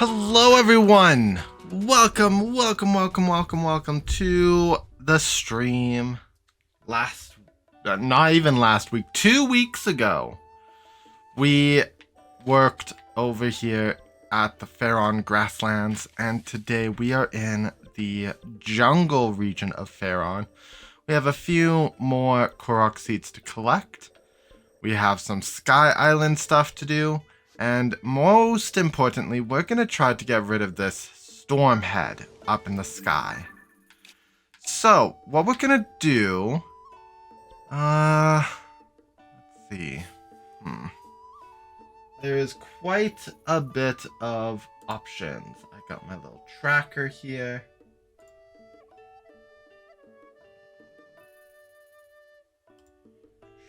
Hello everyone! Welcome to the stream. Not even last week, 2 weeks ago, we worked over here at the Faron grasslands, and today we are in the jungle region of Faron. We have a few more Korok seeds to collect. We have some Sky Island stuff to do. And most importantly, we're going to try to get rid of this storm head up in the sky. So, what we're going to do... let's see. There's quite a bit of options. I got my little tracker here.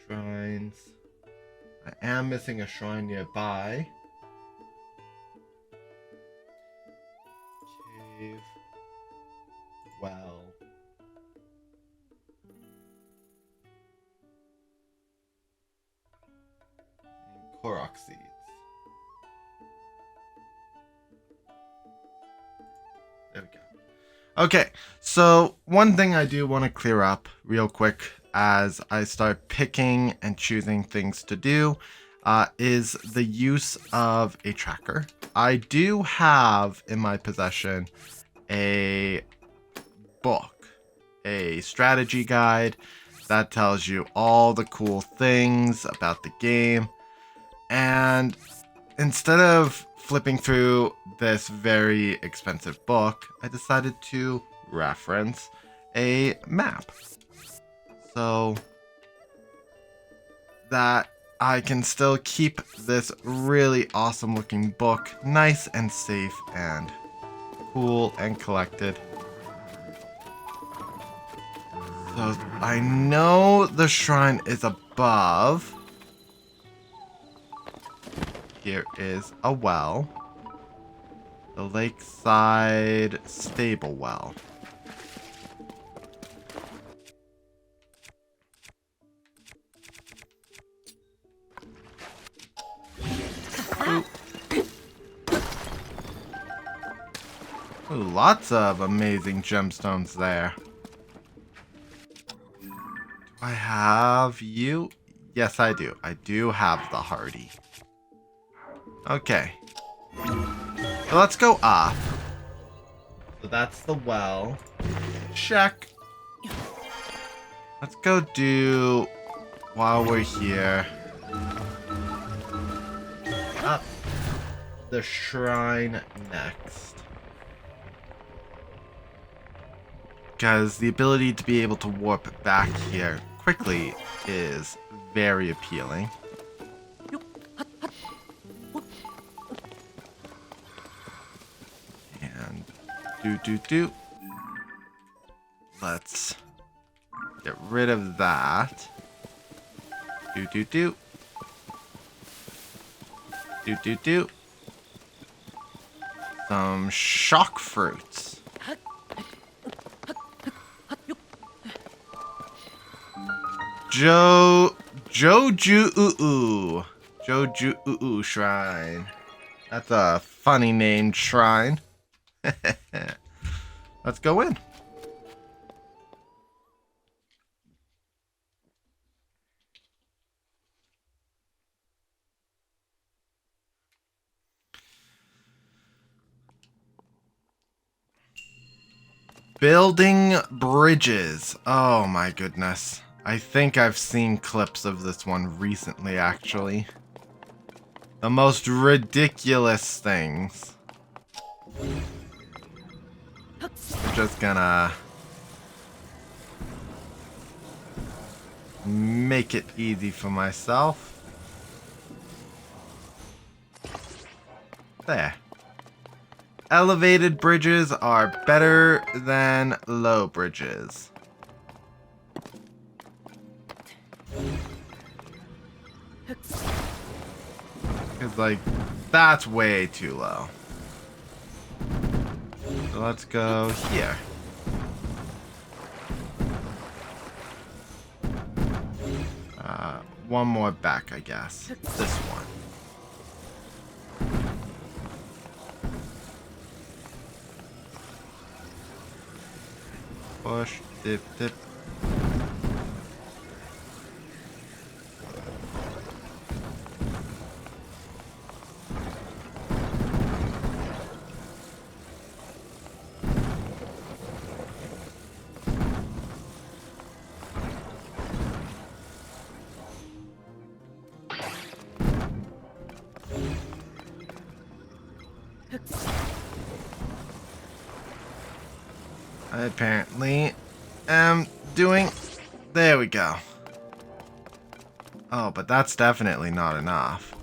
Shrines. I am missing a shrine nearby. Cave. Well. And Korok seeds. There we go. Okay, so one thing I do want to clear up real quick as I start picking and choosing things to do is the use of a tracker. I do have in my possession a book, a strategy guide that tells you all the cool things about the game. And instead of flipping through this very expensive book, I decided to reference a map, so that I can still keep this really awesome looking book nice and safe and cool and collected. So I know the shrine is above. Here is a well. The lakeside stable well. Ooh, lots of amazing gemstones there. Do I have you? Yes, I do. I do have the hardy. Okay. So let's go up. So that's the well. Check. Let's go do, while we're here, up the shrine next. Because the ability to be able to warp back here quickly is very appealing. And do. Let's get rid of that. Do. Some shock fruits. Joju Shrine. That's a funny named shrine. Let's go in. Building bridges. Oh my goodness. I think I've seen clips of this one recently, actually. The most ridiculous things. I'm just gonna make it easy for myself. There. Elevated bridges are better than low bridges. Because, like, that's way too low. So let's go here. One more back, I guess. This one. Push. Dip, dip. I apparently am doing... There we go. Oh, but that's definitely not enough.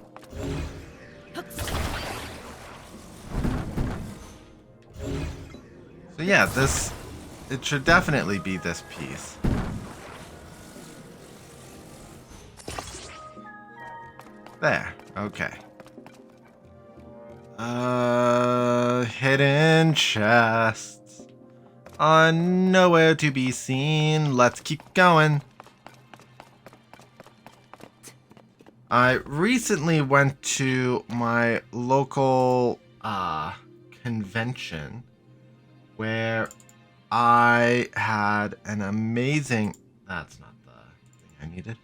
So yeah, this... It should definitely be this piece. There. Okay. Hidden chests are nowhere to be seen. Let's keep going. I recently went to my local convention where I had an amazing... That's not the thing I needed.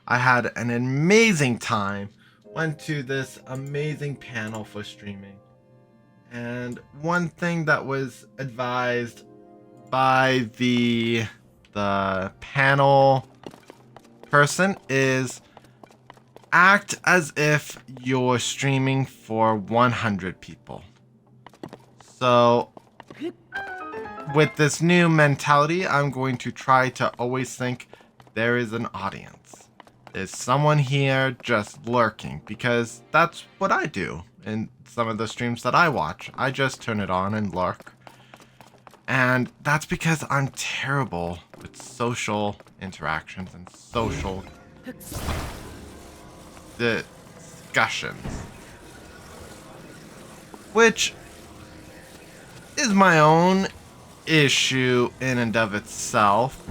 I had an amazing time. Went to this amazing panel for streaming. And one thing that was advised by the panel person is act as if you're streaming for 100 people. So with this new mentality, I'm going to try to always think there is an audience. There's someone here just lurking, because that's what I do in some of the streams that I watch. I just turn it on and lurk. And that's because I'm terrible with social interactions and social discussions. Which is my own issue in and of itself.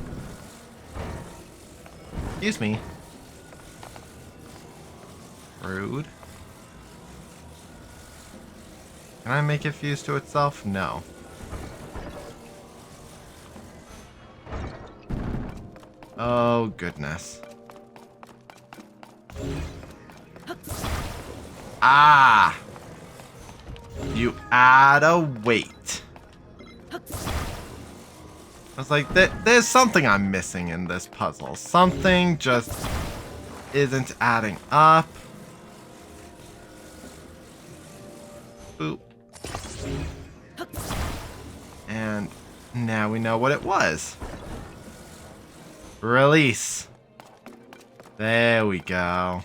Excuse me. Rude. Can I make it fuse to itself? No. Oh, goodness. Ah! You add a weight. I was like, there's something I'm missing in this puzzle. Something just isn't adding up. Boop. And now we know what it was. Release. There we go.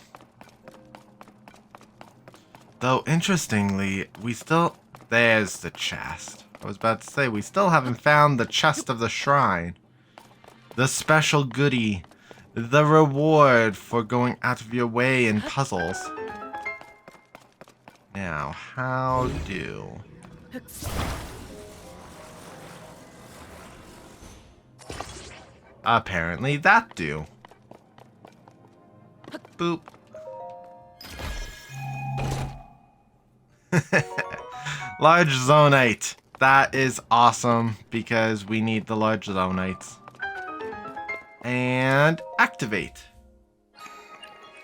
Though, interestingly, we still... There's the chest. I was about to say, we still haven't found the chest of the shrine. The special goodie. The reward for going out of your way in puzzles. Now, how do... Apparently that do. Boop. Large zonite. That is awesome because we need the large zonites. And activate.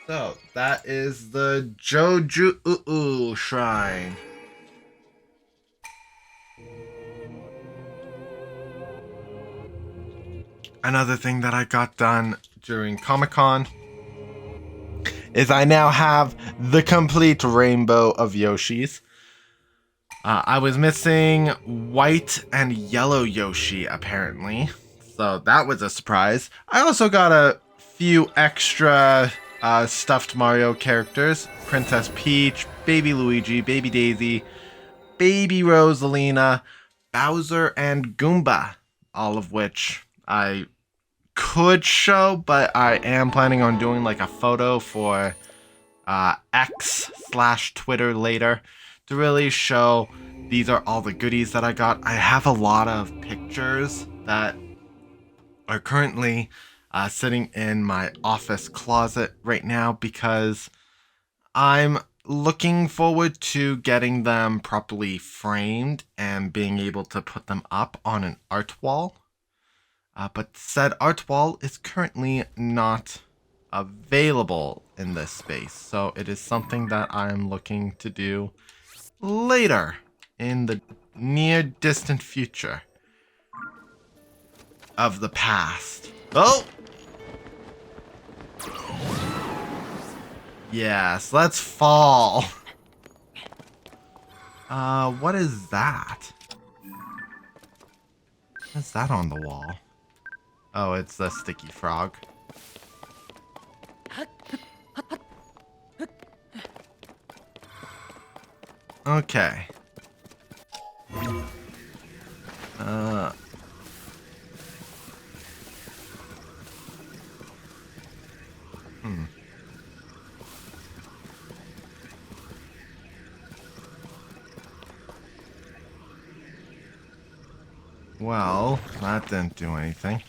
So that is the Joju Shrine. Another thing that I got done during Comic-Con is I now have the complete rainbow of Yoshis. I was missing white and yellow Yoshi, apparently. So that was a surprise. I also got a few extra stuffed Mario characters. Princess Peach, Baby Luigi, Baby Daisy, Baby Rosalina, Bowser, and Goomba. All of which I could show, but I am planning on doing like a photo for X/Twitter later to really show these are all the goodies that I got. I have a lot of pictures that are currently sitting in my office closet right now because I'm looking forward to getting them properly framed and being able to put them up on an art wall. But said art wall is currently not available in this space, so it is something that I'm looking to do later in the near distant future of the past. Oh! Yes, let's fall. What is that? What's that on the wall? Oh, it's the sticky frog. Okay. Well, that didn't do anything.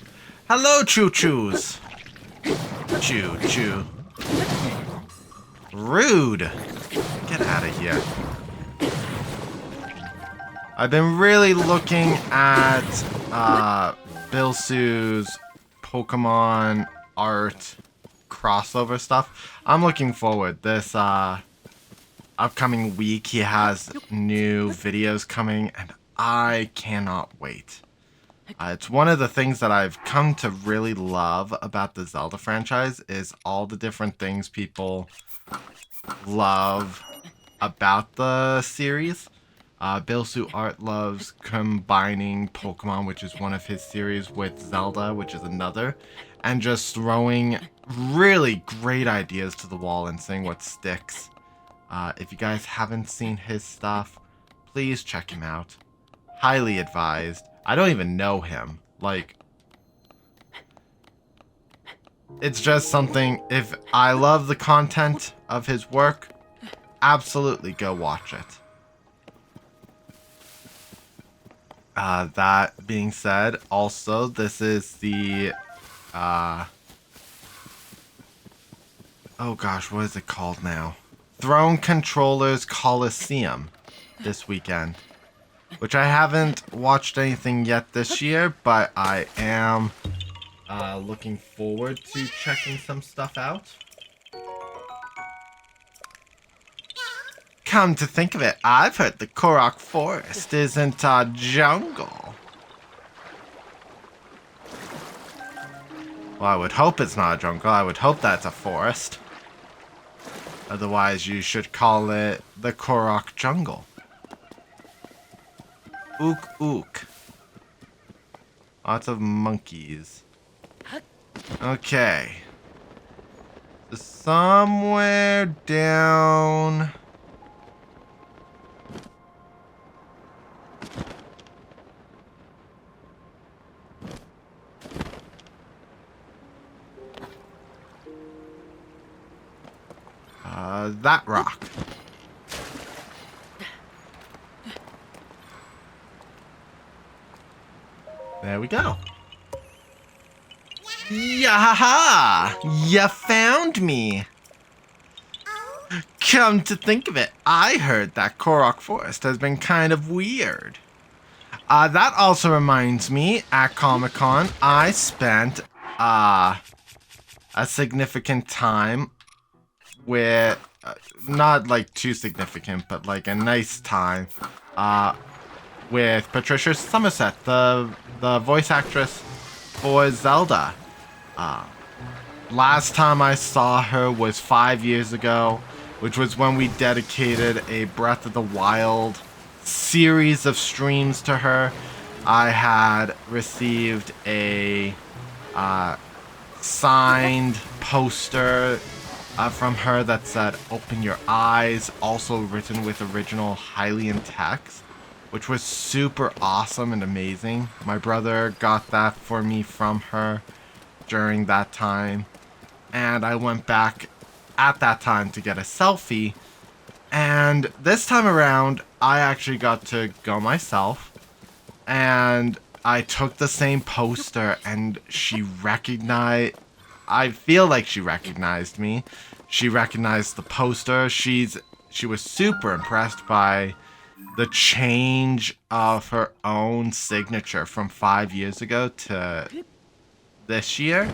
Hello, choo-choos! Choo-choo. Rude! Get out of here. I've been really looking at Bilsu's Pokemon art crossover stuff. I'm looking forward. This upcoming week he has new videos coming and I cannot wait. It's one of the things that I've come to really love about the Zelda franchise is all the different things people love about the series. Bilsu Art loves combining Pokemon, which is one of his series, with Zelda, which is another, and just throwing really great ideas to the wall and seeing what sticks. If you guys haven't seen his stuff, please check him out. Highly advised. I don't even know him. Like, it's just something, if I love the content of his work, absolutely go watch it. That being said, also, this is the, oh gosh, what is it called now? Throne Controllers Coliseum this weekend. Which I haven't watched anything yet this year, but I am looking forward to checking some stuff out. Come to think of it, I've heard the Korok Forest isn't a jungle. Well, I would hope it's not a jungle. I would hope that's a forest. Otherwise, you should call it the Korok Jungle. Ook ook. Lots of monkeys. Okay. So somewhere down... that rock. There we go. Yahaha! You found me! Come to think of it, I heard that Korok Forest has been kind of weird. That also reminds me, at Comic-Con, I spent a significant time with, not like too significant, but like a nice time, with Patricia Summerset, the voice actress for Zelda. Last time I saw her was 5 years ago, which was when we dedicated a Breath of the Wild series of streams to her. I had received a signed poster from her that said, "Open your eyes," also written with original Hylian text, which was super awesome and amazing. My brother got that for me from her during that time, and I went back at that time to get a selfie, and this time around, I actually got to go myself, and I took the same poster, and she recognized... I feel like she recognized me. She recognized the poster. She was super impressed by the change of her own signature from 5 years ago to this year.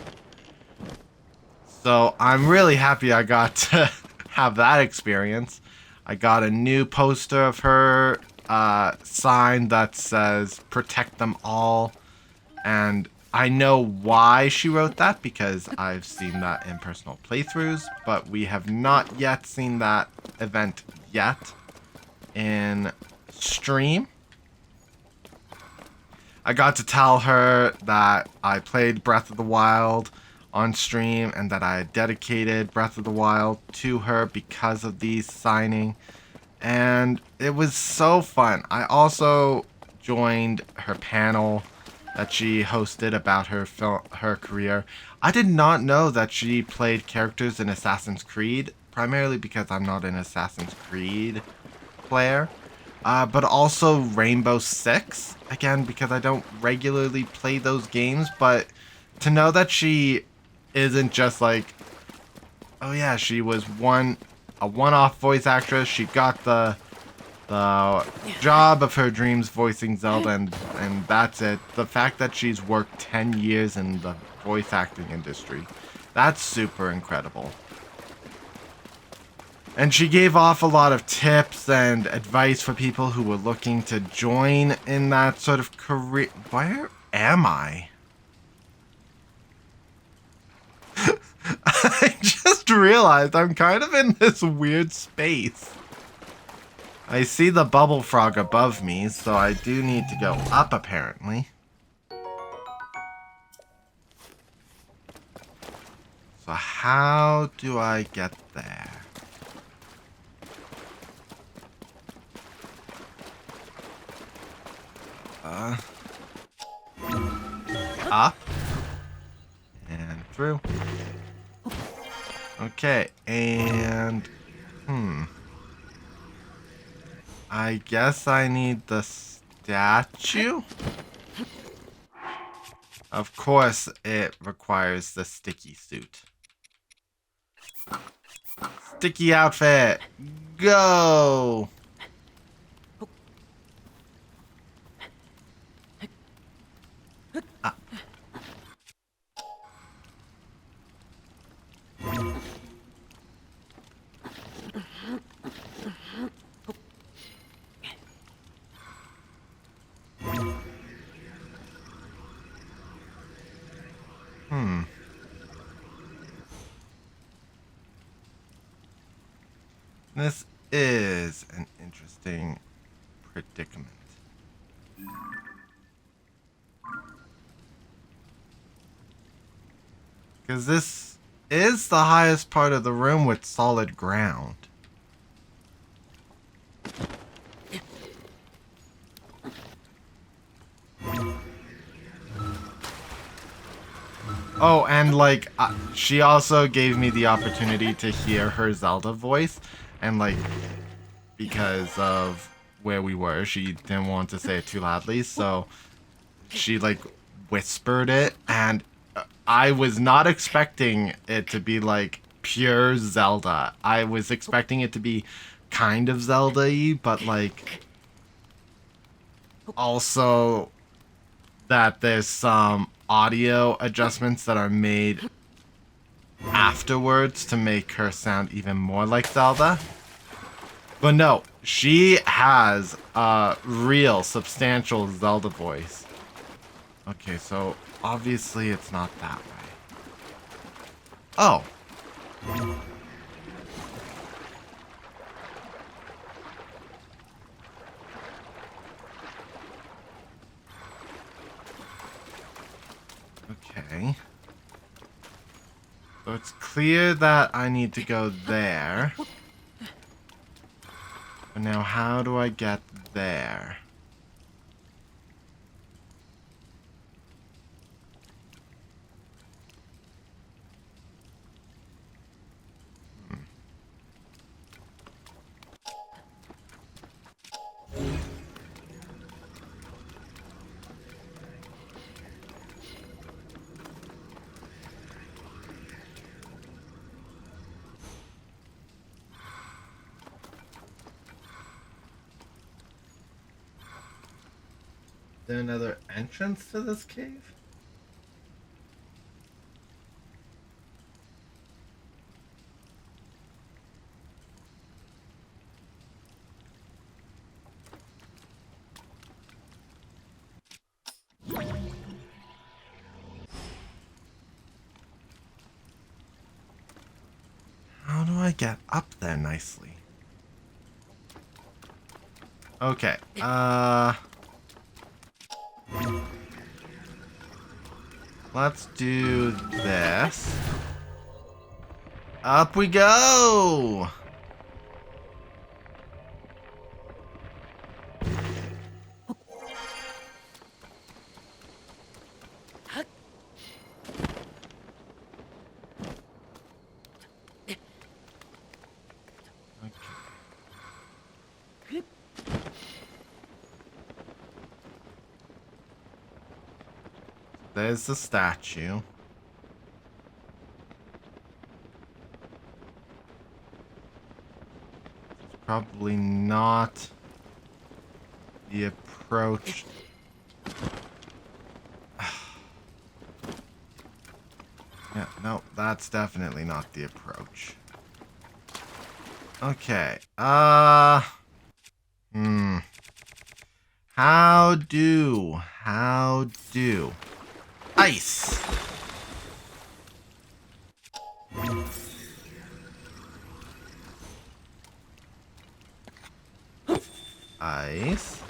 So I'm really happy I got to have that experience. I got a new poster of her sign that says protect them all. And I know why she wrote that because I've seen that in personal playthroughs, but we have not yet seen that event yet in stream. I got to tell her that I played Breath of the Wild on stream and that I dedicated Breath of the Wild to her because of these signing. And it was so fun. I also joined her panel that she hosted about her career. I did not know that she played characters in Assassin's Creed, primarily because I'm not an Assassin's Creed player. But also Rainbow Six, again, because I don't regularly play those games, but to know that she isn't just like, oh yeah, she was a one-off voice actress, she got the job of her dreams voicing Zelda, and that's it. The fact that she's worked 10 years in the voice acting industry, that's super incredible. And she gave off a lot of tips and advice for people who were looking to join in that sort of career. Where am I? I just realized I'm kind of in this weird space. I see the bubble frog above me, so I do need to go up apparently. So how do I get there? Up and through. Okay, and I guess I need the statue. Of course, it requires the sticky suit. Sticky outfit, go! This is an interesting predicament. Because this is the highest part of the room with solid ground. Oh, and like, she also gave me the opportunity to hear her Zelda voice, and like, because of where we were, she didn't want to say it too loudly, so she like whispered it, and I was not expecting it to be like pure Zelda. I was expecting it to be kind of Zelda-y, but like also that there's some audio adjustments that are made afterwards to make her sound even more like Zelda. But no, she has a real substantial Zelda voice. Okay, so obviously it's not that way. Oh. Okay. So it's clear that I need to go there. But now how do I get there? Is there another entrance to this cave? get up there nicely? Okay, let's do this. Up we go! There's the statue. It's probably not the approach. Yeah, no, that's definitely not the approach. Okay, How do? Ice! Ice.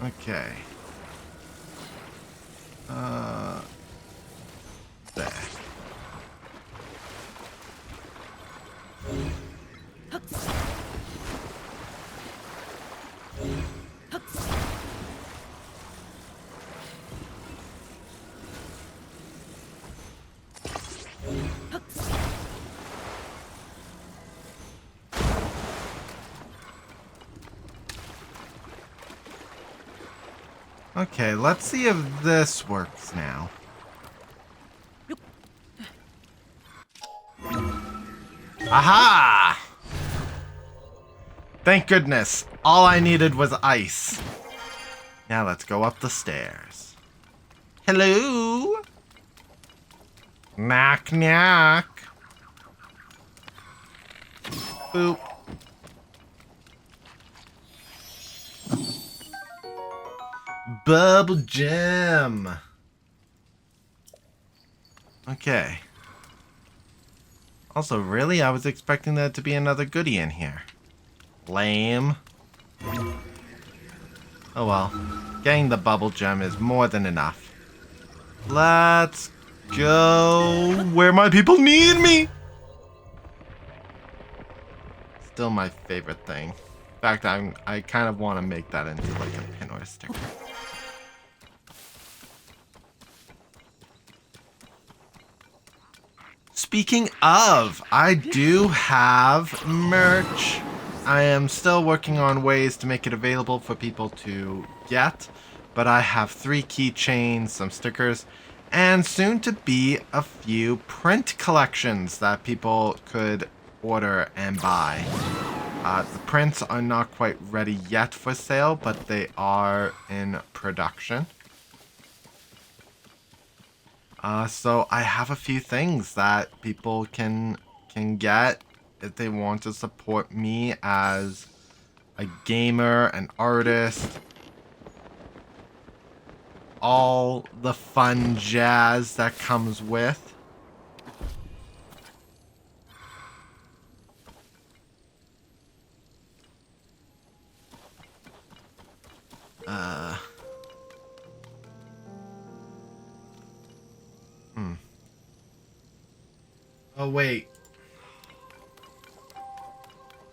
Okay. There. Okay, let's see if this works now. Aha! Thank goodness. All I needed was ice. Now let's go up the stairs. Hello? Knock, knock. Boop. Bubble gem. Okay. Also, really? I was expecting there to be another goodie in here. Lame. Oh well. Getting the bubble gem is more than enough. Let's go where my people need me. Still my favorite thing. In fact, I kind of want to make that into like a pin or a sticker. Speaking of, I do have merch. I am still working on ways to make it available for people to get, but I have 3 keychains, some stickers, and soon to be a few print collections that people could order and buy. The prints are not quite ready yet for sale, but they are in production. So I have a few things that people can get if they want to support me as a gamer, an artist, all the fun jazz that comes with. Oh, wait.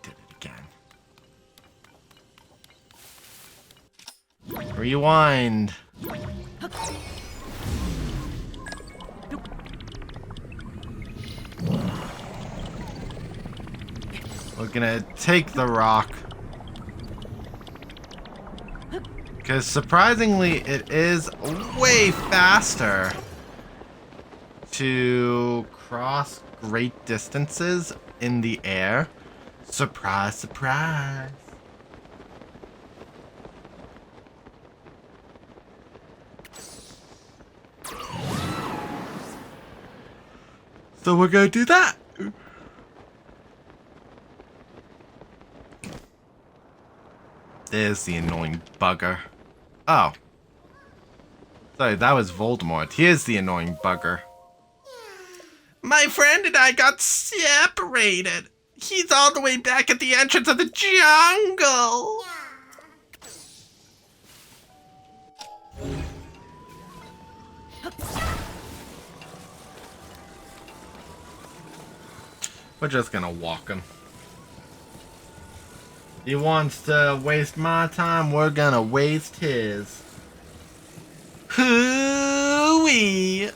Did it again. Rewind. We're gonna take the rock. Because surprisingly, it is way faster to cross great distances in the air. Surprise, surprise. So we're gonna do that. There's the annoying bugger. Oh. Sorry, that was Voldemort. Here's the annoying bugger. My friend and I got separated. He's all the way back at the entrance of the jungle. We're just gonna walk him. He wants to waste my time, we're gonna waste his. Hoo-wee!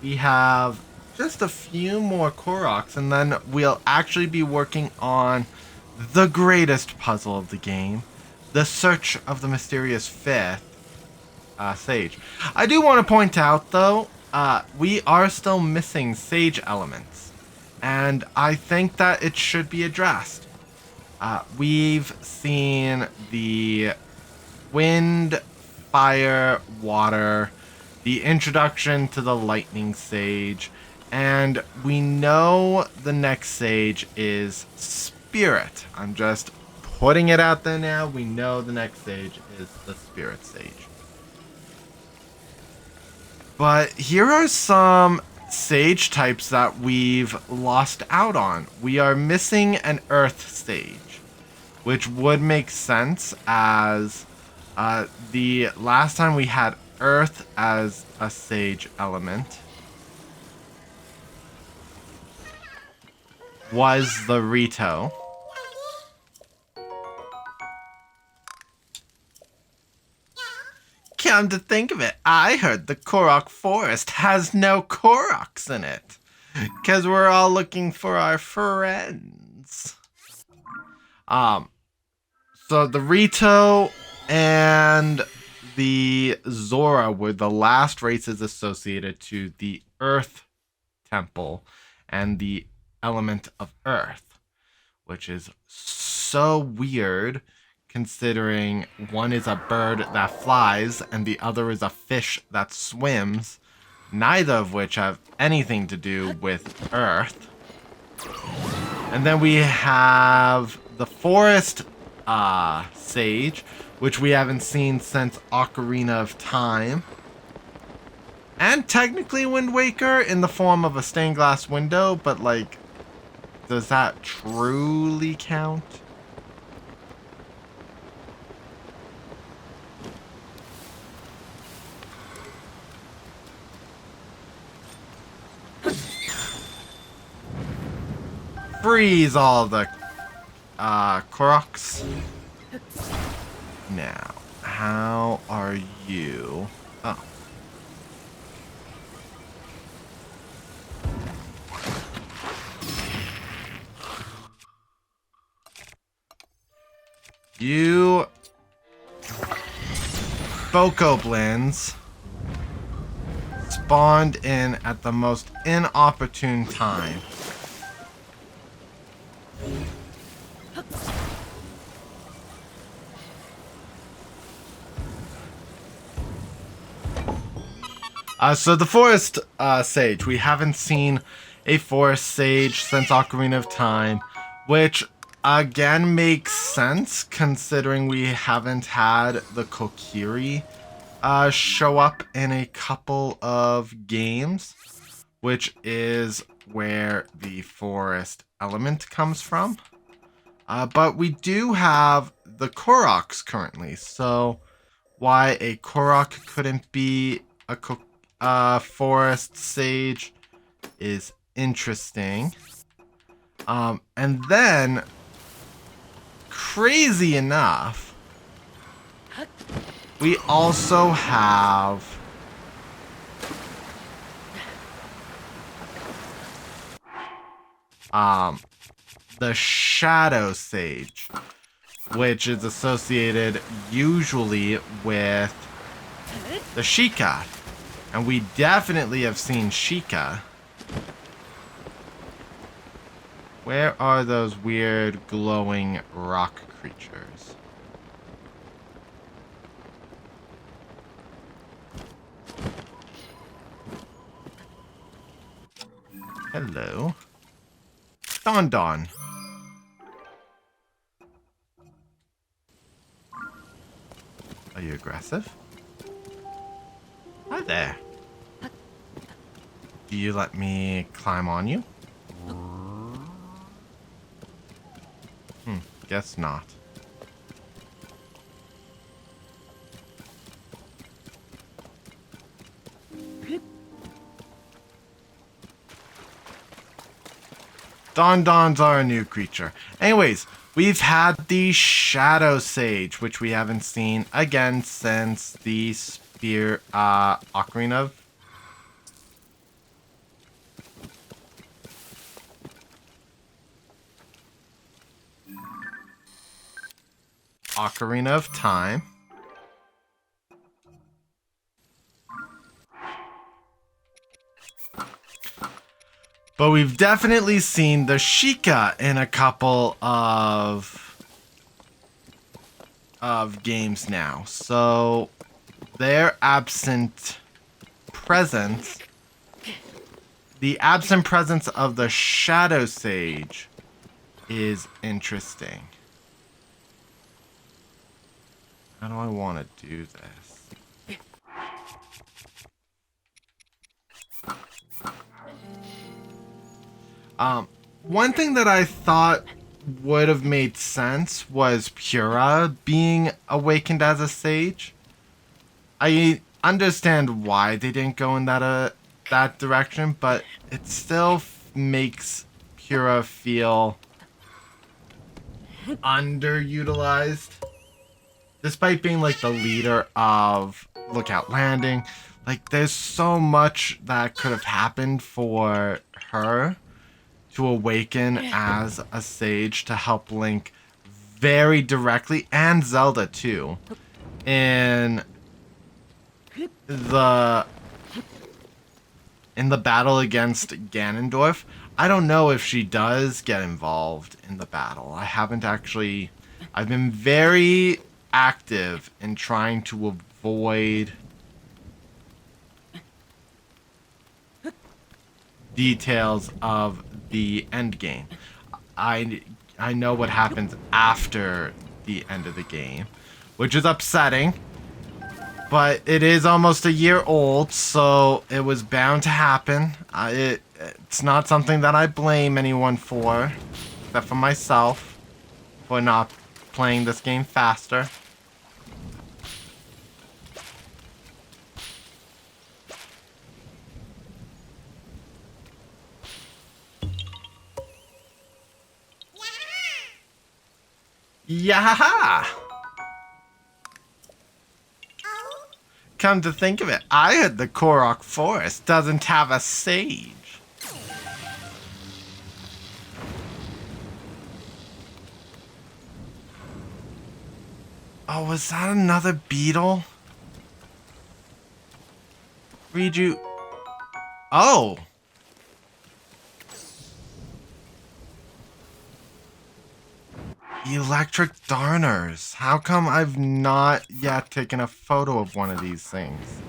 We have just a few more Koroks, and then we'll actually be working on the greatest puzzle of the game, the search of the mysterious fifth sage. I do want to point out, though, we are still missing sage elements, and I think that it should be addressed. We've seen the wind, fire, water, the introduction to the lightning sage, and we know the next sage is spirit. I'm just putting it out there now. We know the next sage is the spirit sage. But here are some sage types that we've lost out on. We are missing an earth sage, which would make sense as the last time we had earth as a sage element was the Rito. Come to think of it, I heard the Korok forest has no Koroks in it. Because we're all looking for our friends. So the Rito and the Zora were the last races associated to the Earth Temple and the element of Earth, which is so weird considering one is a bird that flies and the other is a fish that swims, neither of which have anything to do with Earth. And then we have the Forest Sage, which we haven't seen since Ocarina of Time. And technically Wind Waker in the form of a stained glass window, but like, does that truly count? Freeze all the Koroks. Now, how are you? Oh. You Bokoblins spawned in at the most inopportune time. So the Forest Sage, we haven't seen a Forest Sage since Ocarina of Time, which again makes sense considering we haven't had the Kokiri show up in a couple of games, which is where the forest element comes from. But we do have the Koroks currently, so why a Korok couldn't be a Forest Sage is interesting. And then, crazy enough, we also have the Shadow Sage, which is associated usually with the Sheikah. And we definitely have seen Sheikah. Where are those weird glowing rock creatures? Hello. Don Don. Are you aggressive? Hi there. Do you let me climb on you? Guess not. Don Dons are a new creature. Anyways, we've had the Shadow Sage, which we haven't seen again since the Spear, Ocarina of... Ocarina of Time. But we've definitely seen the Sheikah in a couple of games now. So their absent presence, the absent presence of the Shadow Sage is interesting. How do I want to do this? One thing that I thought would have made sense was Pura being awakened as a sage. I understand why they didn't go in that direction, but it still makes Pura feel underutilized. Despite being like the leader of Lookout Landing, like there's so much that could have happened for her to awaken as a sage to help Link very directly, and Zelda too, in the battle against Ganondorf. I don't know if she does get involved in the battle. I've been very active in trying to avoid details of the end game. I know what happens after the end of the game, which is upsetting, but it is almost a year old, so it was bound to happen. It's not something that I blame anyone for, except for myself, for not playing this game faster. Yeah! Come to think of it, I heard the Korok Forest doesn't have a sage. Oh, was that another beetle? Read you. Oh! Electric darners. How come I've not yet taken a photo of one of these things?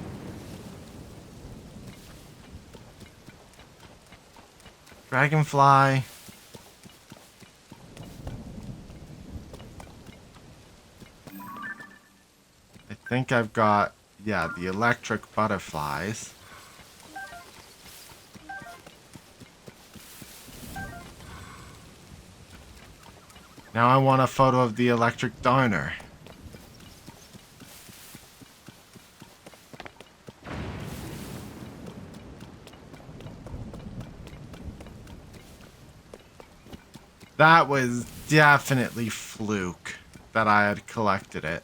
Dragonfly. I think I've got, yeah, the electric butterflies. Now I want a photo of the electric darner. That was definitely fluke that I had collected it.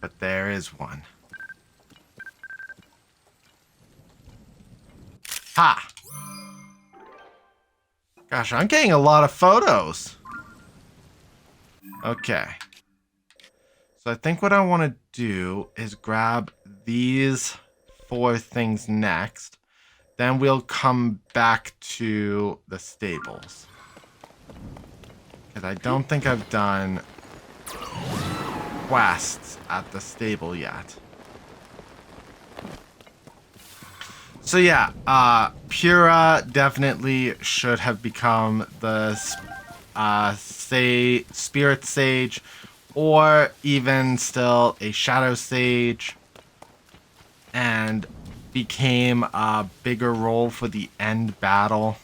But there is one. Ha! Gosh, I'm getting a lot of photos. Okay. So I think what I want to do is grab these 4 things next. Then we'll come back to the stables. Because I don't think I've done quests at the stable yet. So yeah, Pura definitely should have become the spirit sage, or even still a shadow sage, and became a bigger role for the end battle.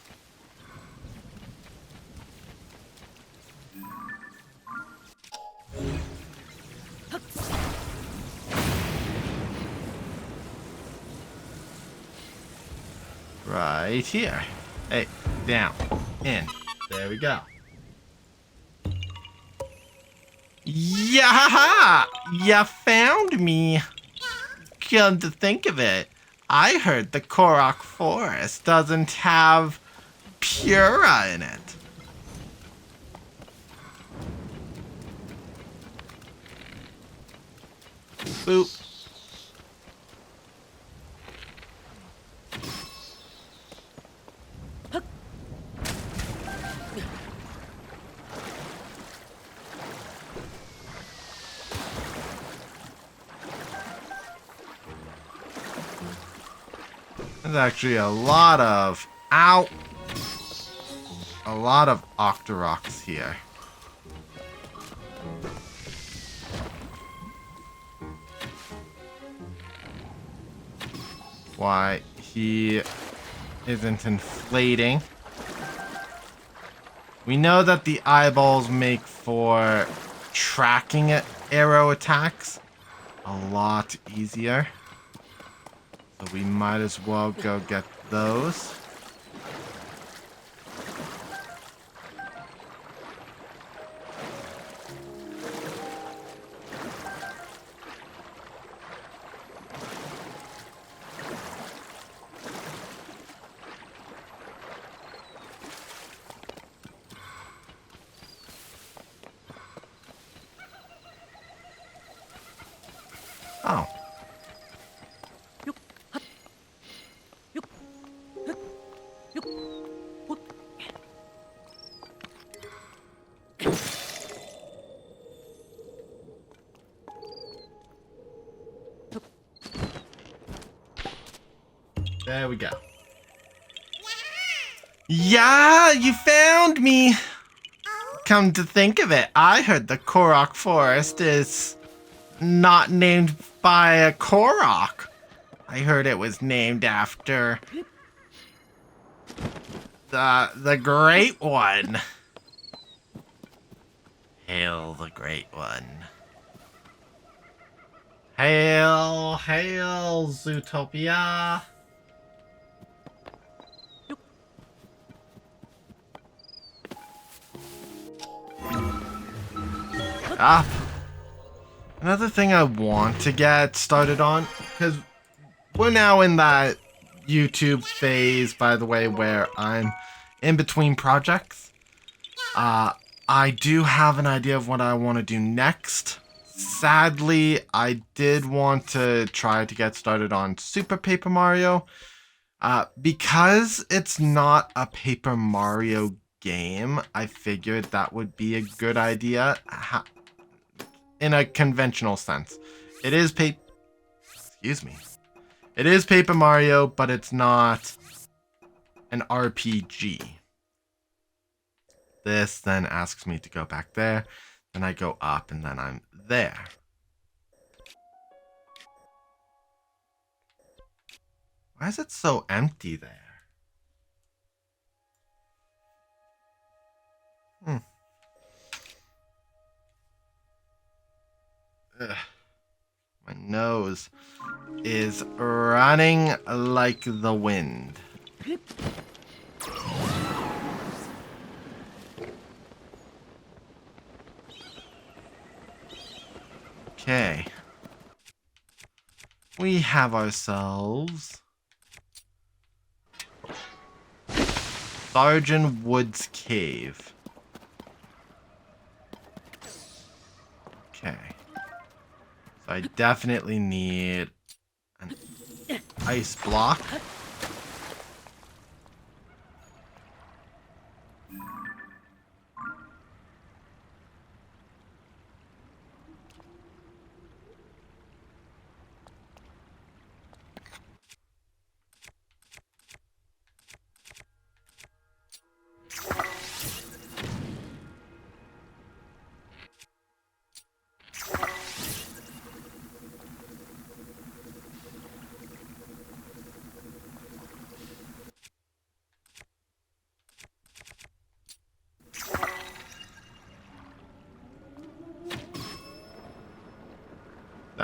Right here. Hey, down, in. There we go. Yeah! You found me. Come to think of it, I heard the Korok Forest doesn't have Pura in it. Boop. There's actually a lot of a lot of Octoroks here. Why he isn't inflating. We know that the eyeballs make for tracking arrow attacks a lot easier. So we might as well go get those. Oh. There we go. Yeah, you found me. Come to think of it, I heard the Korok Forest is not named by a Korok. I heard it was named after the Great One. Hail the Great One. Hail, hail, Zootopia. Another thing I want to get started on, because we're now in that YouTube phase, by the way, where I'm in between projects. I do have an idea of what I want to do next. Sadly, I did want to try to get started on Super Paper Mario. Because it's not a Paper Mario game, I figured that would be a good idea in a conventional sense. It is Excuse me. It is Paper Mario, but it's not an RPG. This then asks me to go back there, then I go up, and then I'm there. Why is it so empty there? Ugh. My nose is running like the wind. Okay. We have ourselves Sergeant Wood's Cave. Okay. So I definitely need an ice block.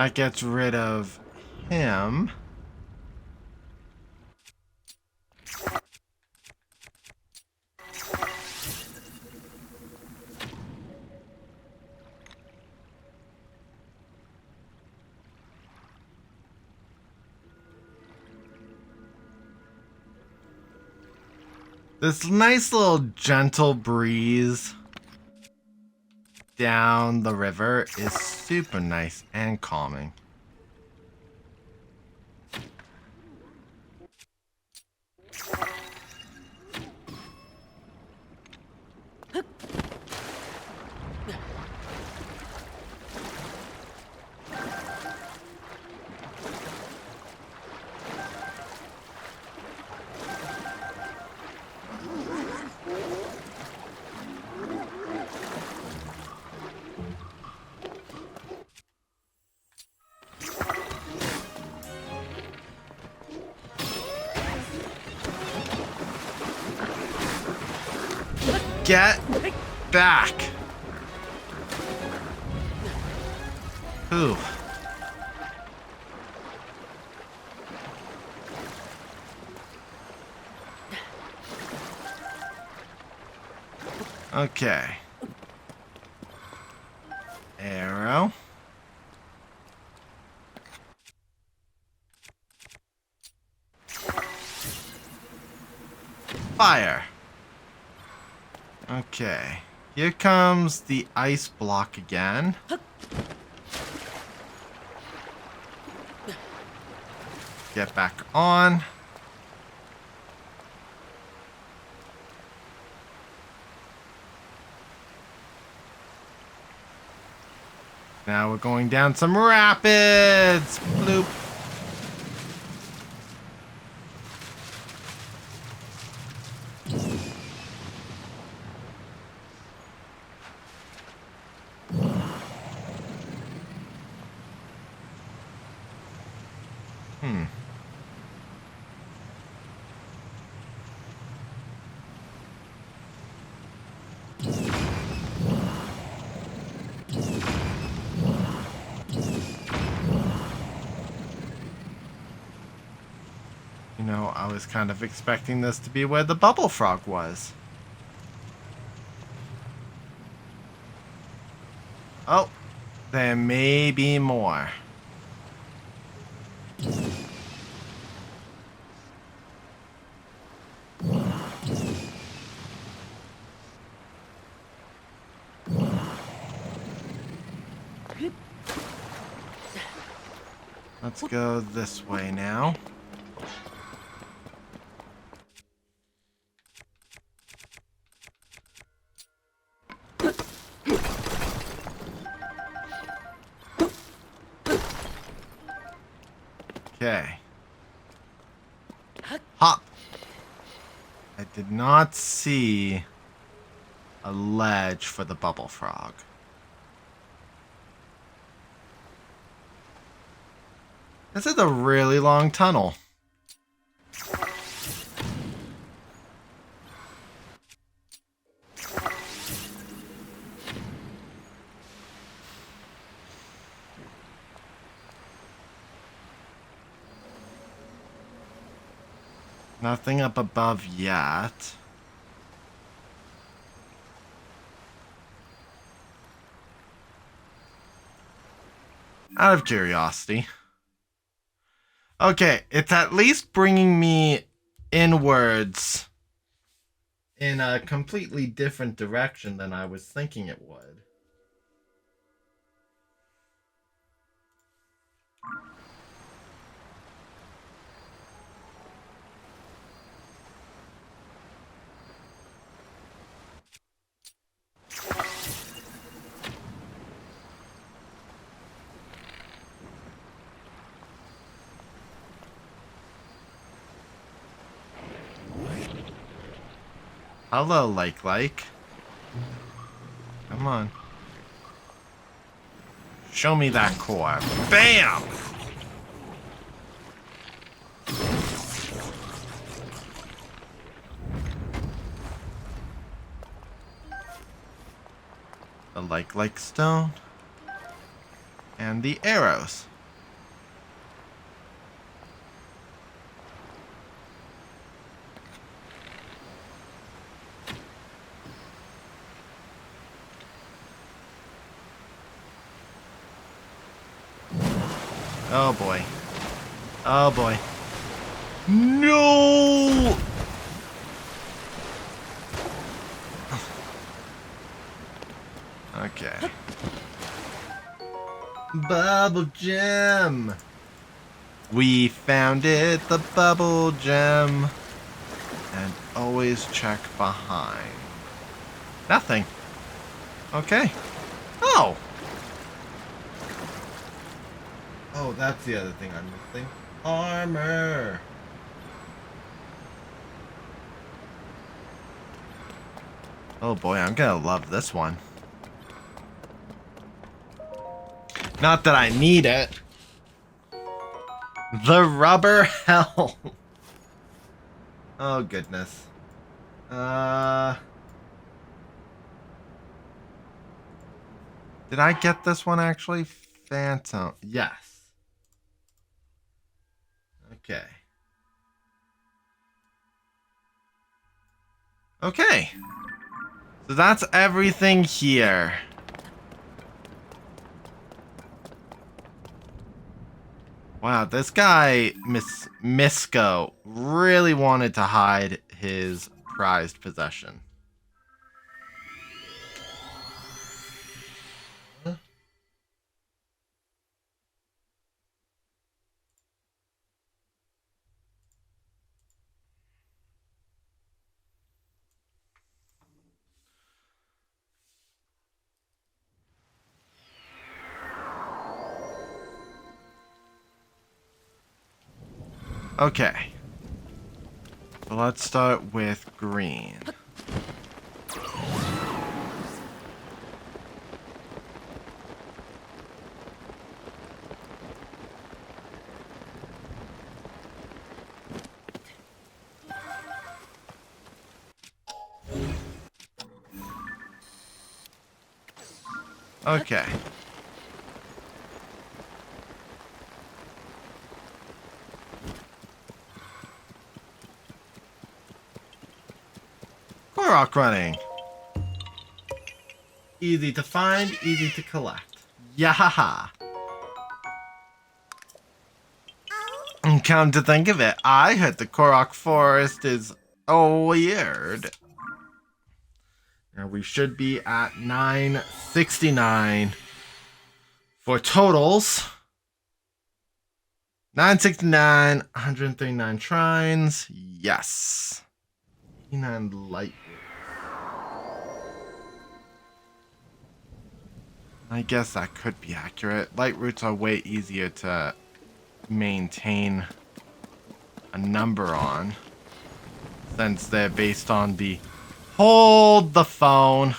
That gets rid of him. This nice little gentle breeze down the river is super nice and calming. Get back! Ooh. Okay. Arrow. Fire. Okay. Here comes the ice block again. Get back on. Now we're going down some rapids. Bloop. You know, I was kind of expecting this to be where the bubble frog was. Oh, there may be more. Let's go this way now. Okay. Hop. I did not see a ledge for the bubble frog. This is a really long tunnel. Nothing up above yet. Out of curiosity. Okay, it's at least bringing me inwards in a completely different direction than I was thinking it would. Hello, like. Come on. Show me that core. Bam! The like stone. And the arrows. Oh boy. Oh boy. No! Okay. Bubble gem. We found it, the bubble gem. And always check behind. Nothing. Okay. Oh. Oh, that's the other thing I'm missing. Armor. Oh boy, I'm gonna love this one. Not that I need it. The rubber helm. Oh goodness. Did I get this one actually? Phantom. Yes. Okay. Okay. So that's everything here. Wow, this guy, Misko, really wanted to hide his prized possession. Okay. So let's start with green. Okay. Korok running. Easy to find, easy to collect. Yahaha. And come to think of it, I heard the Korok forest is weird. Now we should be at 969 for totals. 969, 139 shrines. Yes. 89 light. I guess that could be accurate. Light roots are way easier to maintain a number on, since they're based on the hold the phone.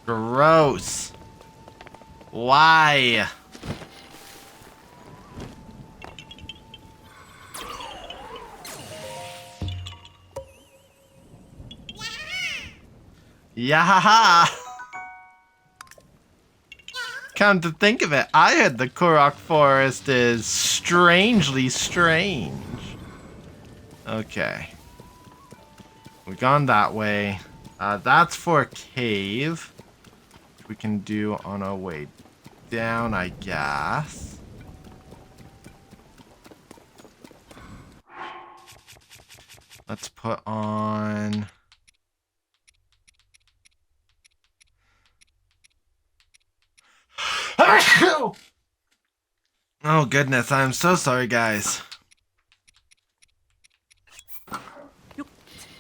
Gross. Why? Yahaha! Come to think of it, I heard the Korok forest is strangely strange. Okay. We've gone that way. That's for a cave. Which we can do on our way down, I guess. Let's put on... Oh goodness, I'm so sorry guys.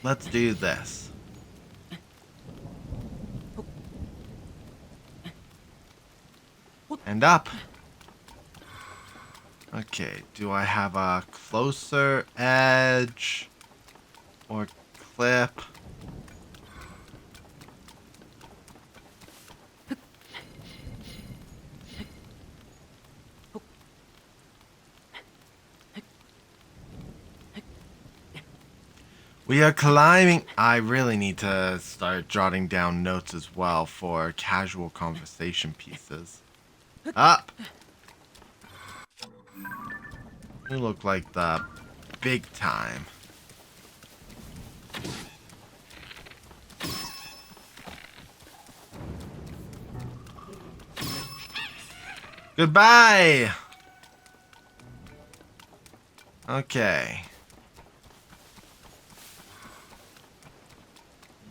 Let's do this. And up. Okay, do I have a closer edge or clip? We are climbing. I really need to start jotting down notes as well for casual conversation pieces. Up. You look like the big time. Goodbye! Okay.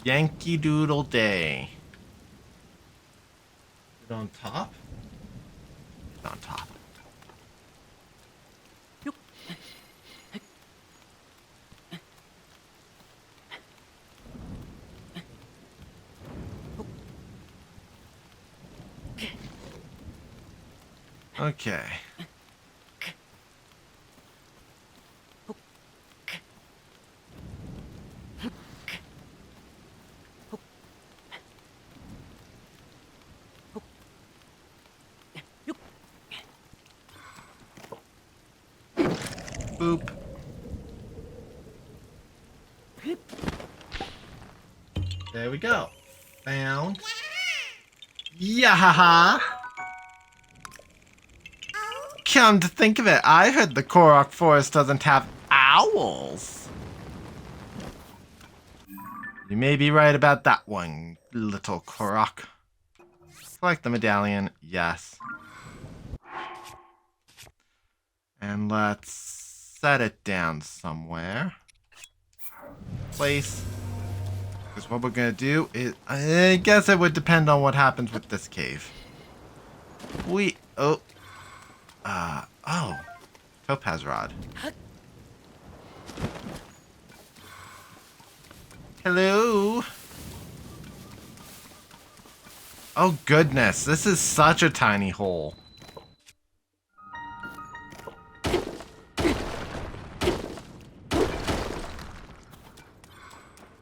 Yankee Doodle Day. Is it on top? It's on top. Okay. Boop. There we go. Found. Yeah. Come to think of it, I heard the Korok Forest doesn't have owls. You may be right about that one, little Korok. Select the medallion, yes. And let's set it down somewhere. Place. Because what we're gonna do is, I guess it would depend on what happens with this cave. Oh, topaz rod. Hello. Oh goodness, this is such a tiny hole.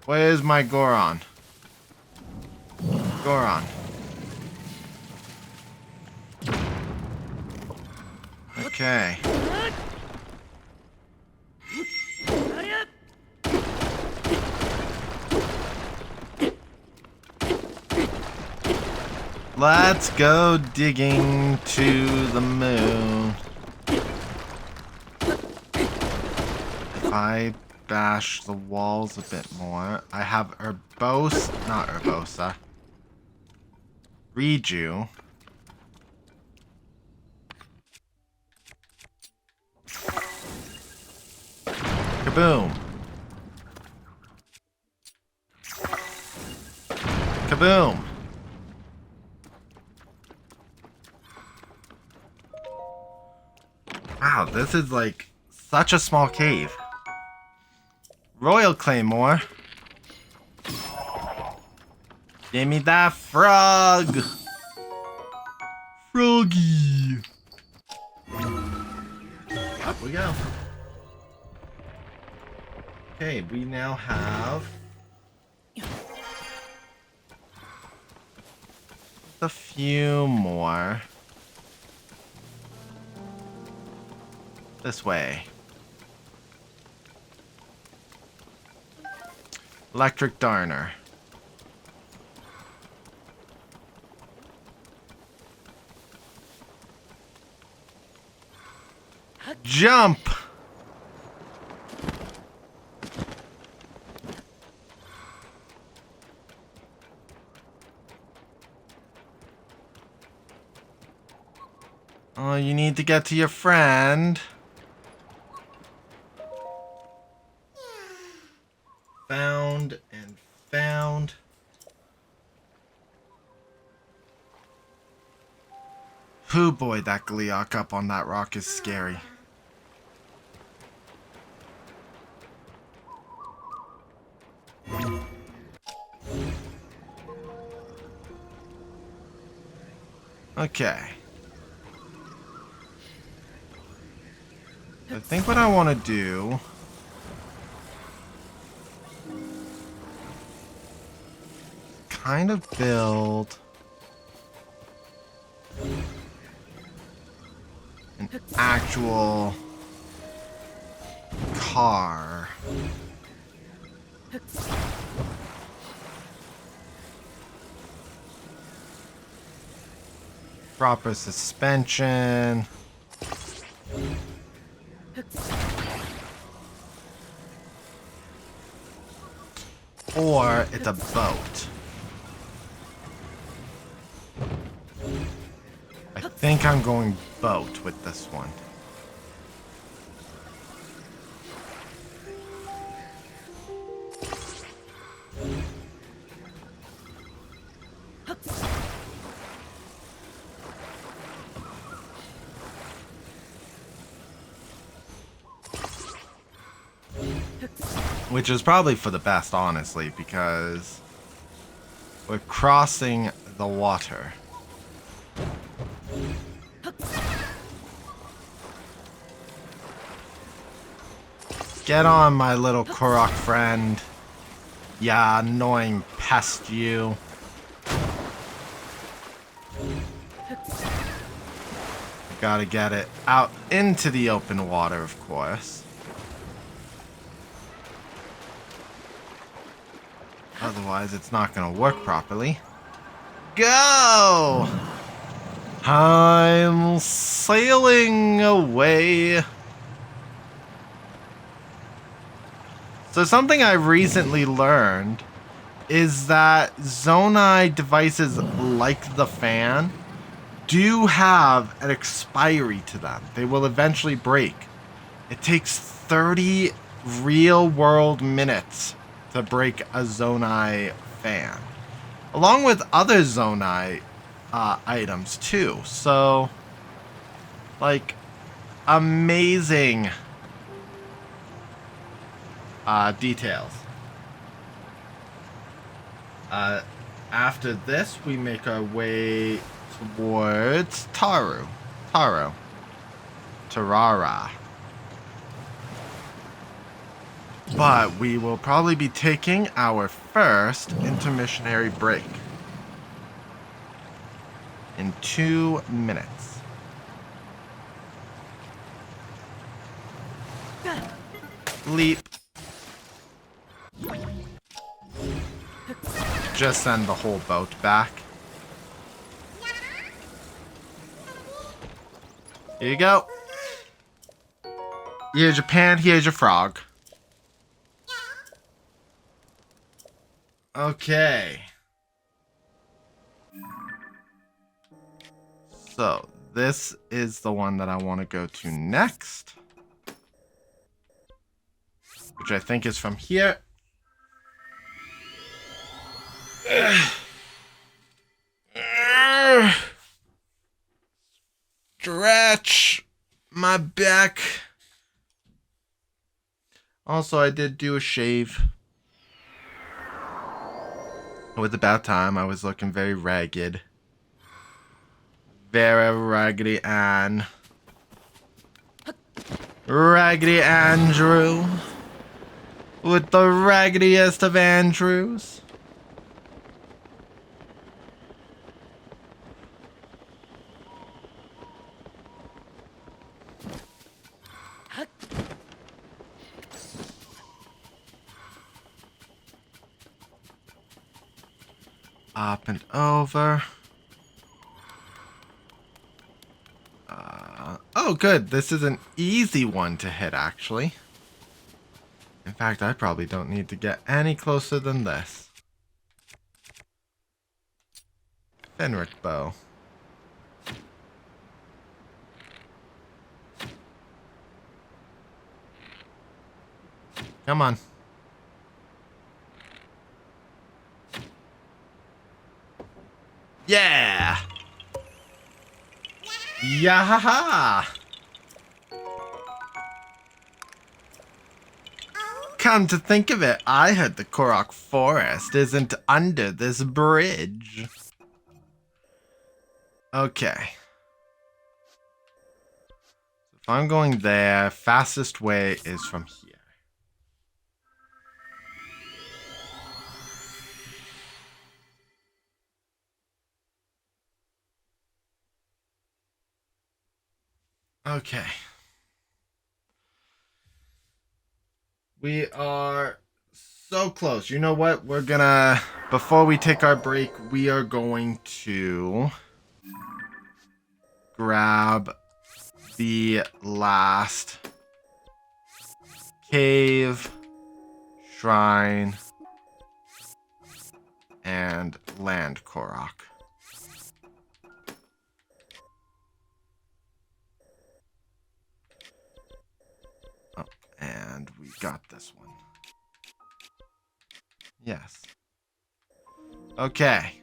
Where's my Goron? Goron. Okay. Let's go digging to the moon. If I bash the walls a bit more, I have Reju. Kaboom. Kaboom. Wow, this is like such a small cave. Royal Claymore. Give me that frog. Froggy. Up we go. Okay, we now have a few more. This way. Electric Darner. Jump! Oh, you need to get to your friend. Found and found. Hoo boy, that Gleeok up on that rock is scary. Okay. I think what I want to do kind of build an actual car. Proper suspension. Or it's a boat. I think I'm going boat with this one. Which is probably for the best, honestly, because we're crossing the water. Get on, my little Korok friend. Yeah, annoying pest you. Gotta get it out into the open water, of course. Otherwise, it's not gonna work properly. Go! I'm sailing away. So something I recently learned is that Zonai devices like the fan do have an expiry to them. They will eventually break. It takes 30 real-world minutes to break a Zonai fan, along with other Zonai items too. So, like, amazing details. After this, we make our way towards Tauro. Tarara. But we will probably be taking our first intermissionary break in 2 minutes. Leap. Just send the whole boat back. Here you go. Here's your pan, here's your frog. Okay. So, this is the one that I want to go to next. Which I think is from here. Stretch my back. Also, I did do a shave. It was about time. I was looking very ragged. Very raggedy Ann. Raggedy Andrew. With the raggediest of Andrews. Up and over. Oh, good. This is an easy one to hit, actually. In fact, I probably don't need to get any closer than this. Fenric bow. Come on. Yeah! Yahaha! Come to think of it, I heard the Korok Forest isn't under this bridge. Okay. If I'm going there, fastest way is from here. Okay. We are so close. You know what? We're gonna, before we take our break, we are going to grab the last cave, shrine, and land Korok. And we got this one. Yes. Okay.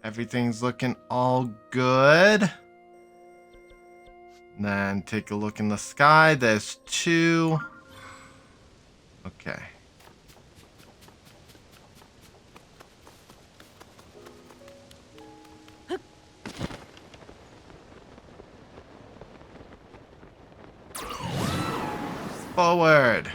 Everything's looking all good. Then take a look in the sky. There's 2. Okay. Forward.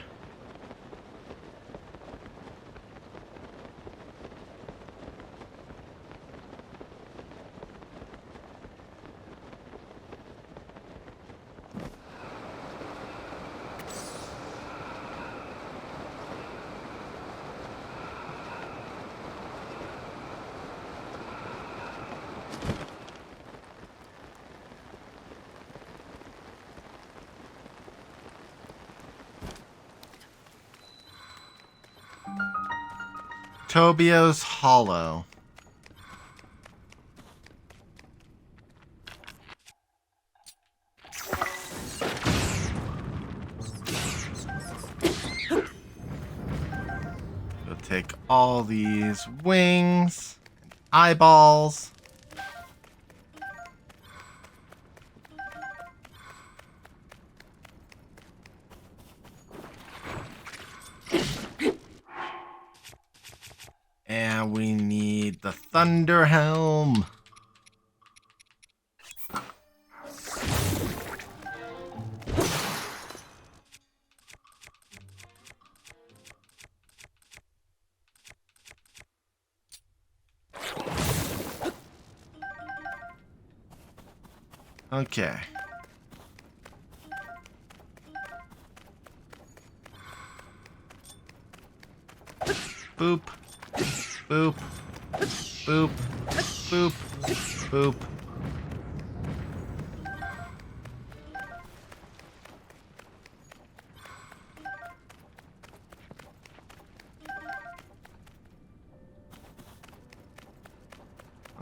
Tobio's Hollow. We'll take all these wings and eyeballs. And we need the Thunder Helm. Okay. Boop. Boop. Boop. Boop. Boop.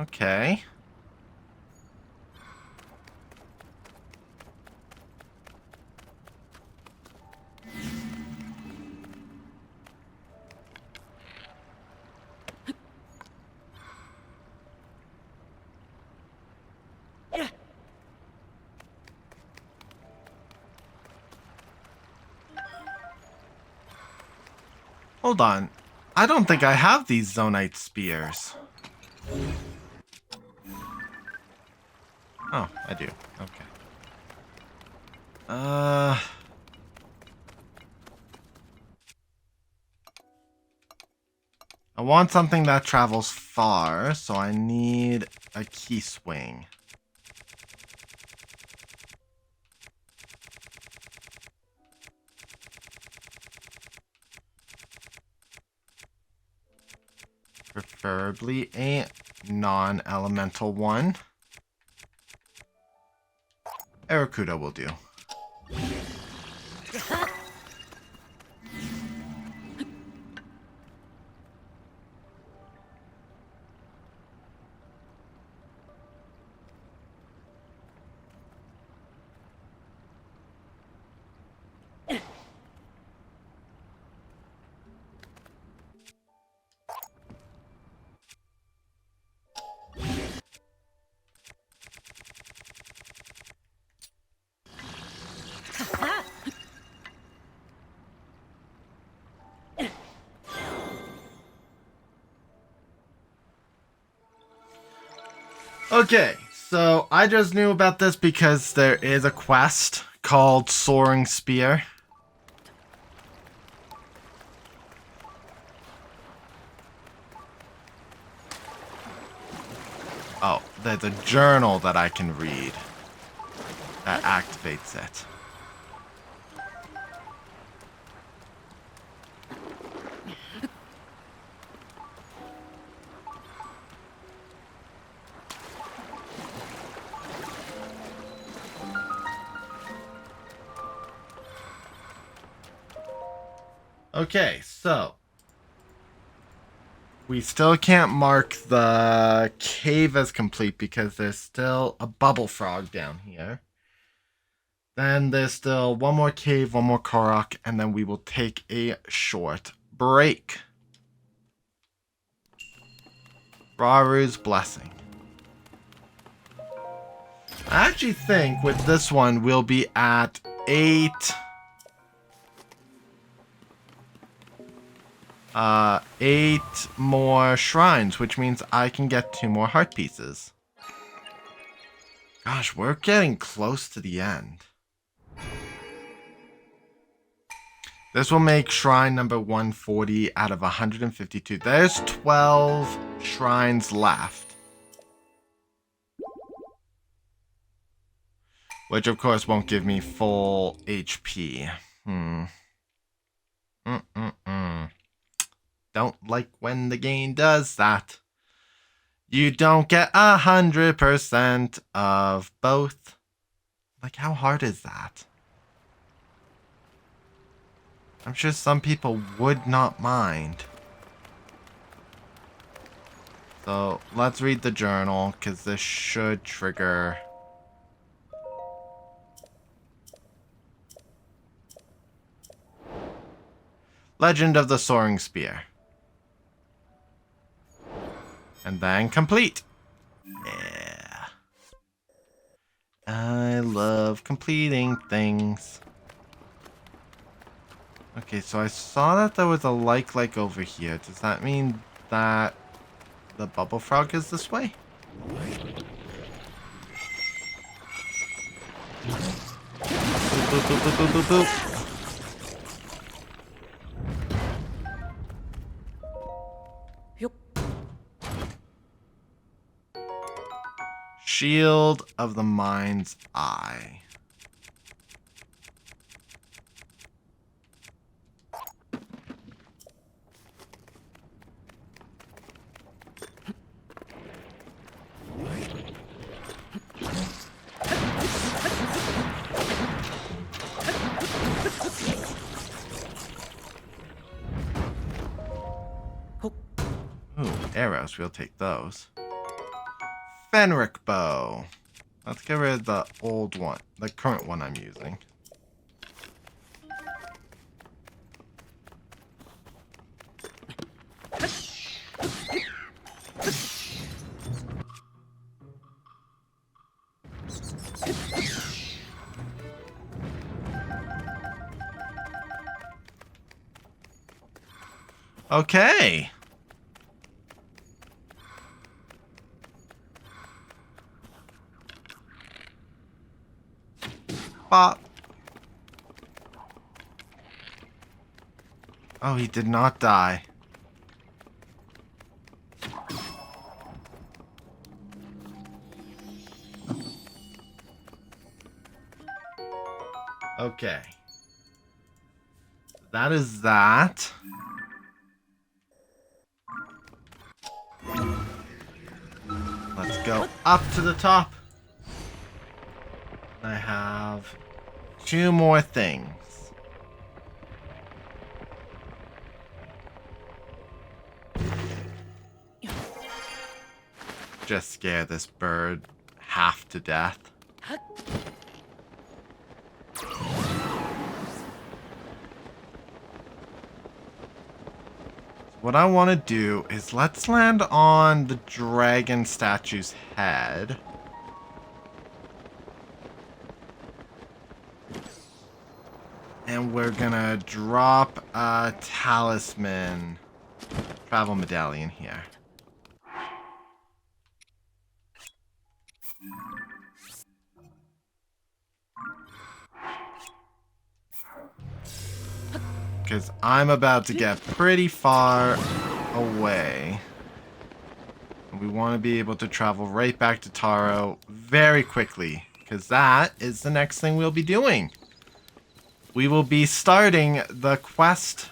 Okay. Hold on. I don't think I have these Zonite spears. Oh, I do. Okay. I want something that travels far, so I need a key swing. Preferably a non-elemental one. Aracuda will do. Okay, so I just knew about this because there is a quest called Soaring Spear. Oh, there's a journal that I can read that activates it. Okay, so we still can't mark the cave as complete because there's still a bubble frog down here. Then there's still one more cave, one more Korok, and then we will take a short break. Raru's Blessing. I actually think with this one we'll be at 8 more shrines, which means I can get 2 more heart pieces. Gosh, we're getting close to the end. This will make shrine number 140 out of 152. There's 12 shrines left. Which of course won't give me full HP. Don't like when the game does that. You don't get 100% of both. Like, how hard is that? I'm sure some people would not mind. So, let's read the journal, because this should trigger... Legend of the Soaring Spear. And then complete. Yeah. I love completing things. Okay, so I saw that there was a like over here. Does that mean that the bubble frog is this way? Boop, boop, boop, boop, boop, boop, boop. Shield of the Mind's Eye. Ooh, arrows, we'll take those. Fenric bow. Let's get rid of the old one, the current one I'm using. Okay. Bop. Oh, he did not die. Okay. That is that. Let's go up to the top. I have 2 more things. Just scare this bird half to death. What I want to do is let's land on the dragon statue's head. And we're gonna drop a talisman travel medallion here. Because I'm about to get pretty far away. We want to be able to travel right back to Tauro very quickly. Because that is the next thing we'll be doing. We will be starting the quest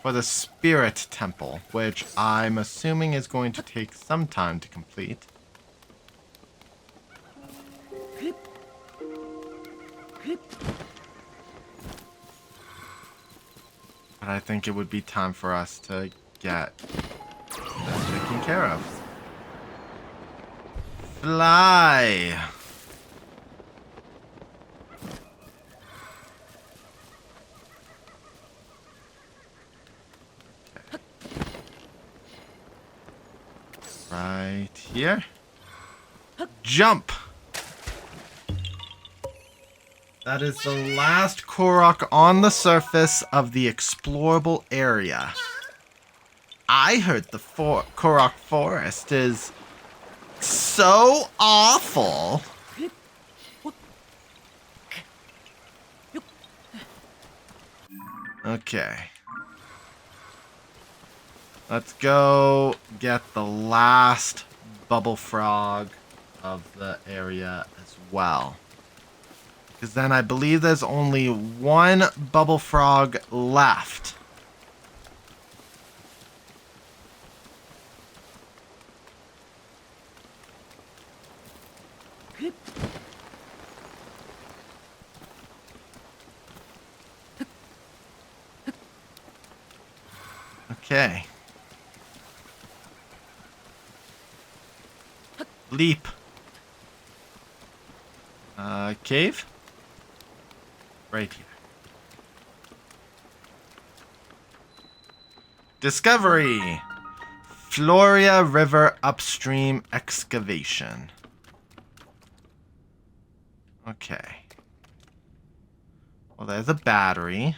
for the Spirit Temple, which I'm assuming is going to take some time to complete. But I think it would be time for us to get that taken care of. Fly! right here. Jump! That is the last Korok on the surface of the explorable area. I heard the Korok Forest is so awful. Okay. Let's go get the last bubble frog of the area as well. Because then I believe there's only one bubble frog left. Okay. Leap. Cave? Right here. Discovery! Floria River upstream excavation. Okay. Well, there's a battery.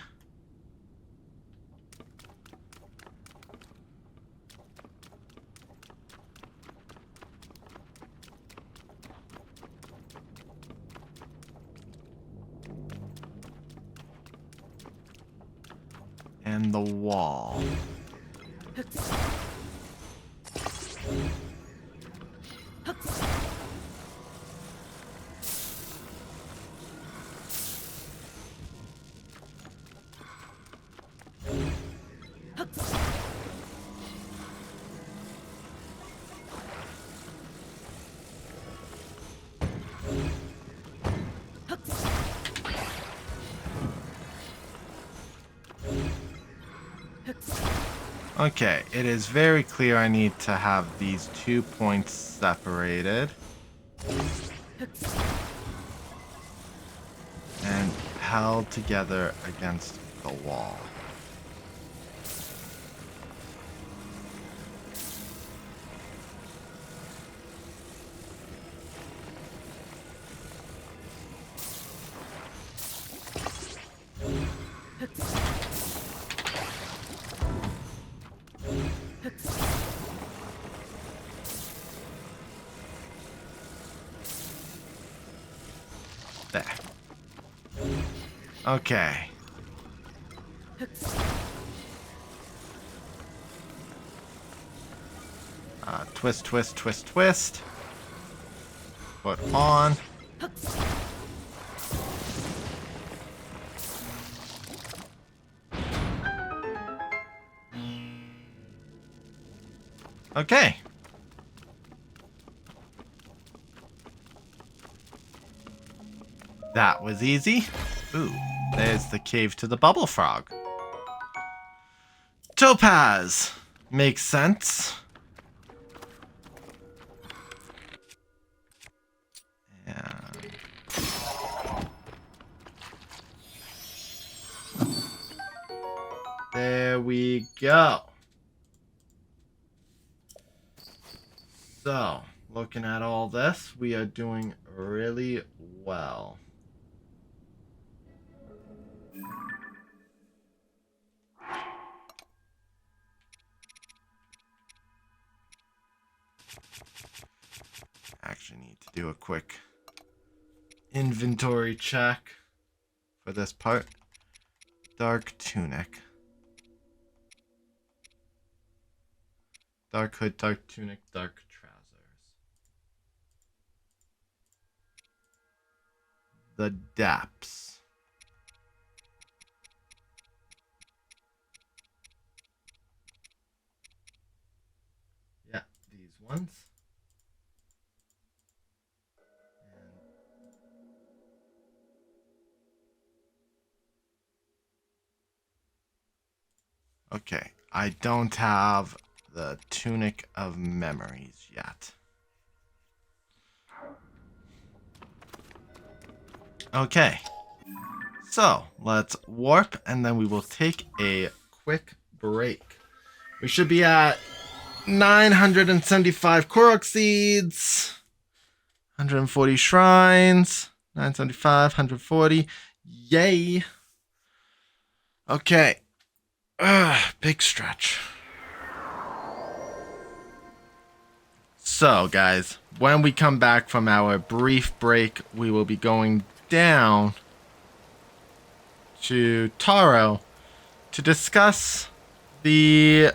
And the wall. Okay, it is very clear I need to have these 2 points separated. And held together against the wall. There. Okay. Twist, twist, twist, twist. Put on. Okay. That was easy. Ooh, there's the cave to the bubble frog. Topaz. Makes sense. And there we go. So, looking at all this, we are doing really well. Actually need to do a quick inventory check for this part. Dark tunic. Dark hood, dark tunic, dark trousers. The depths. Yeah, these ones. Okay, I don't have the Tunic of Memories yet. Okay, so let's warp and then we will take a quick break. We should be at 975 Korok seeds. 140 shrines. 975, 140. Yay. Okay. Big stretch. So, guys, when we come back from our brief break, we will be going down to Tauro to discuss the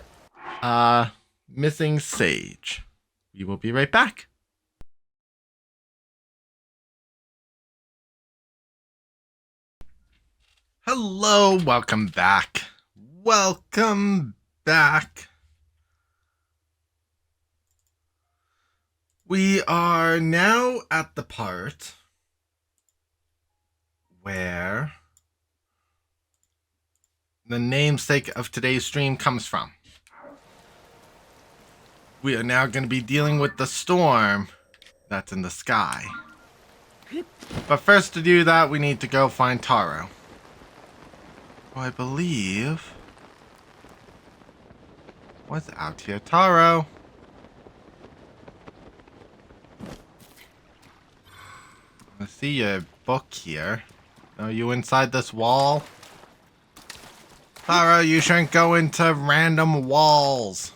missing sage. We will be right back. Hello, welcome back. Welcome back. We are now at the part where the namesake of today's stream comes from. We are now going to be dealing with the storm that's in the sky. But first, to do that, we need to go find Tauro. Who I believe was out here. Tauro. I see your book here. Are you inside this wall? Tauro, you shouldn't go into random walls.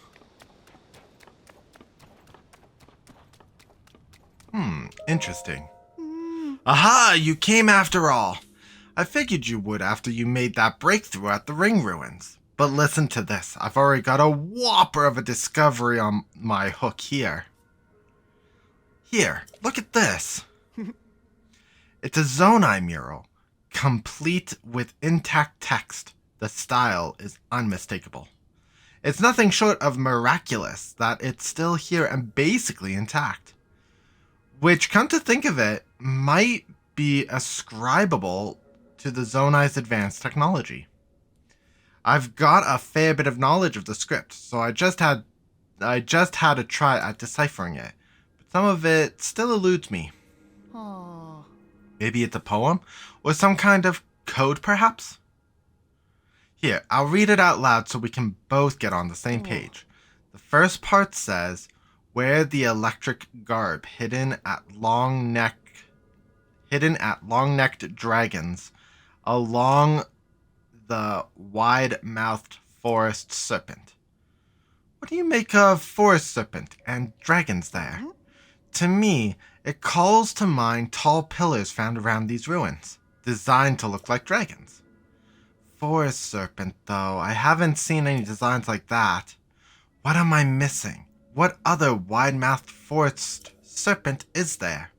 Interesting. Aha, you came after all. I figured you would after you made that breakthrough at the Ring Ruins. But listen to this. I've already got a whopper of a discovery on my hook here. Here, look at this. It's a Zonai mural, complete with intact text. The style is unmistakable. It's nothing short of miraculous that it's still here and basically intact. Which, come to think of it, might be ascribable to the Zonai's advanced technology. I've got a fair bit of knowledge of the script, so I just had a try at deciphering it, but some of it still eludes me. Aww. Maybe it's a poem? Or some kind of code, perhaps? Here, I'll read it out loud so we can both get on the same page. The first part says, wear the electric garb hidden at long-necked dragons along the wide-mouthed Forest Serpent. What do you make of Forest Serpent and dragons there? To me, it calls to mind tall pillars found around these ruins, designed to look like dragons. Forest Serpent, though, I haven't seen any designs like that. What am I missing? What other wide-mouthed Forest Serpent is there?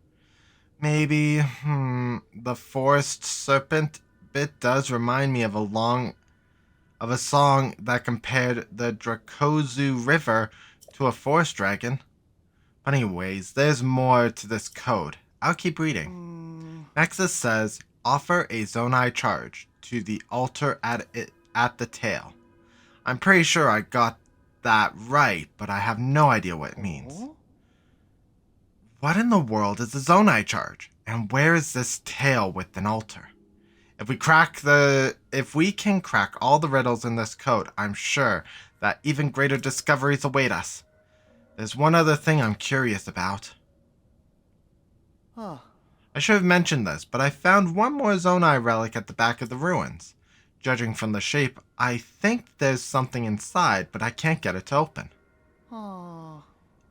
Maybe, the Forest Serpent bit does remind me of a song that compared the Dracozu River to a forest dragon. But anyways, there's more to this code. I'll keep reading. Nexus says, offer a Zonai charge to the altar at the tail. I'm pretty sure I got that right, but I have no idea what it means. What in the world is a Zonai charge? And where is this tail with an altar? If we can crack all the riddles in this code, I'm sure that even greater discoveries await us. There's one other thing I'm curious about. I should have mentioned this, but I found one more Zonai relic at the back of the ruins. Judging from the shape, I think there's something inside, but I can't get it to open.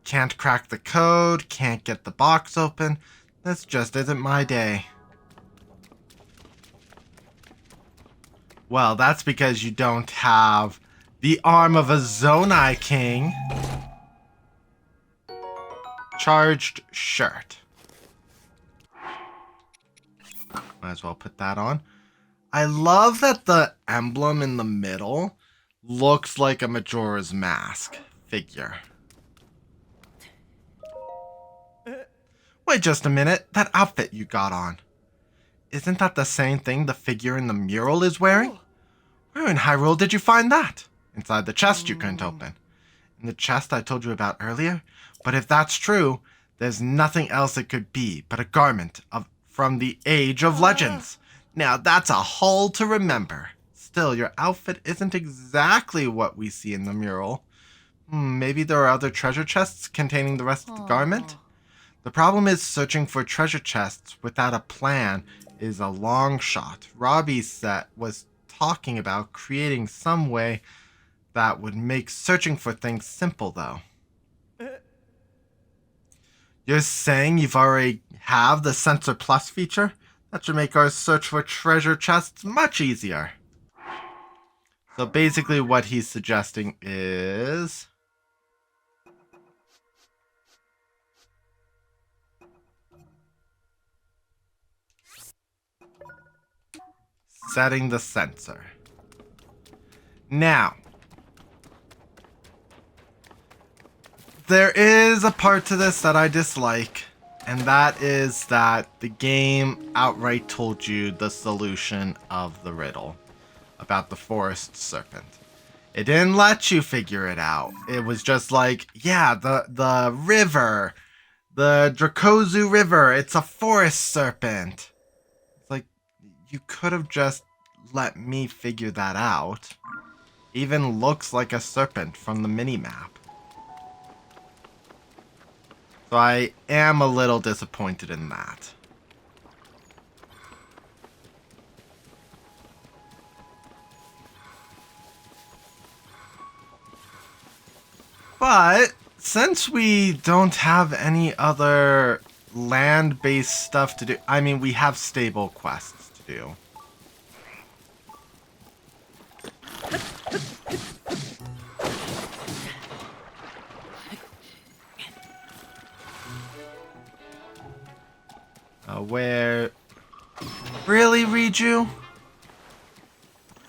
Can't crack the code, can't get the box open. This just isn't my day. Well, that's because you don't have the arm of a Zonai King. Charged shirt. Might as well put that on. I love that the emblem in the middle looks like a Majora's Mask figure. Wait just a minute, that outfit you got on. Isn't that the same thing the figure in the mural is wearing? Where in Hyrule did you find that? Inside the chest you couldn't open. In the chest I told you about earlier? But if that's true, there's nothing else it could be but a garment from the Age of Legends. Now that's a haul to remember. Still, your outfit isn't exactly what we see in the mural. Maybe there are other treasure chests containing the rest of the garment? The problem is searching for treasure chests without a plan is a long shot. Robbie was talking about creating some way that would make searching for things simple, though. You're saying you've already have the Sensor Plus feature? That should make our search for treasure chests much easier. So basically what he's suggesting is... setting the sensor. Now, there is a part to this that I dislike, and that is that the game outright told you the solution of the riddle about the Forest Serpent. It didn't let you figure it out. It was just like, yeah, the river, the Dracozu River, it's a Forest Serpent. It's like, you could have just let me figure that out. Even looks like a serpent from the minimap. So I am a little disappointed in that. But since we don't have any other land-based stuff to do, I mean, we have stable quests to do. Where... Really, Riju?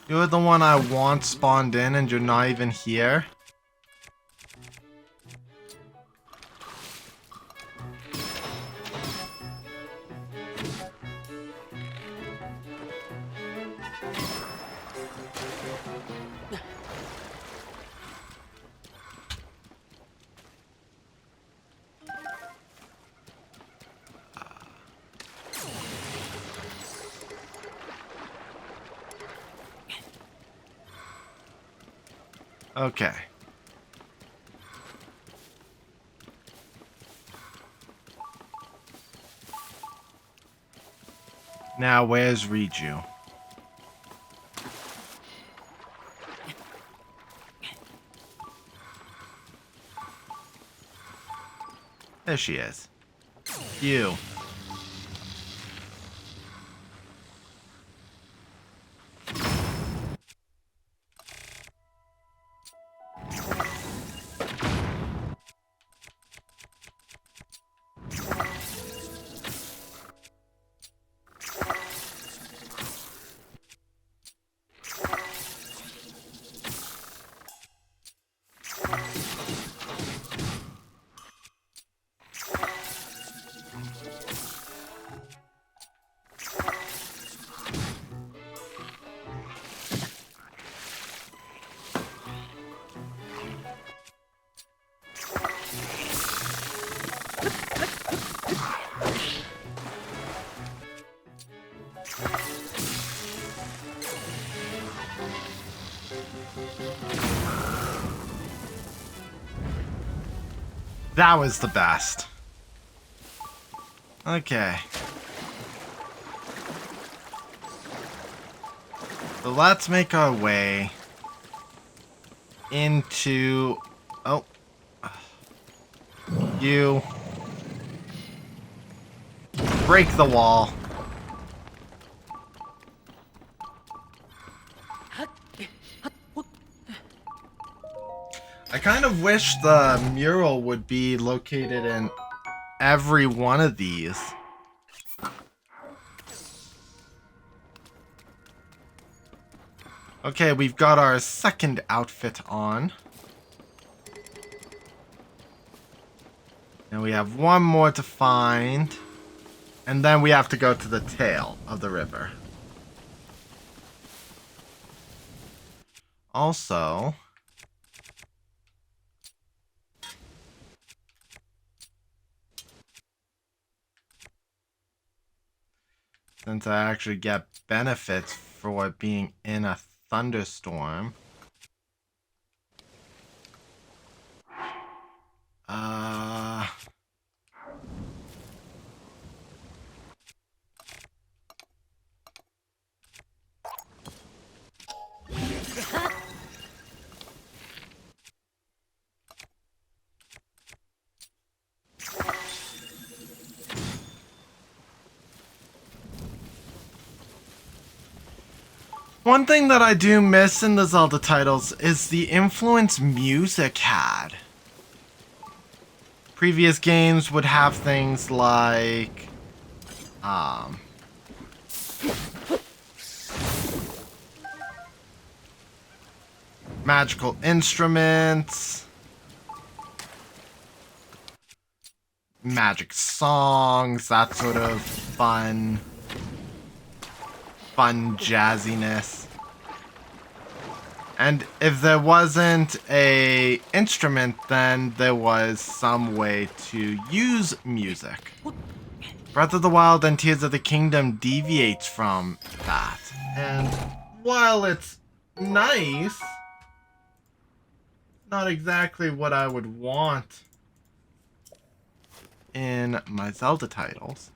You're the one I want spawned in and you're not even here? Okay. Now, where's Riju? There she is. You. That was the best. Okay. So let's make our way into... Oh. You. Break the wall. I kind of wish the mural would be located in every one of these. Okay, we've got our second outfit on. And we have one more to find. And then we have to go to the tail of the river. Also... since I actually get benefits for being in a thunderstorm. One thing that I do miss in the Zelda titles is the influence music had. Previous games would have things like magical instruments, magic songs, that sort of fun jazziness. And if there wasn't a instrument, then there was some way to use music. Breath of the Wild and Tears of the Kingdom deviates from that. And while it's nice, not exactly what I would want in my Zelda titles.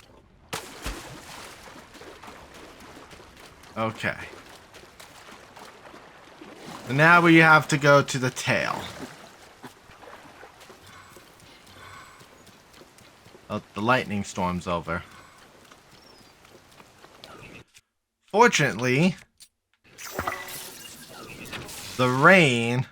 Okay. So now we have to go to the tail. Oh, the lightning storm's over. Fortunately, the rain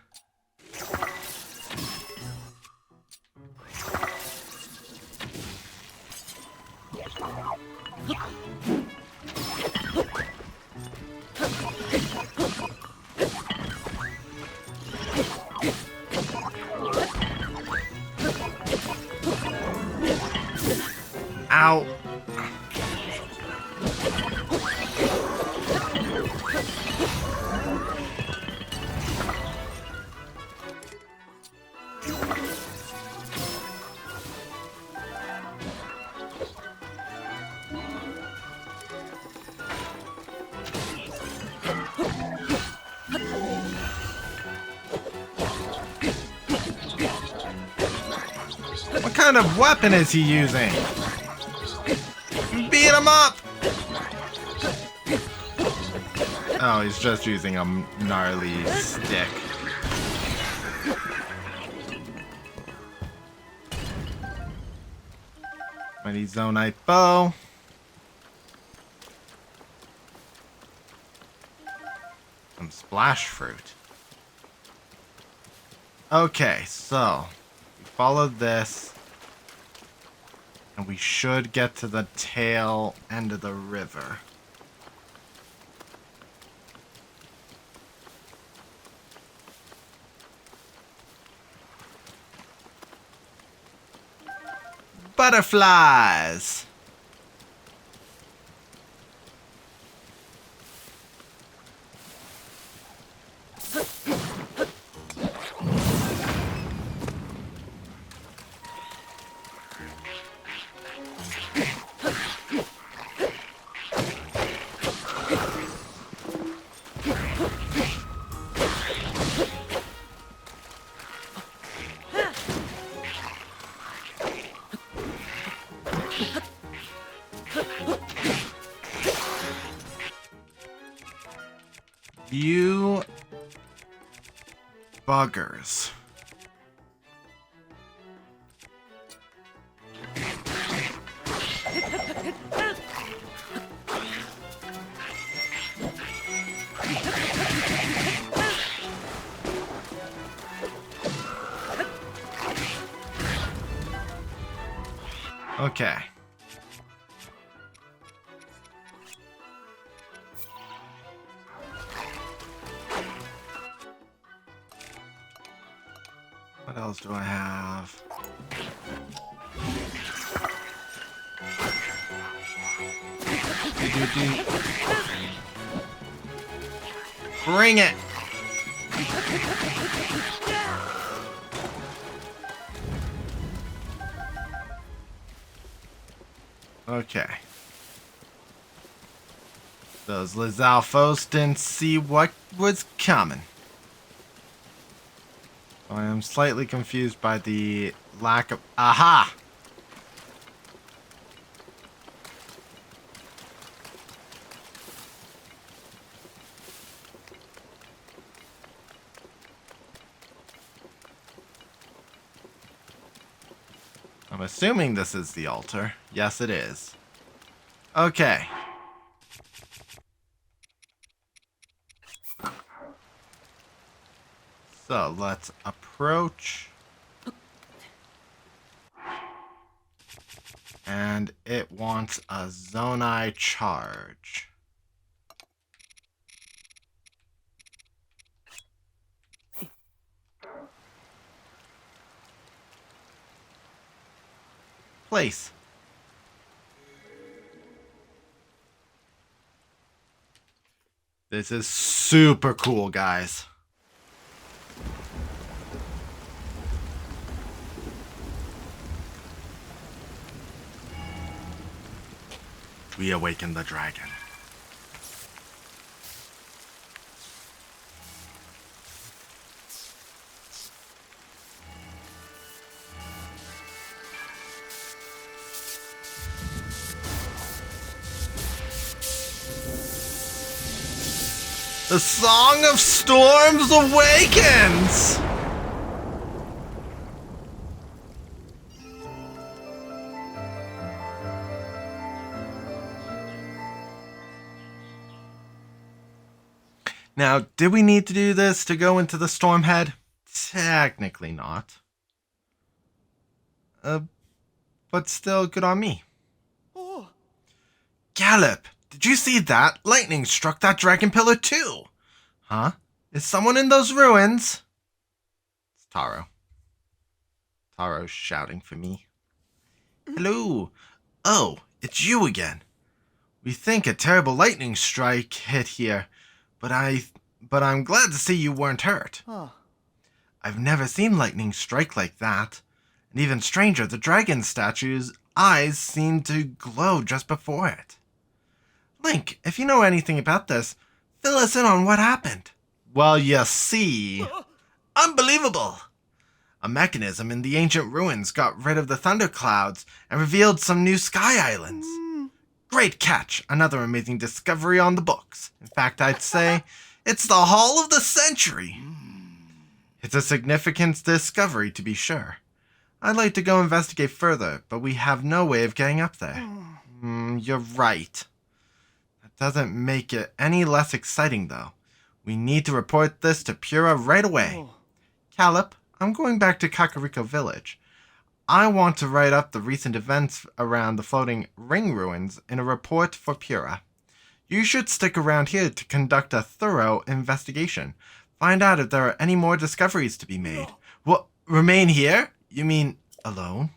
Ow. What kind of weapon is he using? Beat him up! Oh, he's just using a gnarly stick. Mighty Zonai bow. Some splash fruit. Okay, so we followed this. And we should get to the tail end of the river. Butterflies! You buggers. Okay. What else do I have? Bring it! Okay. Those Lizalfos didn't see what was coming. I am slightly confused by the lack of... Aha! I'm assuming this is the altar. Yes, it is. Okay. So let's approach. And it wants a Zonai charge. Place. This is super cool, guys. We awaken the dragon. The Song of Storms awakens! Now, did we need to do this to go into the Stormhead? Technically not. But still, good on me. Oh. Gallop! Did you see that? Lightning struck that dragon pillar too! Huh? Is someone in those ruins? It's Tauro. Tauro's shouting for me. Hello! Oh, it's you again. We think a terrible lightning strike hit here, but I'm glad to see you weren't hurt. Oh. I've never seen lightning strike like that. And even stranger, the dragon statue's eyes seemed to glow just before it. Link, if you know anything about this, fill us in on what happened. Well, you see... Unbelievable! A mechanism in the ancient ruins got rid of the thunder clouds and revealed some new sky islands. Great catch! Another amazing discovery on the books. In fact, I'd say it's the haul of the century. It's a significant discovery, to be sure. I'd like to go investigate further, but we have no way of getting up there. You're right. That doesn't make it any less exciting, though. We need to report this to Pura right away. Calip, I'm going back to Kakariko Village. I want to write up the recent events around the floating ring ruins in a report for Pura. You should stick around here to conduct a thorough investigation. Find out if there are any more discoveries to be made. What? Remain here? You mean alone?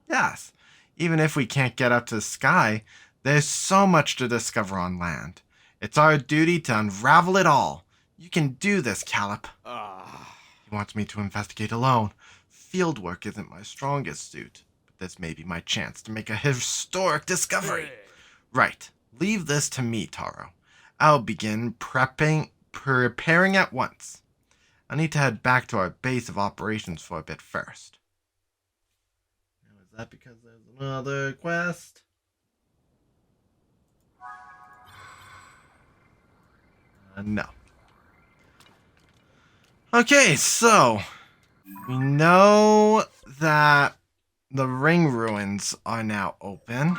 Yes. Even if we can't get up to the sky, there's so much to discover on land. It's our duty to unravel it all. You can do this, Calip. He wants me to investigate alone. Fieldwork isn't my strongest suit, but this may be my chance to make a historic discovery. Right. Leave this to me, Tauro. I'll begin preparing at once. I need to head back to our base of operations for a bit first. Now, is that because there's another quest? No. Okay, so we know that the ring ruins are now open.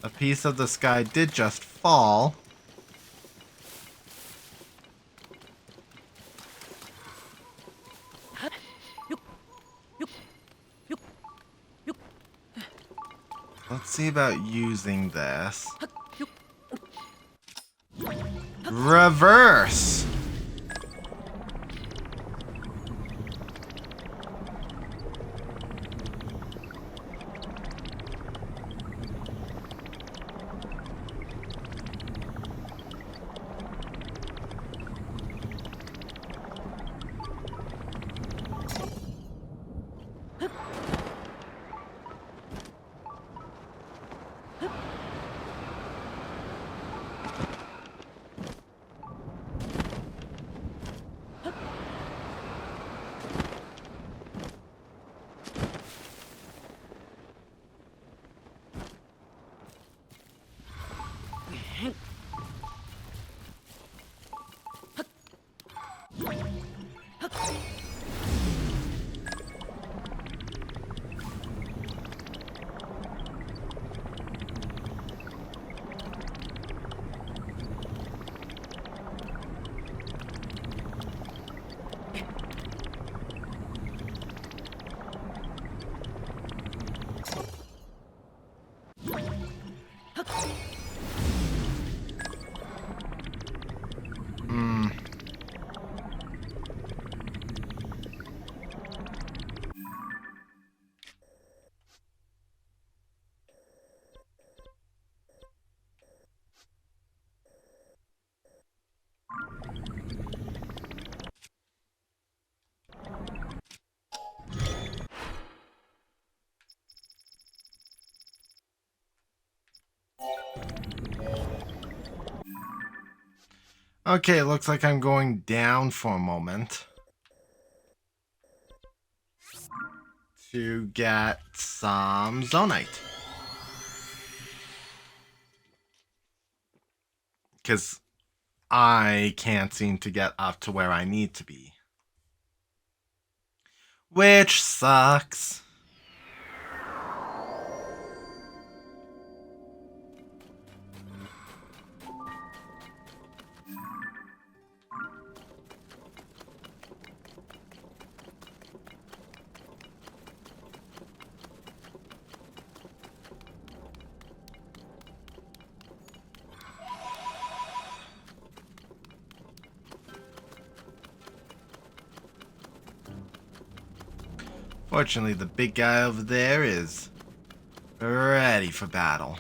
A piece of the sky did just fall. Let's see about using this. Reverse! Okay, looks like I'm going down for a moment to get some Zonite. Because I can't seem to get up to where I need to be. Which sucks. Fortunately, the big guy over there is ready for battle.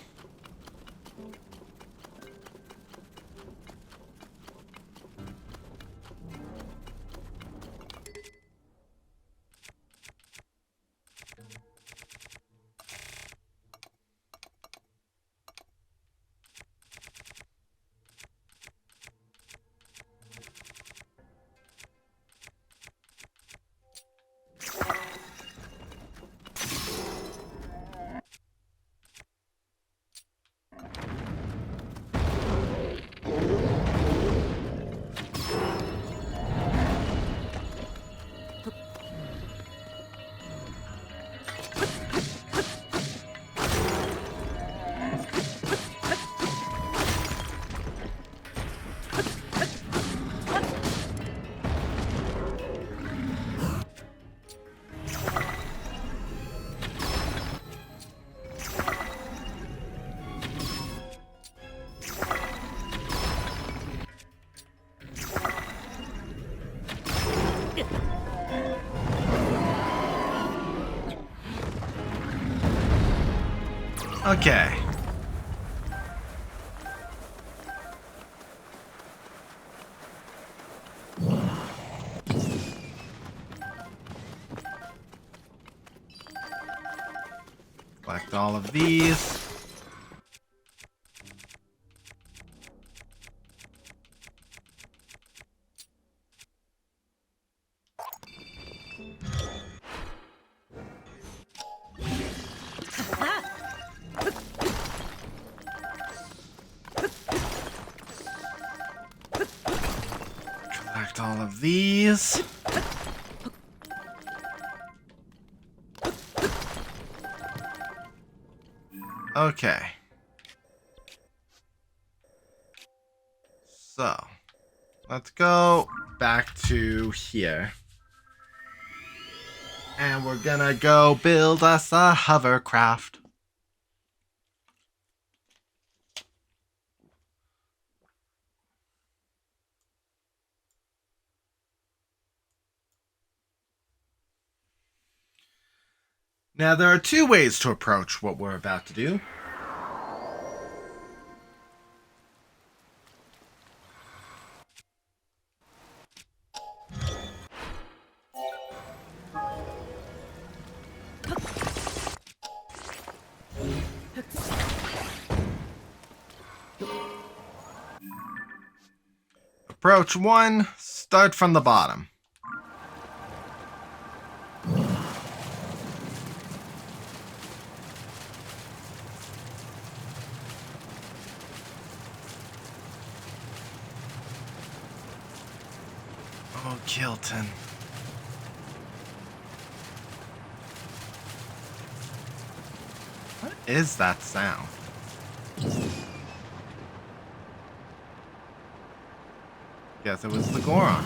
Okay. Collect all of these. Collect all of these. Okay. So, let's go back to here. And we're gonna go build us a hovercraft. Now, there are two ways to approach what we're about to do. Approach 1, start from the bottom. Oh, Kilton. What is that sound? Guess it was the Goron.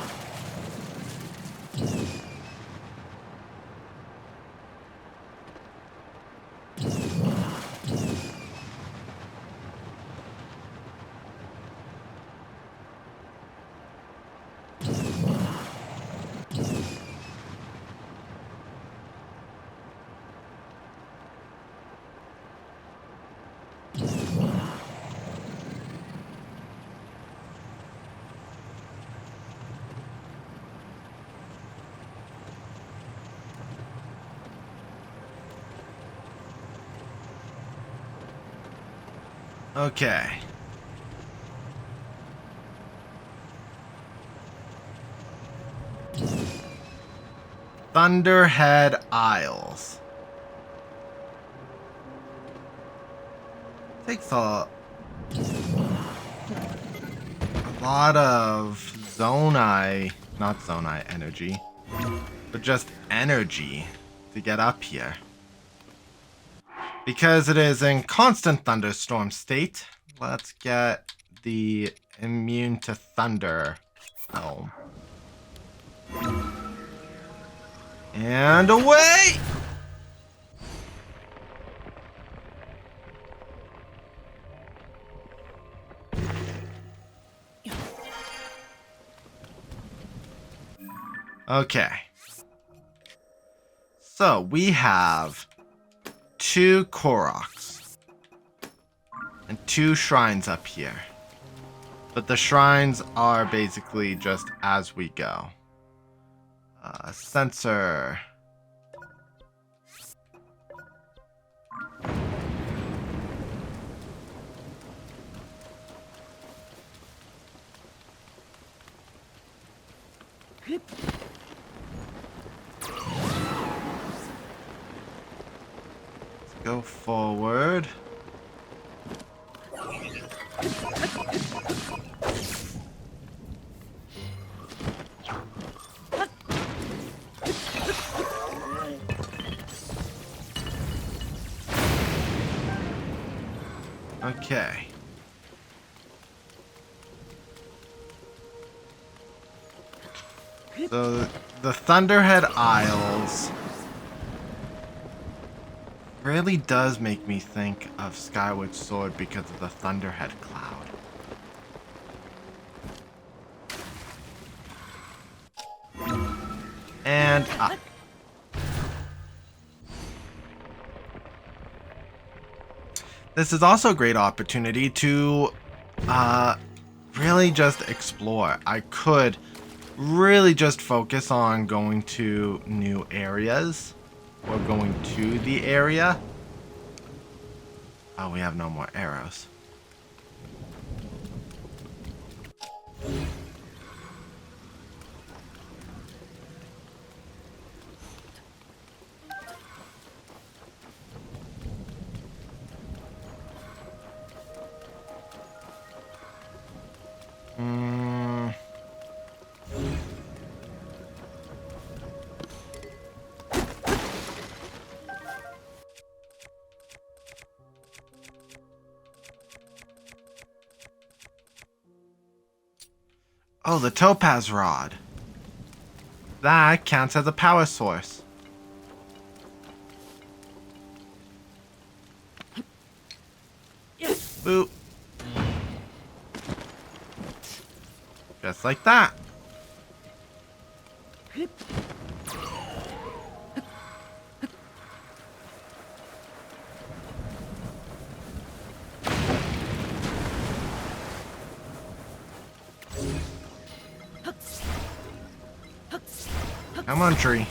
Okay. Thunderhead Isles. Takes a lot of not Zonai energy, but just energy to get up here. Because it is in constant thunderstorm state, let's get the immune to Thunder Helm. And away! Okay. So we have 2 Koroks and 2 shrines up here. But the shrines are basically just as we go. Sensor. Go forward. Okay. So the Thunderhead Isles really does make me think of Skyward Sword because of the Thunderhead cloud. And this is also a great opportunity to really just explore. I could really just focus on going to new areas or going to the area. Oh, we have no more arrows. Oh, the topaz rod. That counts as a power source. Boop. Just like that. Come on, tree.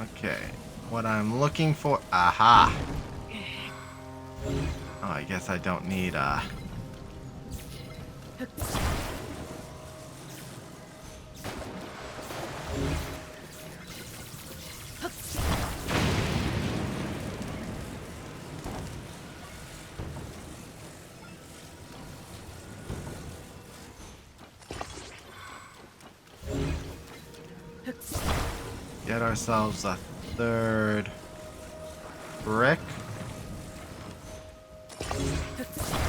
Okay, what I'm looking for. Aha! Oh, I guess I don't need get ourselves a 3rd brick.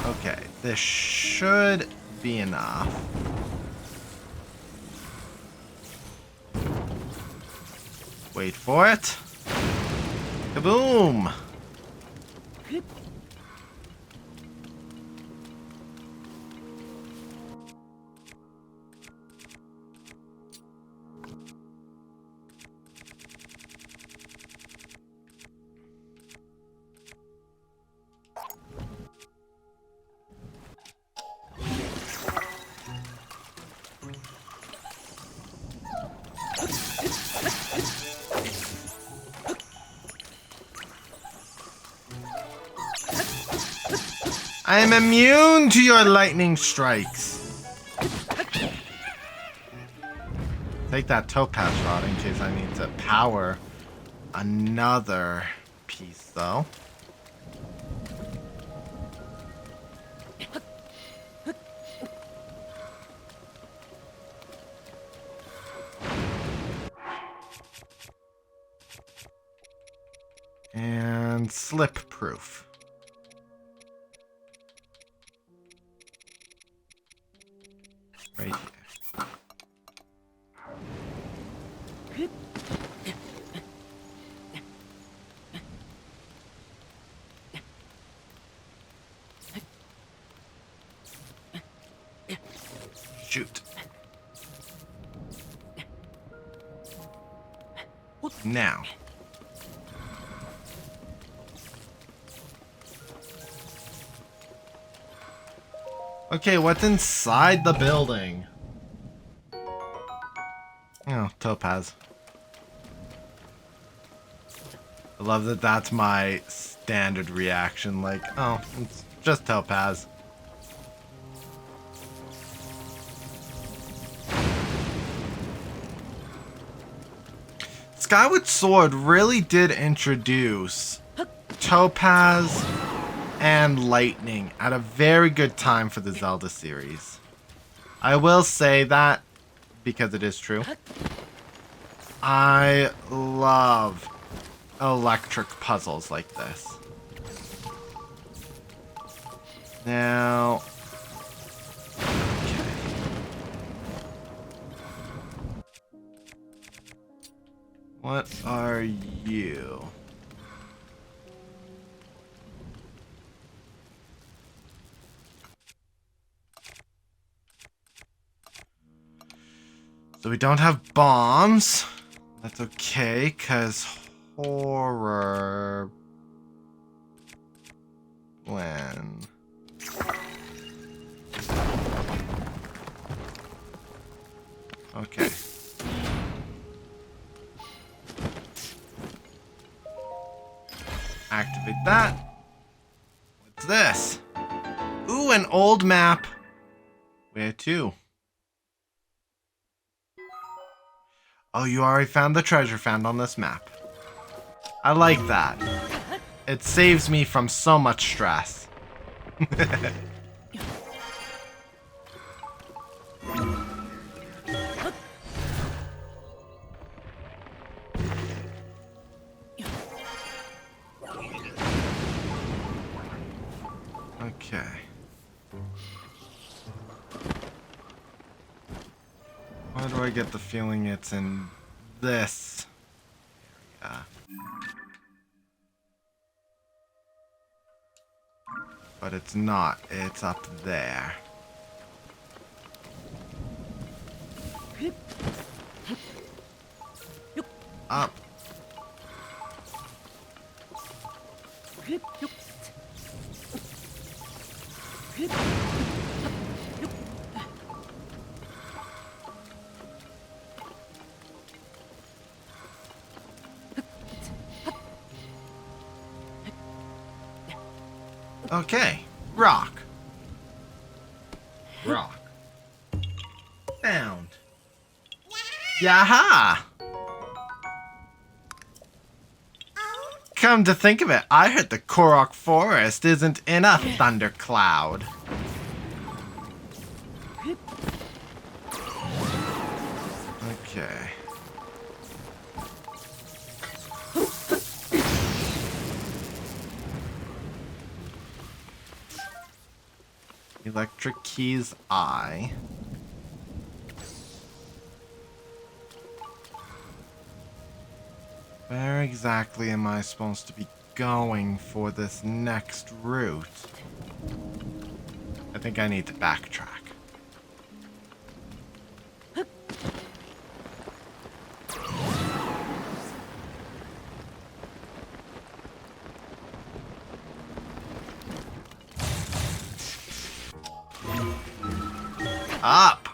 Okay, this should be enough. Wait for it. Kaboom! I am immune to your lightning strikes. Take that topaz rod in case I need to power another piece, though. And slip proof. Right here. Shoot. Now. Okay, what's inside the building? Oh, topaz. I love that that's my standard reaction. Like, oh, it's just topaz. Skyward Sword really did introduce topaz and lightning at a very good time for the Zelda series. I will say that because it is true. I love electric puzzles like this. Now, okay. What are you? So we don't have bombs. That's okay, because horror... When... Okay. Activate that. What's this? Ooh, an old map. Where to? Oh, you already found the treasure found on this map. I like that. It saves me from so much stress. Okay. Why do I get the feeling it's in this area? But it's not. It's up there. Up. Okay, rock. Rock. Found. Yaha! Come to think of it, I heard the Korok Forest isn't in a thundercloud. Okay. Electric keys I. Where exactly am I supposed to be going for this next route? I think I need to backtrack. Up!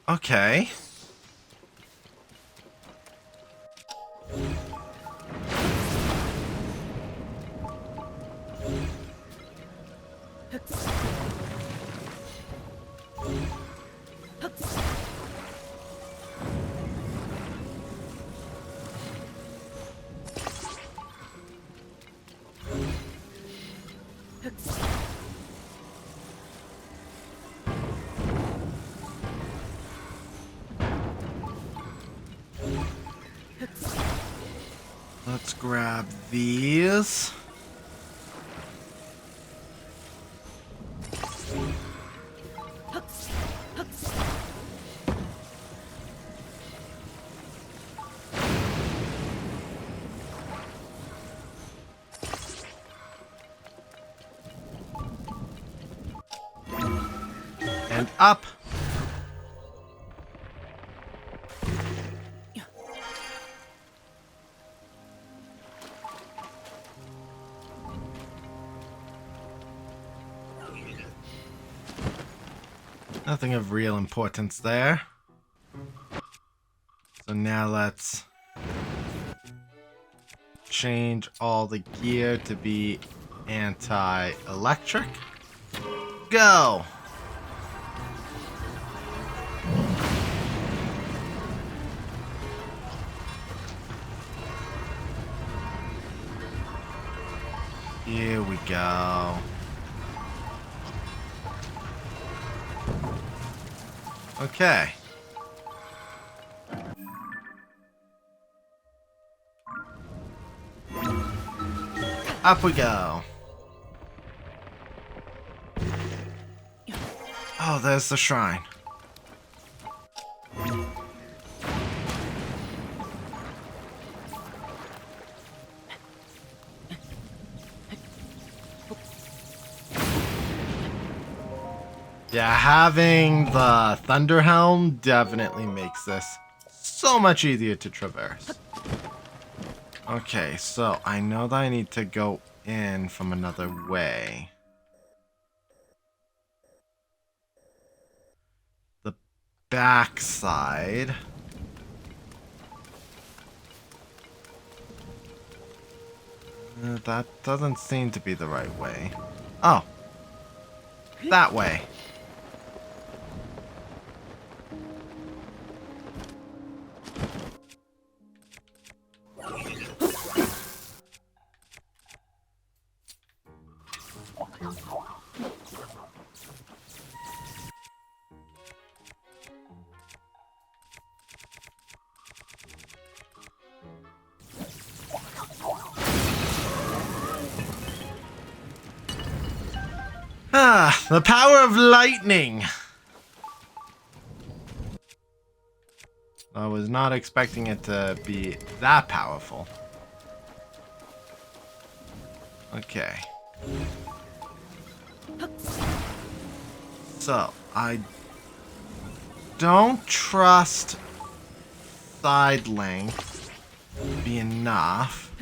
Okay. Let's grab these. And up. Nothing of real importance there. So now let's change all the gear to be anti-electric. Go! Here we go. Okay. Up we go. Oh, there's the shrine. Yeah, having the Thunder Helm definitely makes this so much easier to traverse. Okay, so I know that I need to go in from another way. The backside. That doesn't seem to be the right way. Oh. That way. Ah, the power of lightning. I was not expecting it to be that powerful. Okay. So, I don't trust side length to be enough.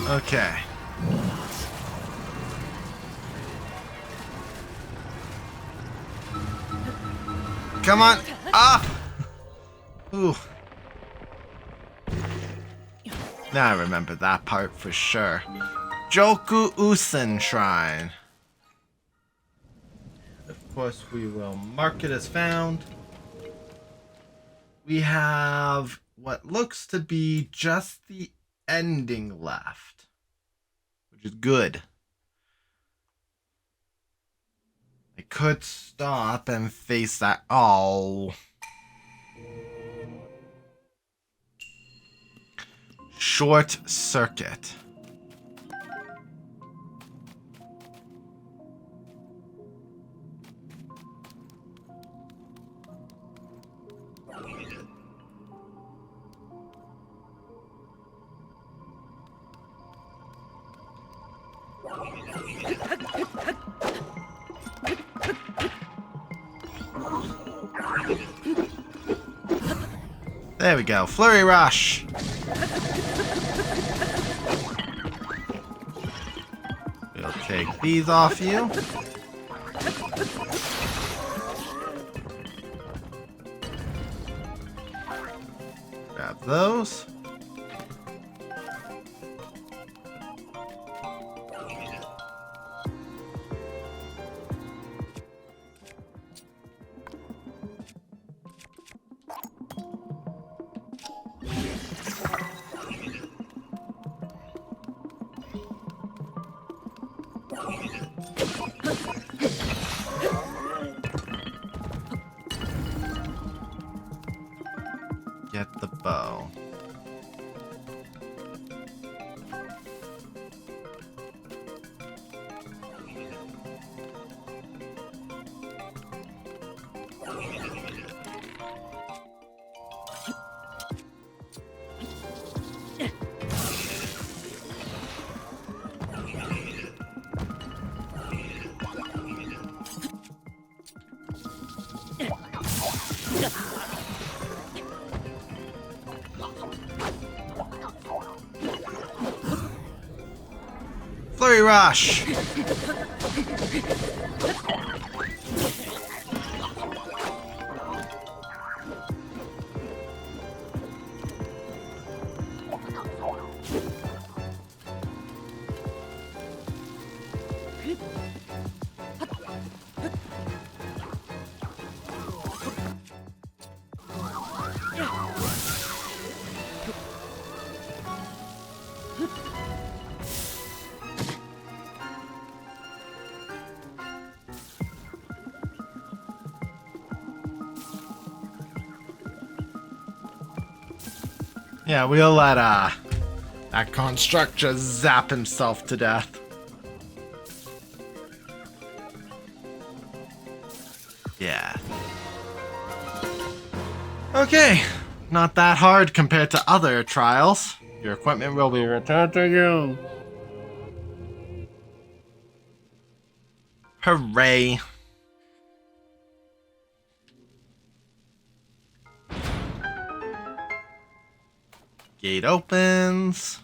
Okay. Come on, up! Ooh. Now I remember that part for sure. Joku Usen Shrine. Of course, we will mark it as found. We have what looks to be just the ending left, which is good. I could stop and face that. Oh. Short circuit. There we go. Flurry Rush. We'll take these off you. Grab those. Get the bow. Flurry Rush! Yeah, we'll let that construct just zap himself to death. Yeah. Okay, not that hard compared to other trials. Your equipment will be returned to you. Hooray. Gate opens.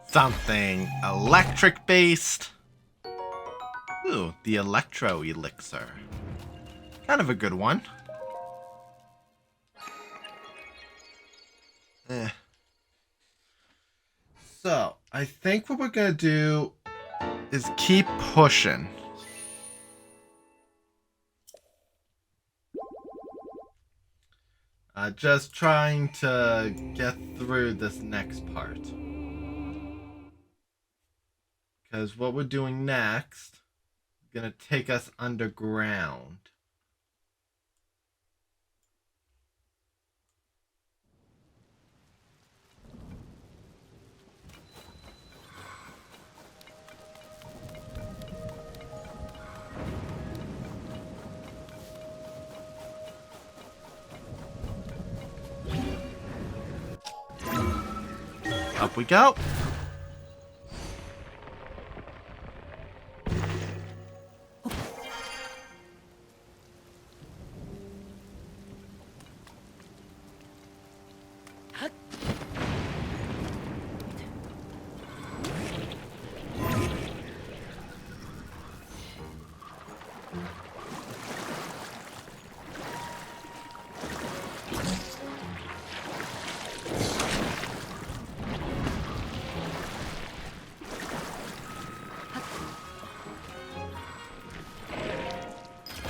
Something electric based. Ooh, the Electro Elixir. Kind of a good one. So, I think what we're gonna do is keep pushing. Just trying to get through this next part. Because what we're doing next is going to take us underground. Up we go.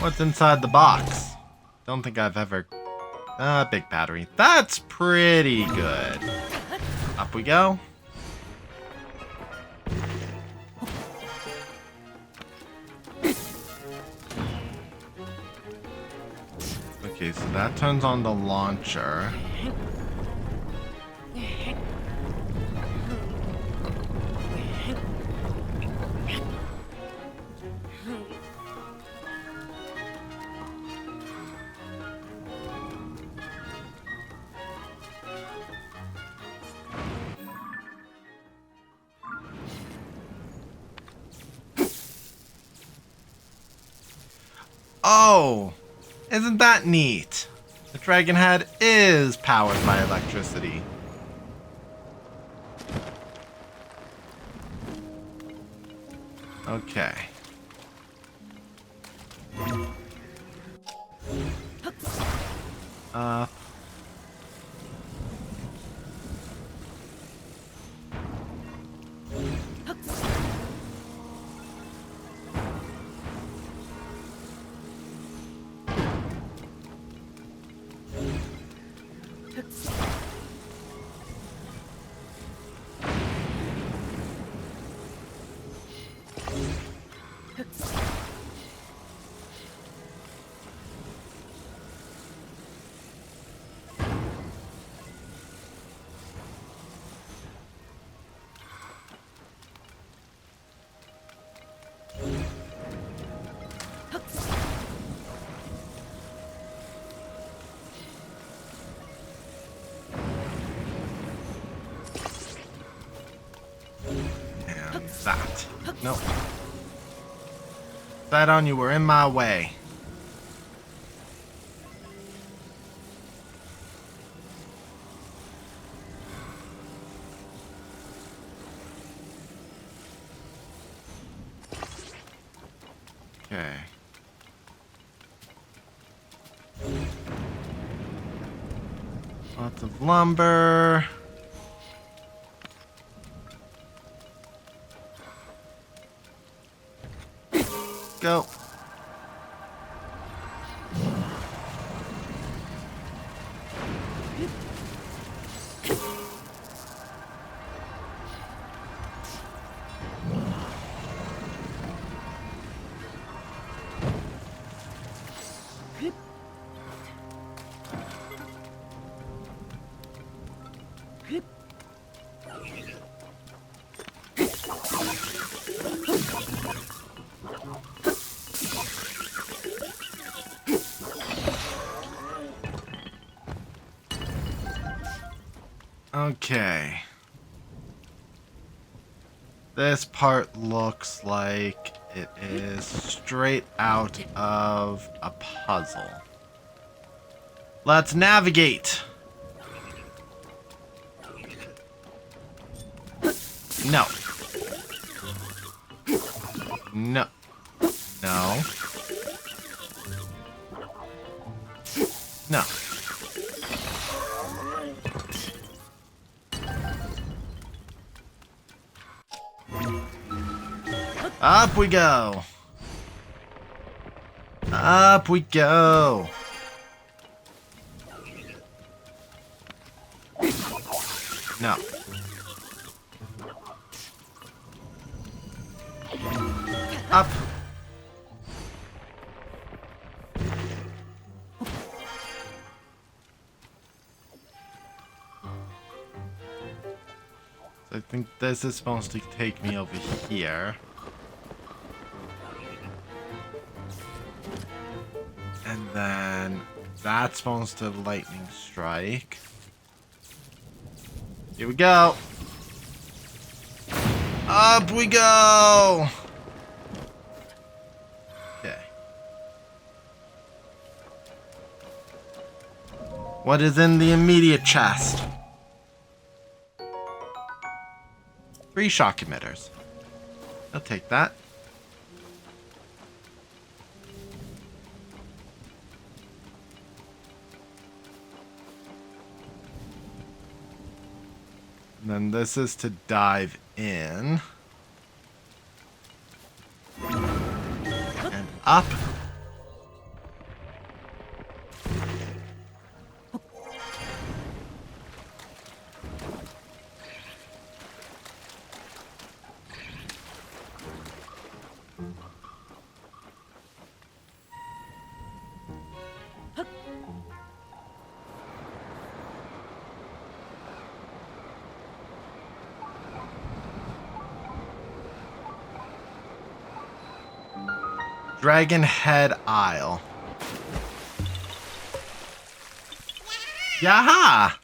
What's inside the box? Don't think I've ever... big battery. That's pretty good. Up we go. Okay, so that turns on the launcher. Oh, isn't that neat? The dragon head is powered by electricity. Okay. Uh. That. Nope. That on you were in my way. Okay. Lots of lumber. Go. Okay. This part looks like it is straight out of a puzzle. Let's navigate. No. No. No. No. Up we go. Up we go. No. Up. I think this is supposed to take me over here. And then that's supposed to lightning strike. Here we go. Up we go. Okay. What is in the immediate chest? 3 shock emitters. I'll take that. And then this is to dive in. And up. Dragon Head Isle. Yaha!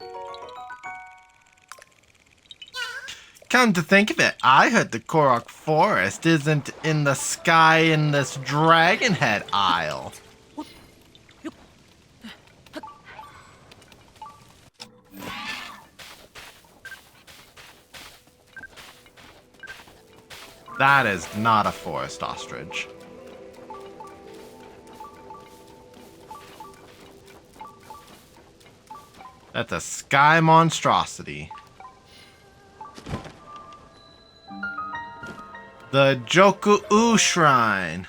Come to think of it, I heard the Korok Forest isn't in the sky in this Dragon Head Isle. That is not a forest ostrich. That's a sky monstrosity. The Joku-U Shrine.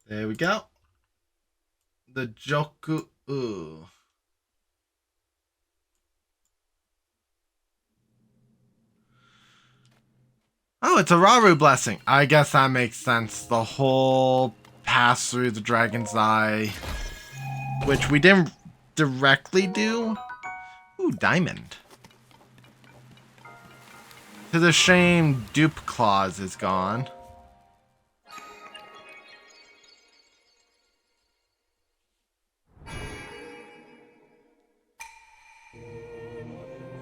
There we go. The Joku-U. Oh, it's a Raru blessing. I guess that makes sense. The whole pass through the Dragon's Eye, which we didn't directly do. Ooh, diamond. To the shame, Dupe Claws is gone.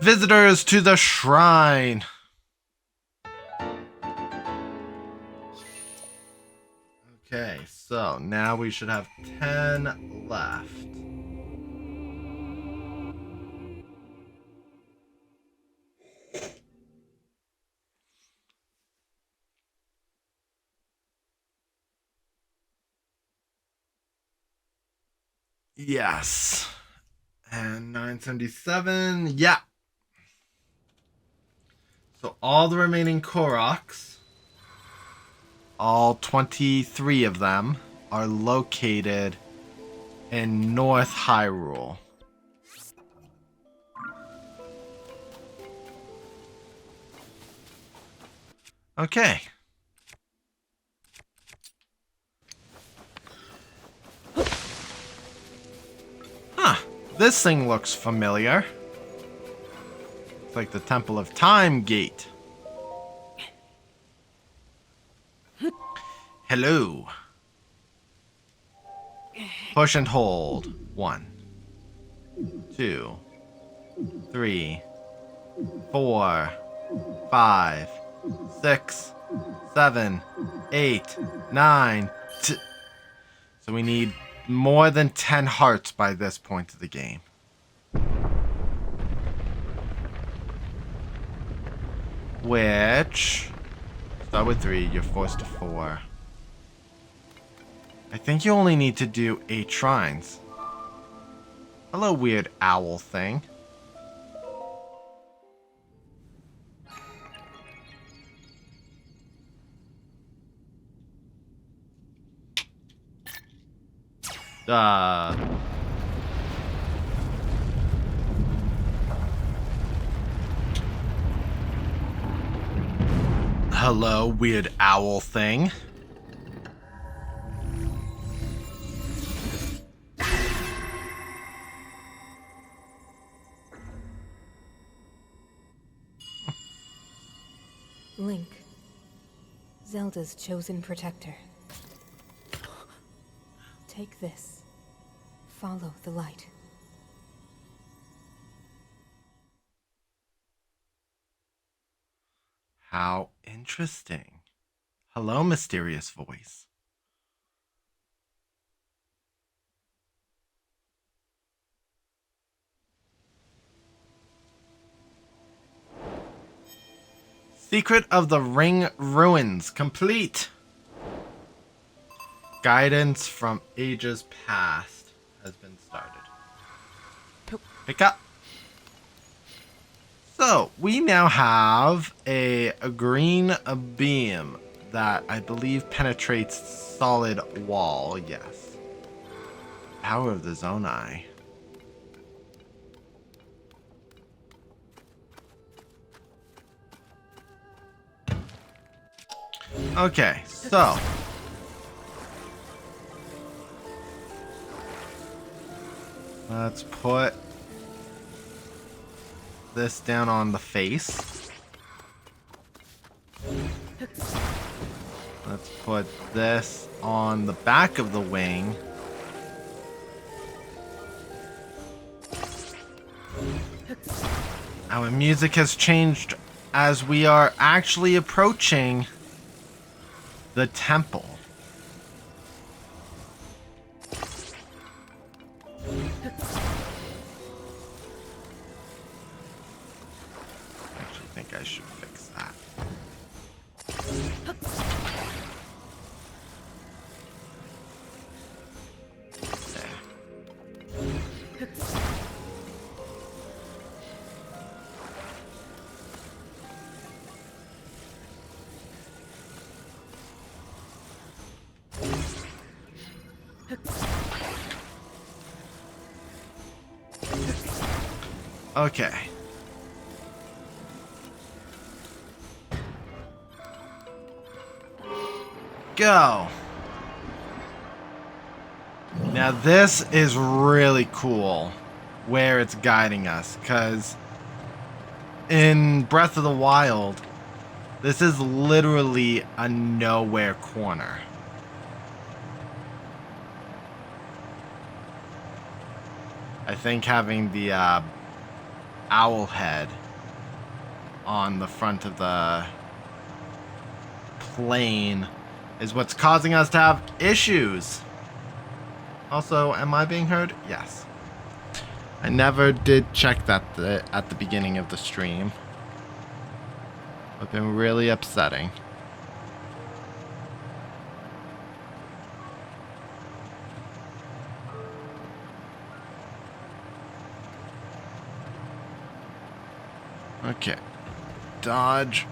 Visitors to the shrine. Okay, so now we should have 10 left. Yes. And 977. Yeah. So all the remaining Koroks, all 23 of them, are located in North Hyrule. Okay. Huh. This thing looks familiar. It's like the Temple of Time gate. Hello. Push and hold. 1, 2, 3, 4, 5, 6, 7, 8, 9. So we need more than 10 hearts by this point of the game. Which, start with 3, you're forced to 4. I think you only need to do 8 shrines. Hello, weird owl thing. Hello, weird owl thing. Link, Zelda's chosen protector. Take this. Follow the light. How interesting. Hello, mysterious voice. Secret of the Ring Ruins complete. Guidance from ages past has been started. Pick up. So, we now have a green beam that I believe penetrates solid wall. Yes. Power of the Zonai. Okay, so let's put this down on the face. Let's put this on the back of the wing. Our music has changed as we are actually approaching the temple. think I should fix that. Okay. Go. Now this is really cool where it's guiding us, because in Breath of the Wild, this is literally a nowhere corner. I think having the owl head on the front of the plane is what's causing us to have issues. Also, am I being heard? Yes. I never did check that at the beginning of the stream. It's been really upsetting. Okay. Dodge.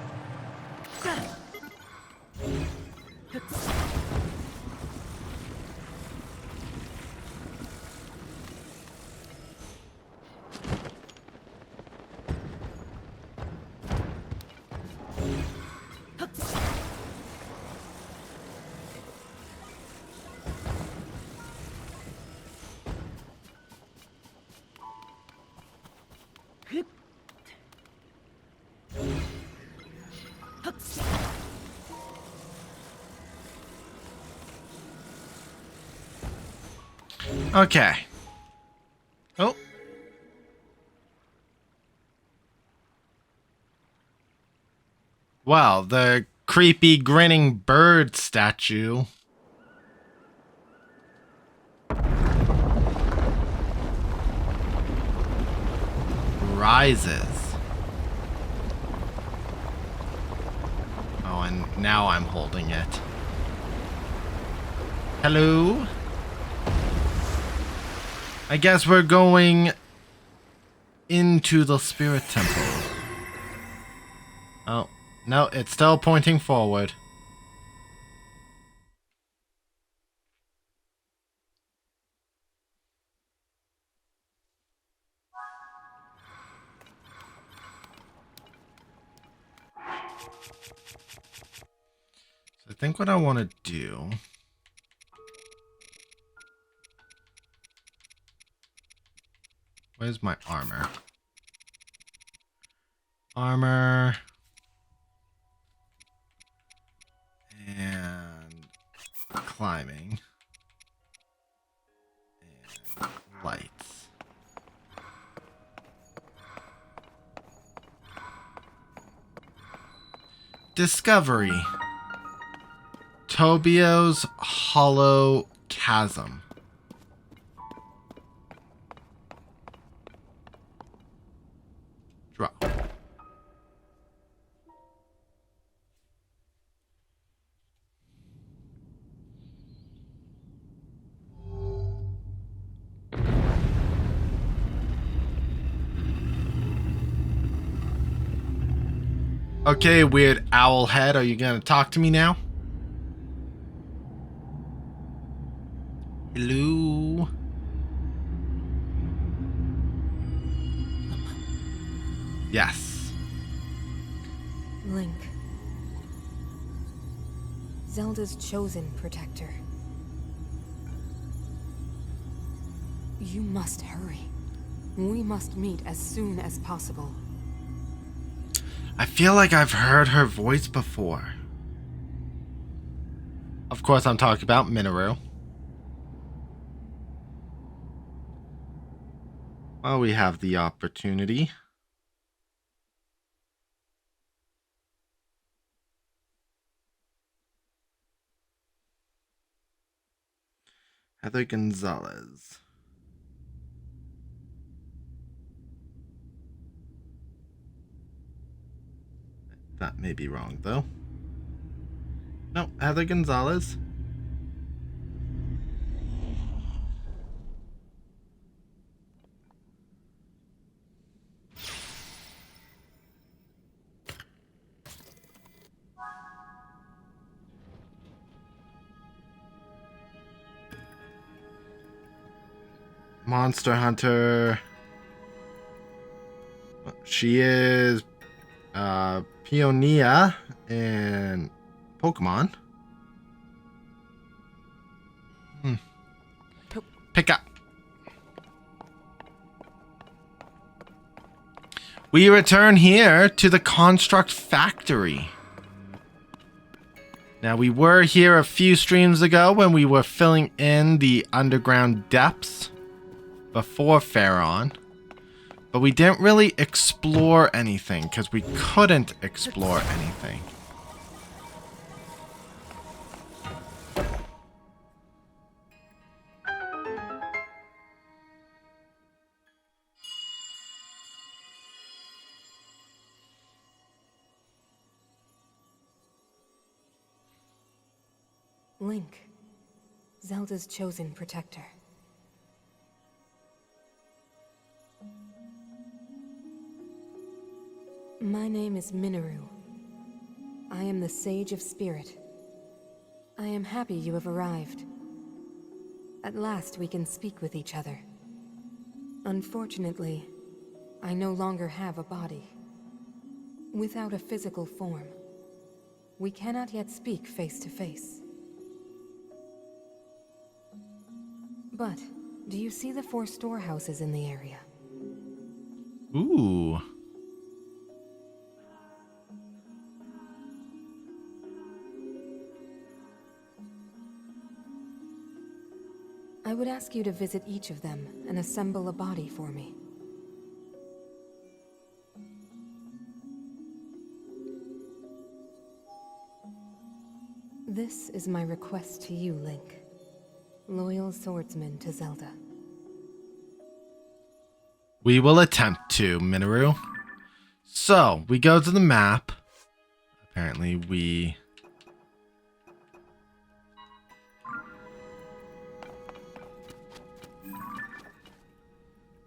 Okay. Oh. Well, the creepy grinning bird statue rises. Oh, and now I'm holding it. Hello? I guess we're going into the spirit temple. Oh, no, it's still pointing forward. So I think what I want to do... Where's my armor? Armor. And climbing. And lights. Discovery. Tobio's Hollow Chasm. Drop. Okay, weird owl head, are you gonna talk to me now? Hello? Yes. Link. Zelda's chosen protector. You must hurry. We must meet as soon as possible. I feel like I've heard her voice before. Of course, I'm talking about Minoru. Well, we have the opportunity. Heather Gonzalez. That may be wrong, though. No, Heather Gonzalez. Monster Hunter. She is Pioneer in Pokemon. Pick up. We return here to the Construct Factory. Now, we were here a few streams ago when we were filling in the underground depths before Faron. But we didn't really explore anything because we couldn't explore anything. Link, Zelda's chosen protector. My name is Minoru. I am the Sage of Spirit. I am happy you have arrived. At last we can speak with each other. Unfortunately, I no longer have a body. Without a physical form, we cannot yet speak face to face. But, do you see the 4 storehouses in the area? Ooh. I would ask you to visit each of them and assemble a body for me. This is my request to you, Link. Loyal swordsman to Zelda. We will attempt to, Minoru. So, we go to the map. Apparently, we...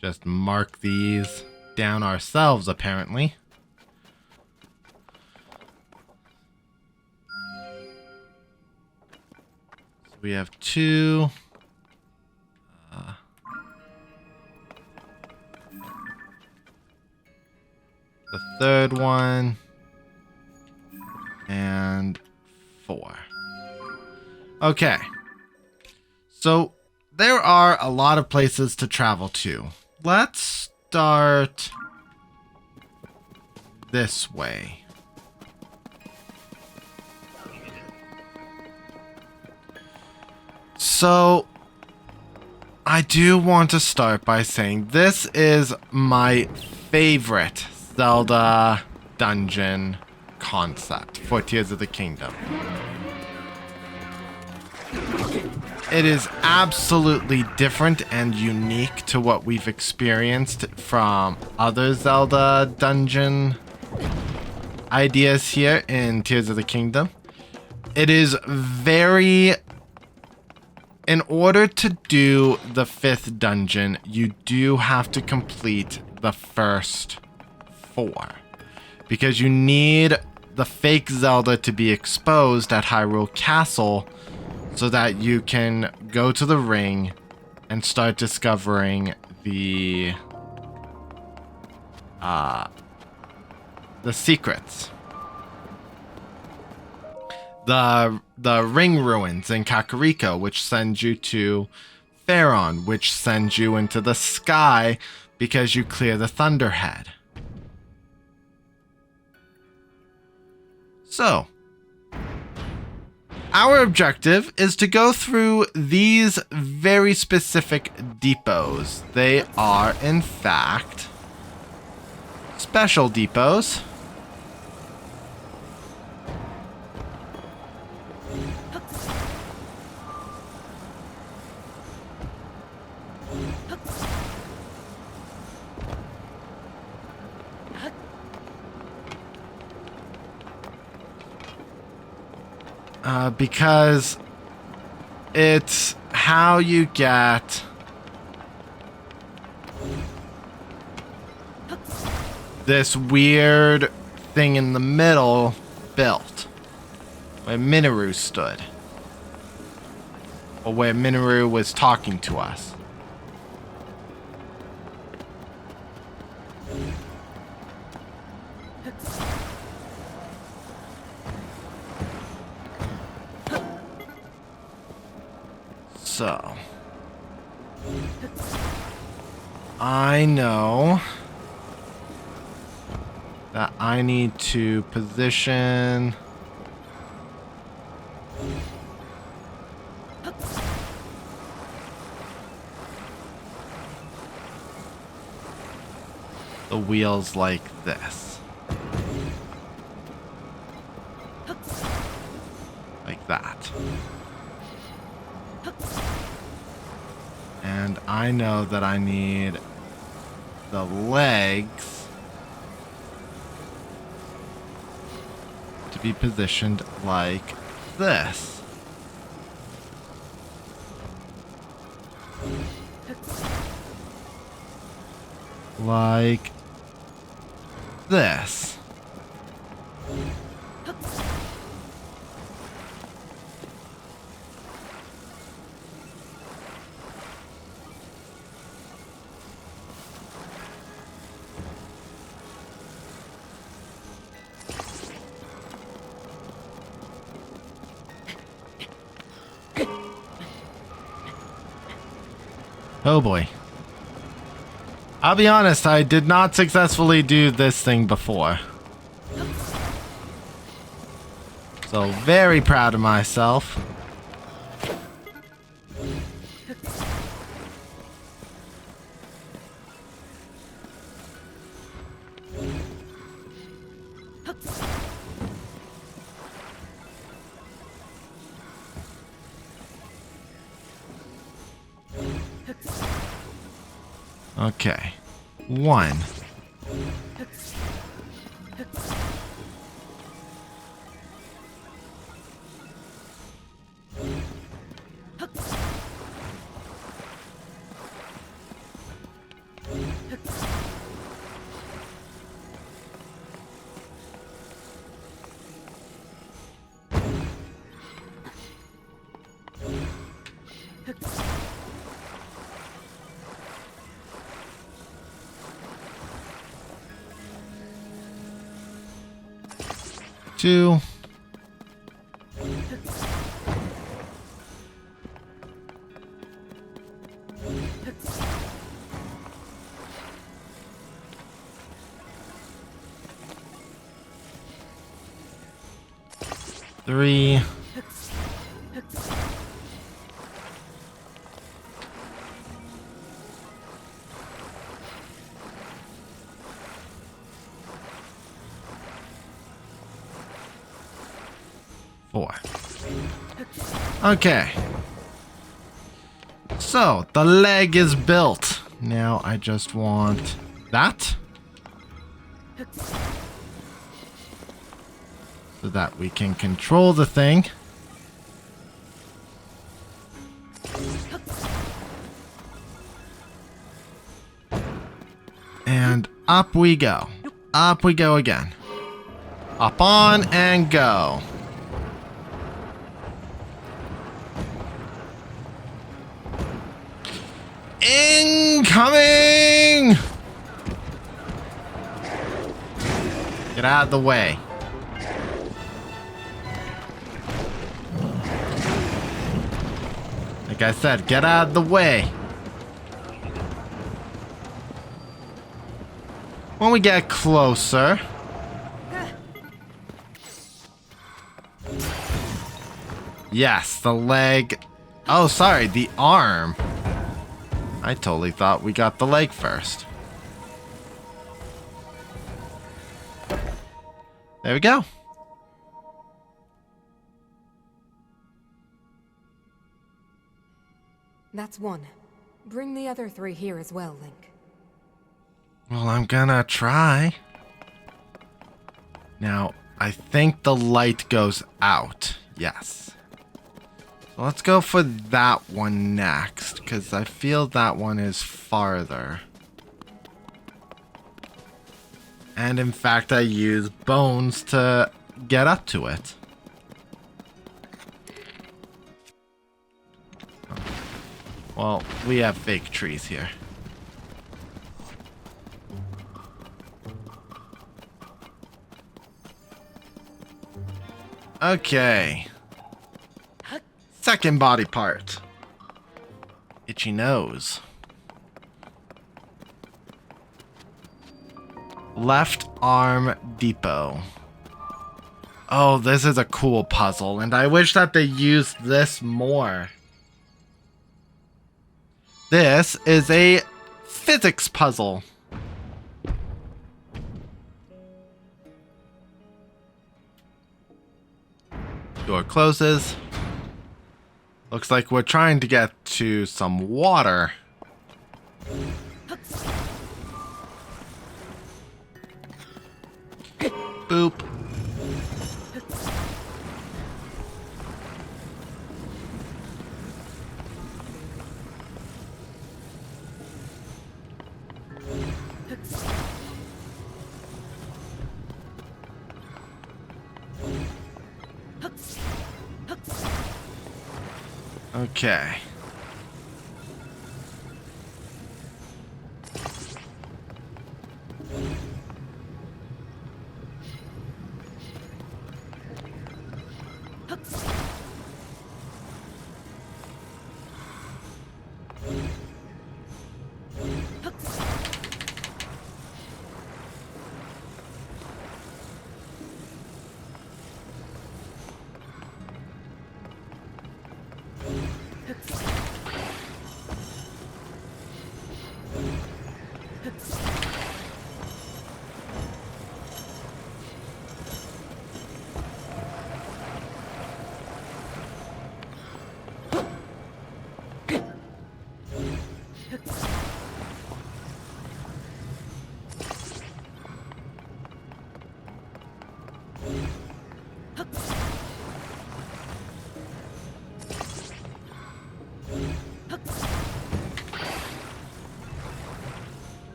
just mark these down ourselves, apparently. So we have 2. The third one. And 4. Okay. So, there are a lot of places to travel to. Let's start this way. So, I do want to start by saying this is my favorite Zelda dungeon concept for Tears of the Kingdom. It is absolutely different and unique to what we've experienced from other Zelda dungeon ideas here in Tears of the Kingdom. It is very... In order to do the 5th dungeon, you do have to complete the first 4. Because you need the fake Zelda to be exposed at Hyrule Castle so that you can go to the ring and start discovering the secrets. The ring ruins in Kakariko, which sends you to Faron, which sends you into the sky because you clear the Thunderhead. So, our objective is to go through these very specific depots. They are, in fact, special depots. Because it's how you get this weird thing in the middle built where Minoru stood, or where Minoru was talking to us. So I know that I need to position the wheels like this. Like that. And I know that I need the legs to be positioned like this. Like this. Oh boy. I'll be honest, I did not successfully do this thing before. So very proud of myself. Okay. 1. Two. Three. 4. Okay. So, the leg is built. Now I just want that. So that we can control the thing. And up we go. Up we go again. Up on and go. Incoming! Get out of the way. Like I said, get out of the way. When we get closer. Yes, the leg. Oh, sorry, the arm. I totally thought we got the leg first. There we go. That's 1. Bring the other 3 here as well, Link. Well, I'm gonna try. Now, I think the light goes out. Yes. So let's go for that one next, because I feel that one is farther. And in fact, I use bones to get up to it. Well, we have fake trees here. Okay. Second body part. Itchy nose. Left arm depot. Oh, this is a cool puzzle, and I wish that they used this more. This is a physics puzzle. Door closes. Looks like we're trying to get to some water. Boop. Okay.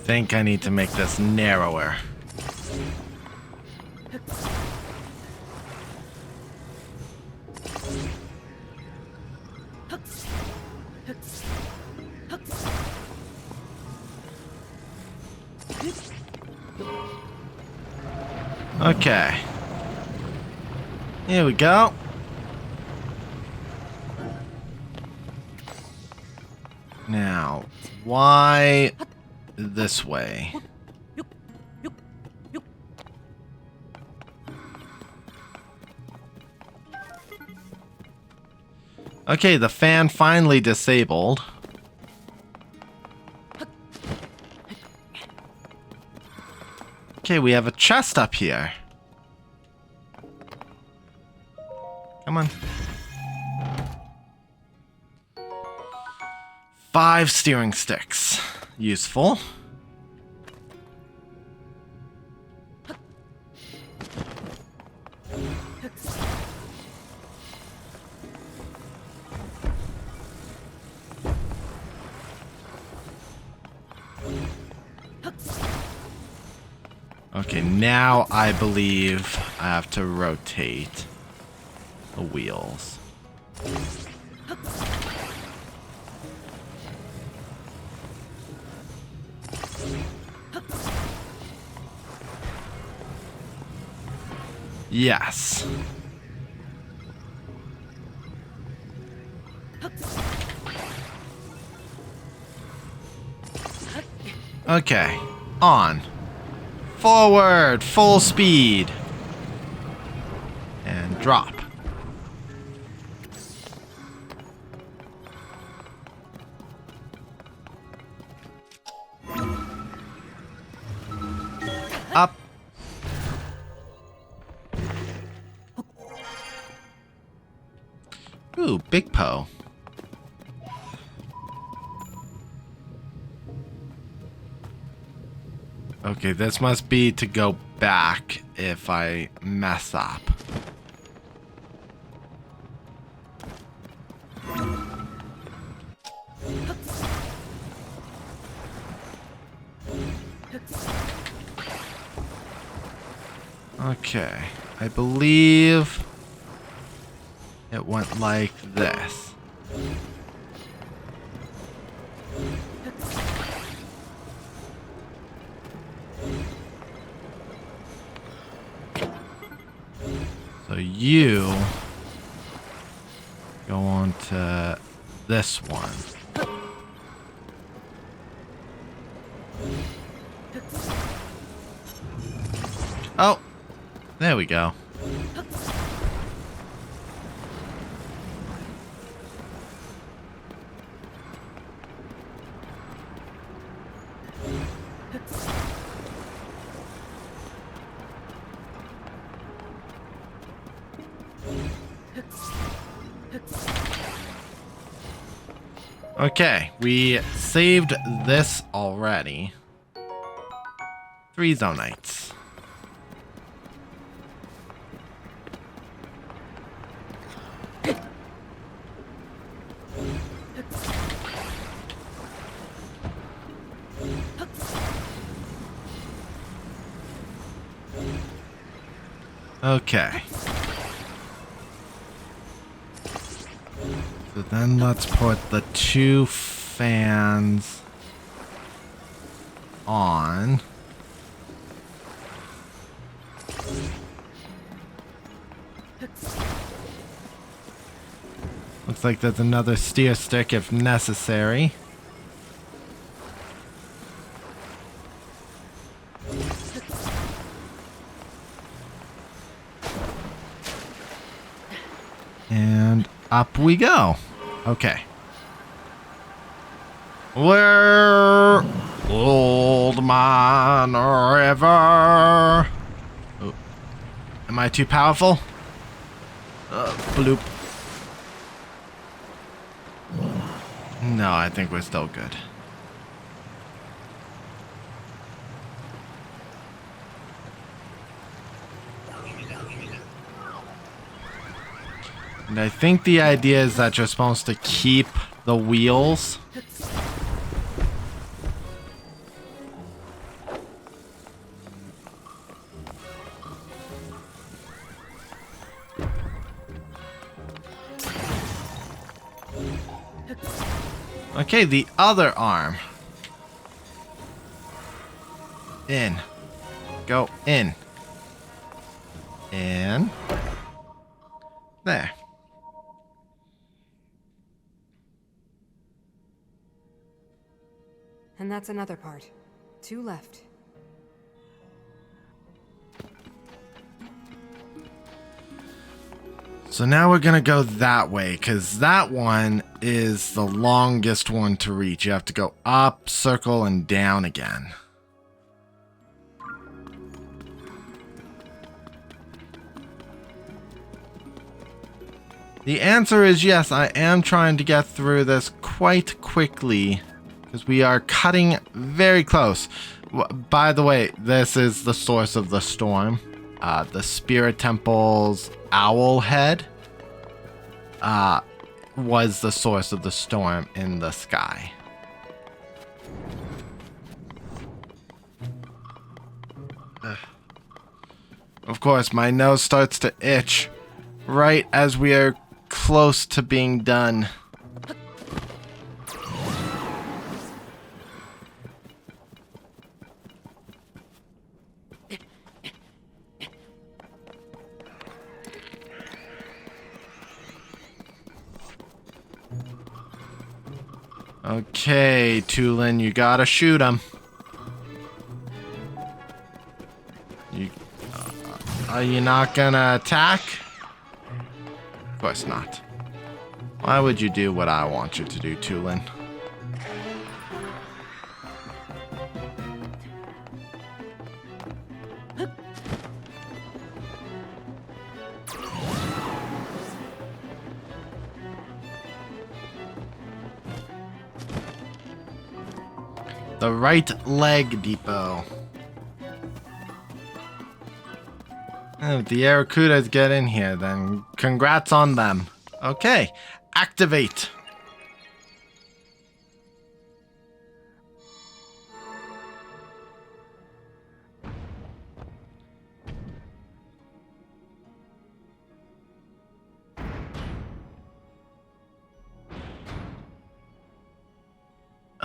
I think I need to make this narrower. Okay. Here we go. Now, why this way? Okay, the fan finally disabled. Okay, we have a chest up here. Come on. 5 steering sticks. Useful. Okay, now I believe I have to rotate the wheels. Yes. Okay, on. Forward, full speed. And drop. Up. Ooh, Big Poe. Okay, this must be to go back if I mess up. Okay. I believe it went like this. So you go on to this one. Oh, there we go. Okay, we saved this already. 3 Zonites. Okay. So then let's put the 2 fans on. Looks like there's another steer stick if necessary. And up we go. Okay. We're Old Man River. Oh. Am I too powerful? Bloop. No, I think we're still good. And I think the idea is that you're supposed to keep the wheels. Okay, the other arm. In. Go in. In. There. And that's another part. 2 left. So now we're gonna go that way, because that one is the longest one to reach. You have to go up, circle, and down again. The answer is yes, I am trying to get through this quite quickly, because we are cutting very close. By the way, this is the source of the storm. The Spirit Temple's owl head was the source of the storm in the sky. Of course, my nose starts to itch right as we are close to being done. Okay, Tulin, you gotta shoot him. Are you not gonna attack? Of course not. Why would you do what I want you to do, Tulin? The right leg depot. If the Arakudas get in here, then congrats on them. Okay, activate.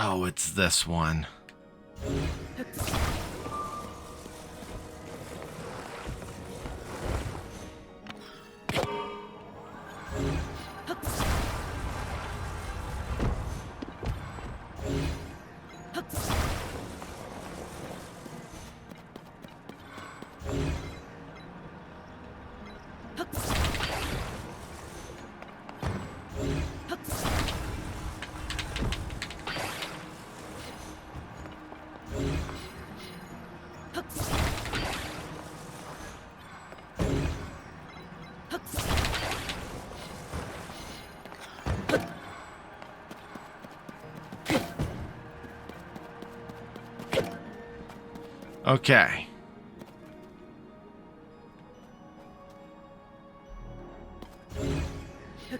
Oh, it's this one. Okay.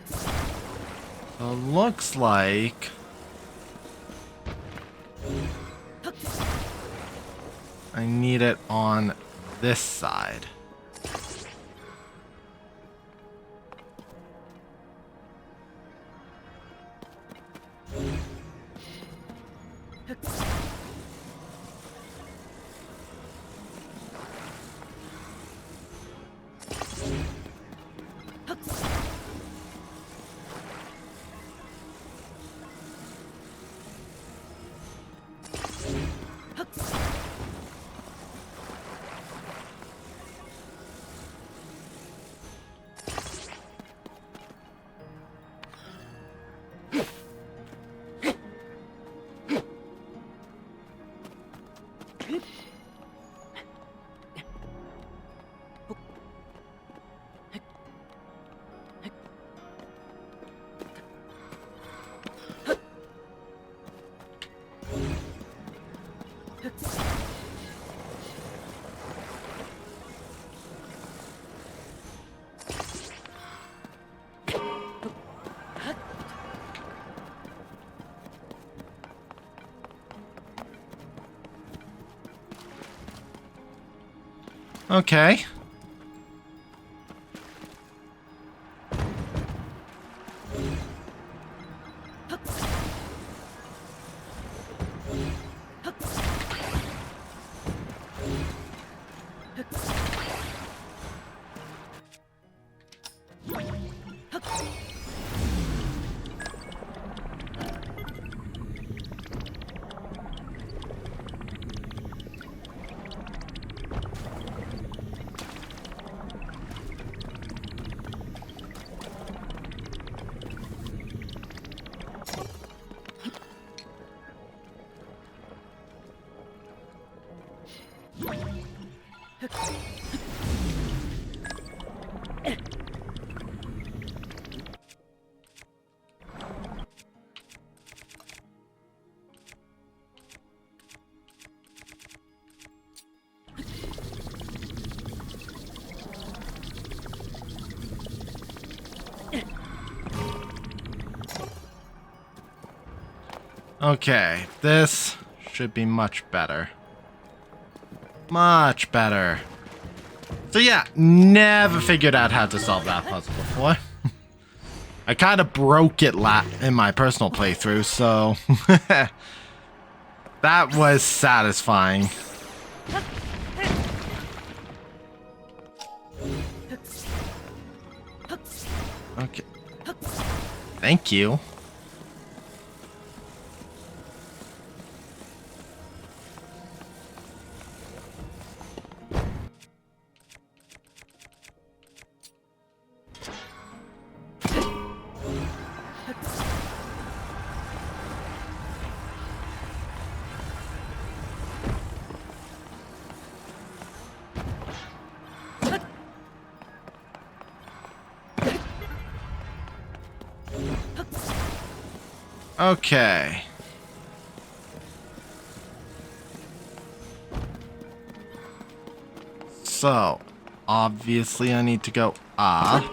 So it looks like I need it on this side. Okay. Okay, this should be much better. Much better. So yeah, never figured out how to solve that puzzle before. I kind of broke it in my personal playthrough, so that was satisfying. Okay. Thank you. Okay. So, obviously I need to go up.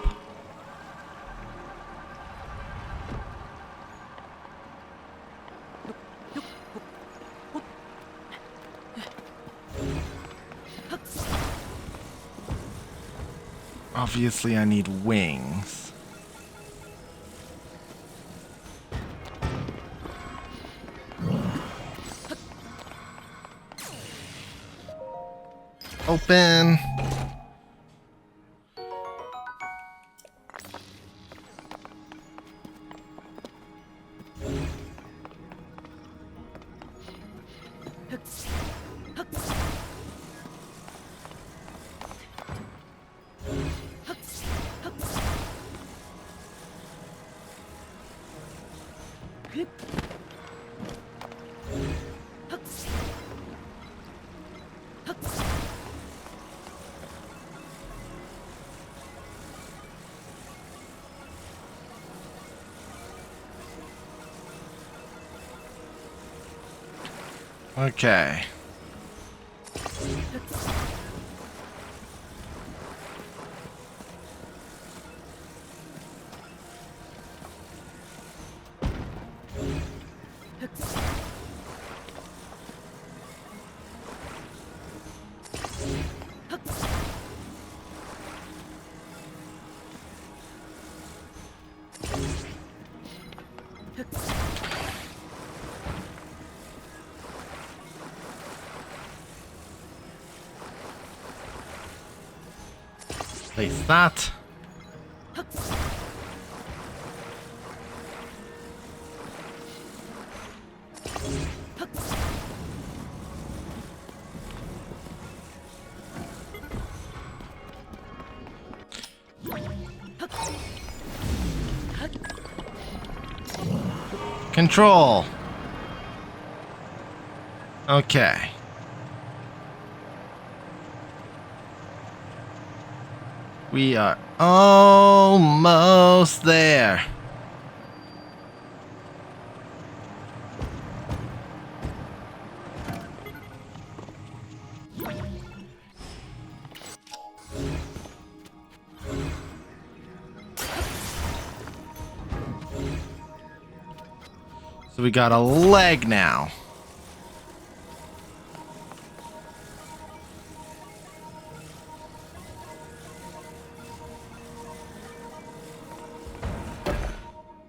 Obviously I need wings. open. Okay. Place that. Control. Okay. We are almost there. So we got a leg now.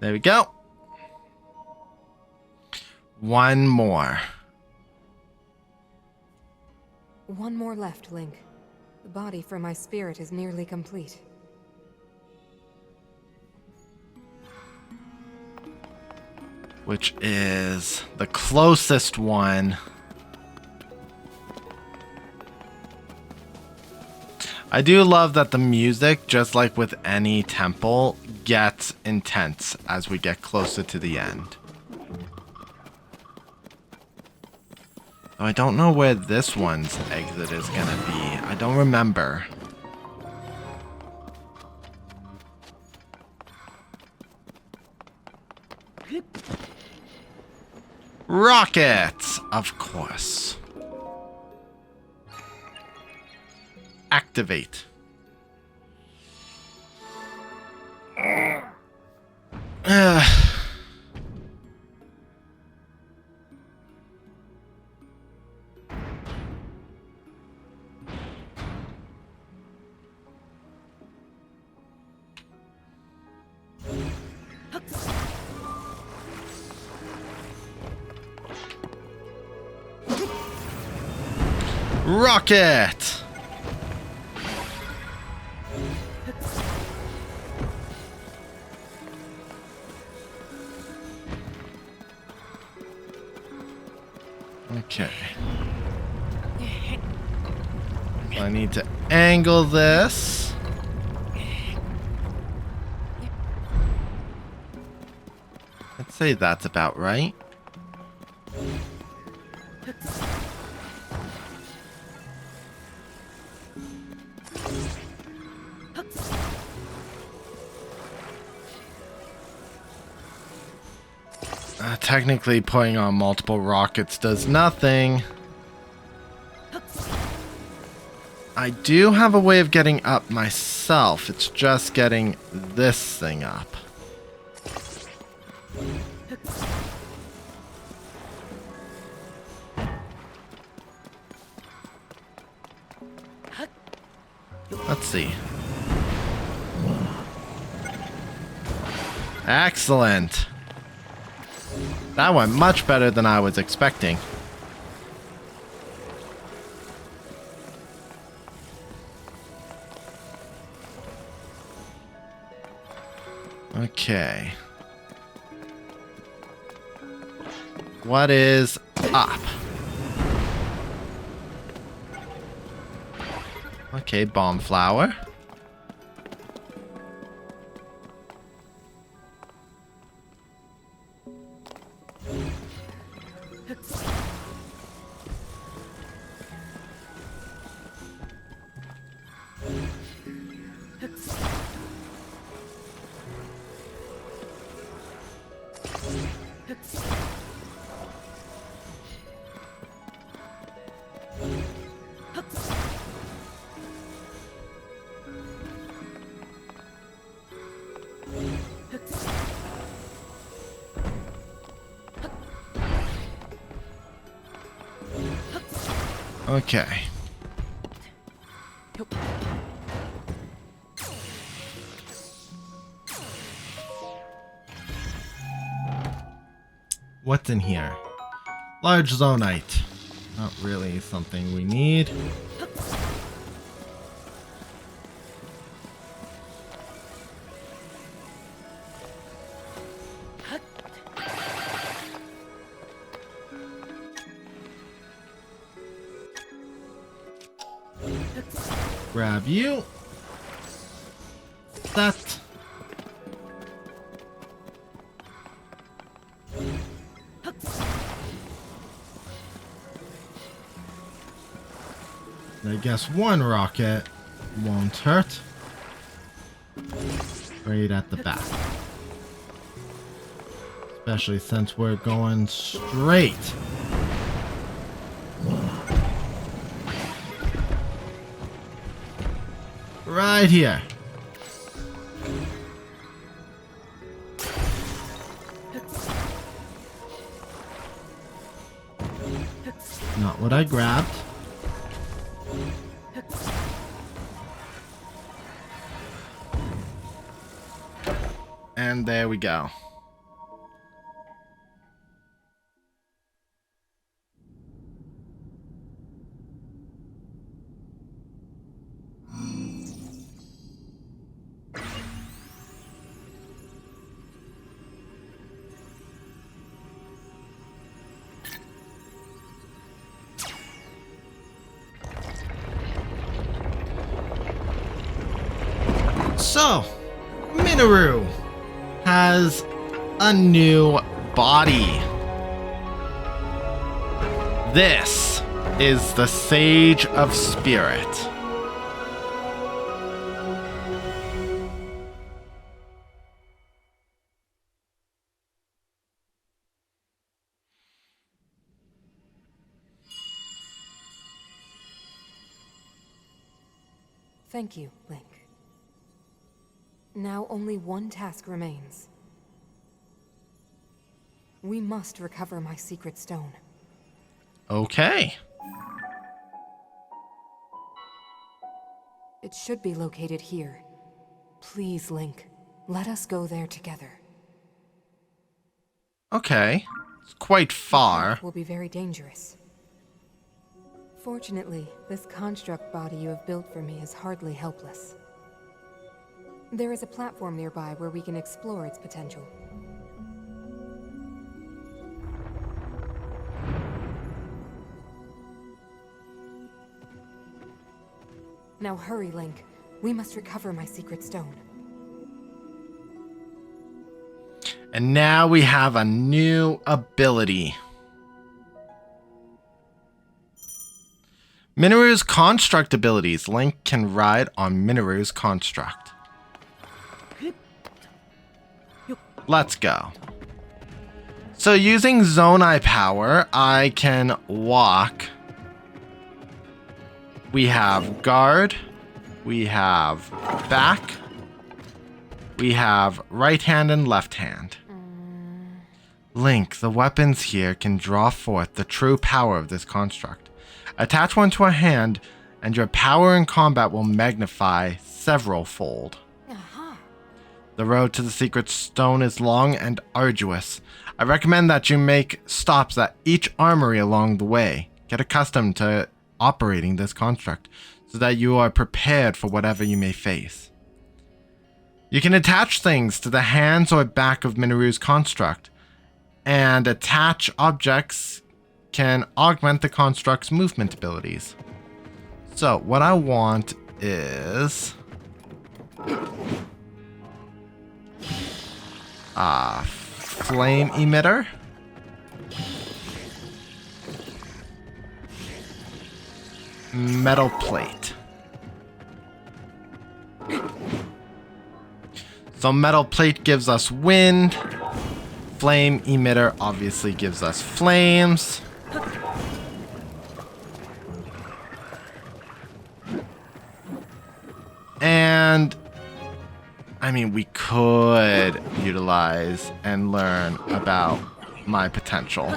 There we go. One more. One more left, Link. The body for my spirit is nearly complete. Which is the closest one. I do love that the music, just like with any temple, gets intense as we get closer to the end. Oh, I don't know where this one's exit is gonna be. I don't remember. Rockets, of course. Activate. Rocket! Okay. So I need to angle this. I'd say that's about right. Technically, putting on multiple rockets does nothing. I do have a way of getting up myself. It's just getting this thing up. Let's see. Excellent. That went much better than I was expecting. Okay. What is up? Okay, bomb flower. Okay. What's in here? Large zonite. Not really something we need. Grab you. That. I guess one rocket won't hurt. Right at the back. Especially since we're going straight. Right here. Not what I grabbed. And there we go. So, Minoru has a new body. This is the Sage of Spirit. Thank you, Link. Now only one task remains. We must recover my secret stone. Okay. It should be located here. Please, Link, let us go there together. Okay. It's quite far. The path will be very dangerous. Fortunately, this construct body you have built for me is hardly helpless. There is a platform nearby where we can explore its potential. Now hurry, Link. We must recover my secret stone. And now we have a new ability. Minoru's construct abilities. Link can ride on Minoru's construct. Let's go. So using Zonai power, I can walk. We have guard. We have back. We have right hand and left hand. Link, the weapons here can draw forth the true power of this construct. Attach one to a hand, and your power in combat will magnify several-fold. The road to the secret stone is long and arduous. I recommend that you make stops at each armory along the way. Get accustomed to operating this construct so that you are prepared for whatever you may face. You can attach things to the hands or back of Minoru's construct, and attach objects can augment the construct's movement abilities. So what I want is flame emitter. Metal plate. So metal plate gives us wind. Flame emitter obviously gives us flames. And I mean, we could utilize and learn about my potential.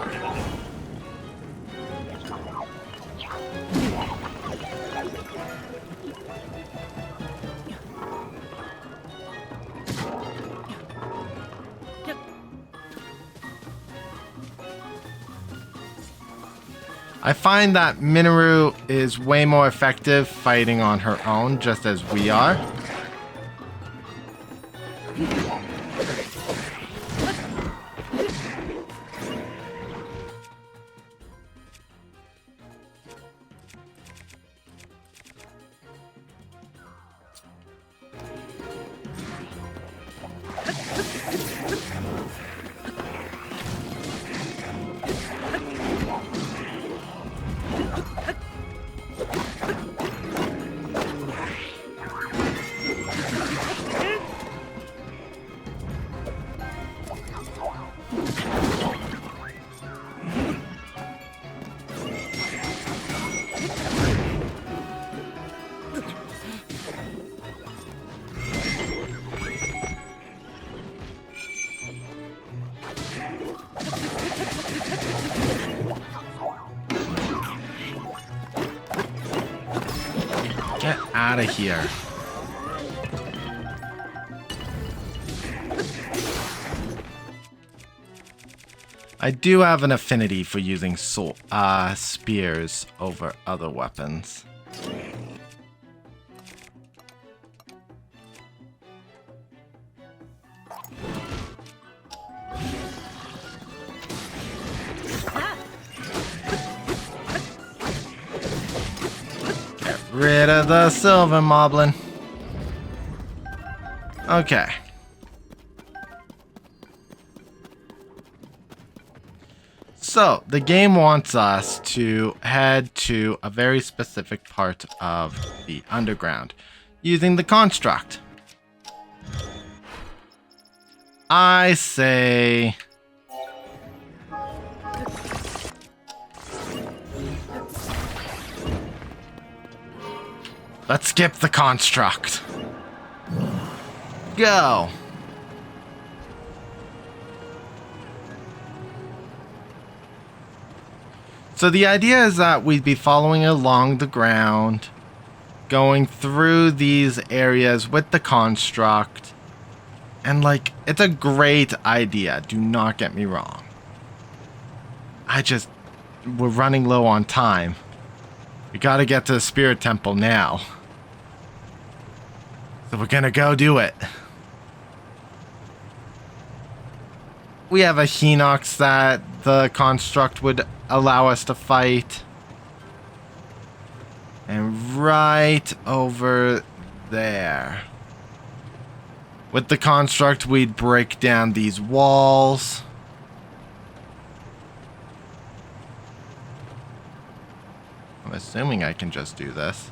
I find that Minoru is way more effective fighting on her own, just as we are. Get out of here. I do have an affinity for using spears over other weapons. Get rid of the silver moblin. Okay. So, the game wants us to head to a very specific part of the underground using the construct. I say... let's skip the construct. Go! So the idea is that we'd be following along the ground, going through these areas with the construct, and like, it's a great idea, do not get me wrong. We're running low on time. We gotta get to the Spirit Temple now. So we're gonna go do it. We have a Hinox that the construct would allow us to fight. And right over there. With the construct, we'd break down these walls. I'm assuming I can just do this.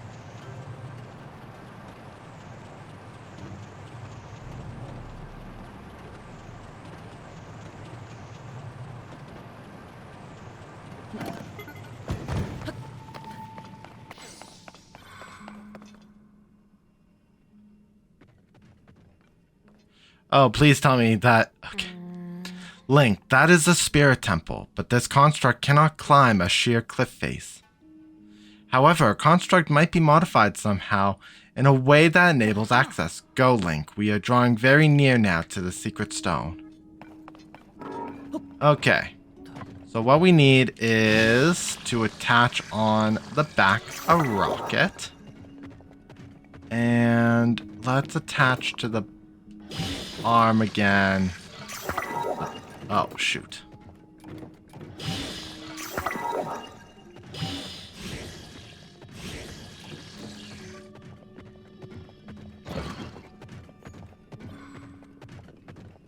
Oh, please tell me that... okay. Link, that is a spirit temple, but this construct cannot climb a sheer cliff face. However, a construct might be modified somehow in a way that enables access. Go, Link. We are drawing very near now to the secret stone. Okay. So what we need is to attach on the back a rocket. And let's attach to the arm again. Oh, shoot.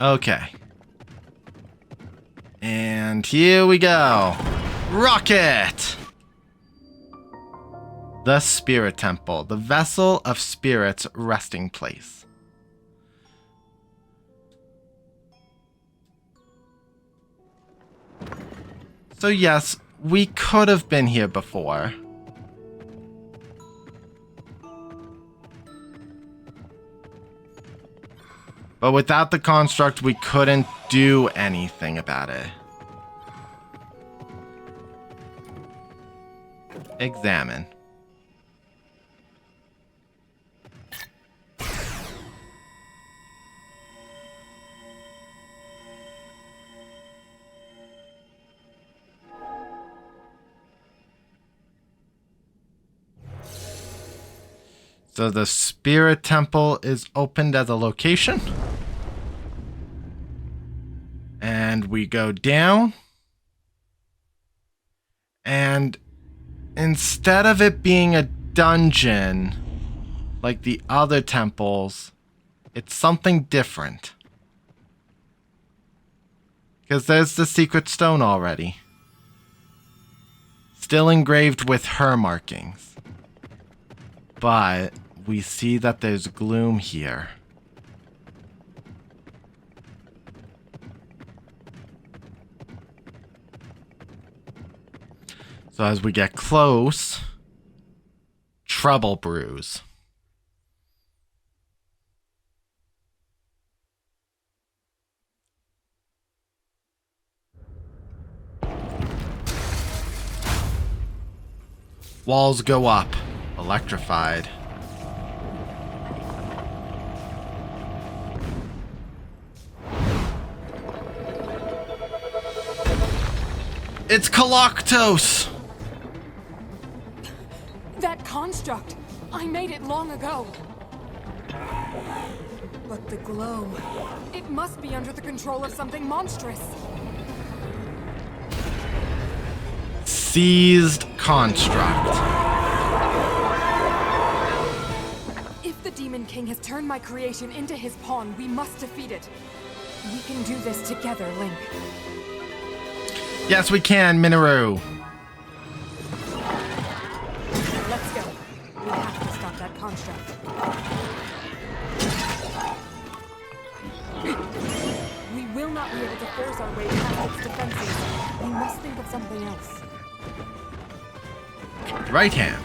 Okay. And here we go. Rocket! The Spirit Temple, the vessel of spirits' resting place. So yes, we could have been here before. But without the construct, we couldn't do anything about it. Examine. So the Spirit Temple is opened as a location. And we go down. And instead of it being a dungeon like the other temples, it's something different. Because there's the secret stone already. Still engraved with her markings. But we see that there's gloom here. So as we get close, trouble brews. Walls go up, electrified. It's Koloktos! That construct! I made it long ago! But the glow... It must be under the control of something monstrous! Seized construct. If the Demon King has turned my creation into his pawn, we must defeat it. We can do this together, Link. Yes, we can, Minoru. Let's go. We have to stop that construct. We will not be able to force our way past its defenses. We must think of something else. Right hand.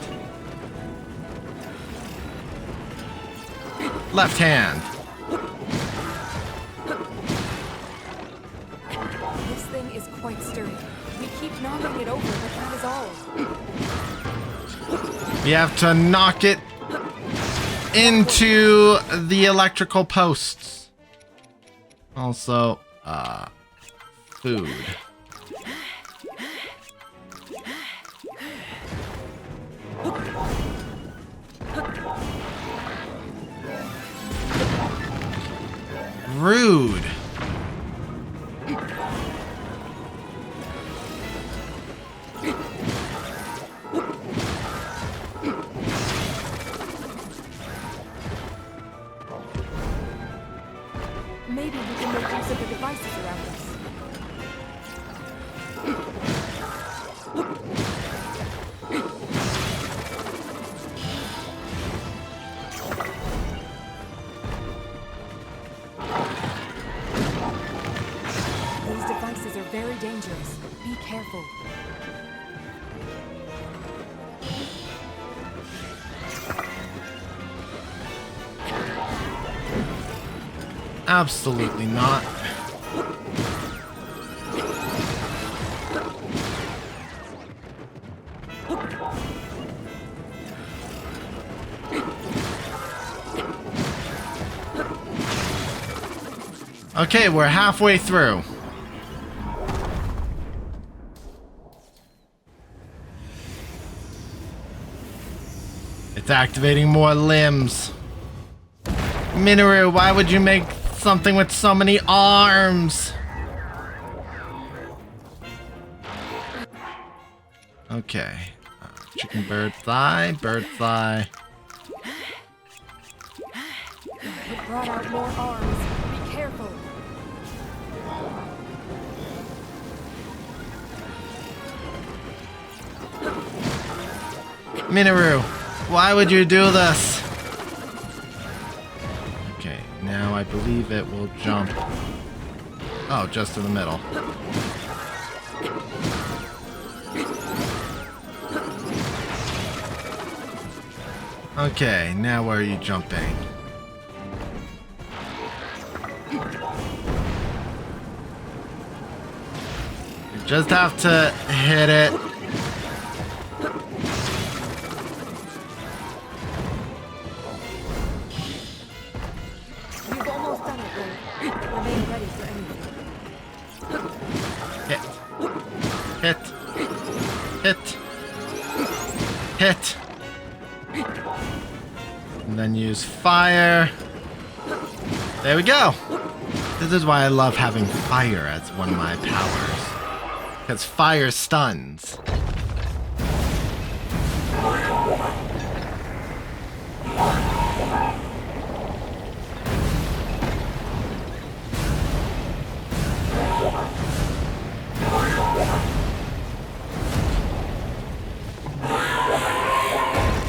Left hand. This thing is quite sturdy. We keep knocking it over, but that is all. We have to knock it into the electrical posts. Also, food. Rude. Maybe we can make use of the devices around us. These devices are very dangerous. Be careful. Absolutely not. Okay, we're halfway through. It's activating more limbs. Minoru, why would you make Something with so many arms. Okay. Chicken bird thigh, bird thigh. It brought out more arms. Be careful. Minoru, why would you do this? Okay, now I believe it will jump. Oh, just in the middle. Okay, now where are you jumping? You just have to hit it. You've almost done it, Link. Remain ready for anything. Hit. Hit. Hit. Hit. And then use fire. There we go. This is why I love having fire as one of my powers. Because fire stuns.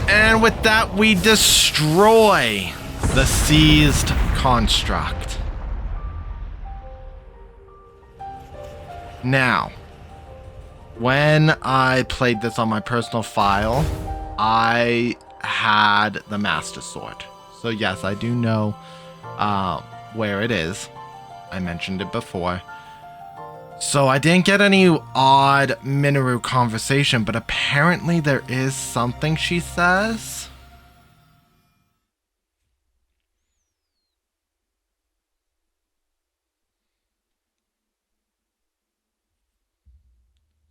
And with that, we destroy the seized construct. Now, when I played this on my personal file, I had the Master Sword. So yes, I do know where it is. I mentioned it before. So I didn't get any odd Minoru conversation, but apparently there is something she says.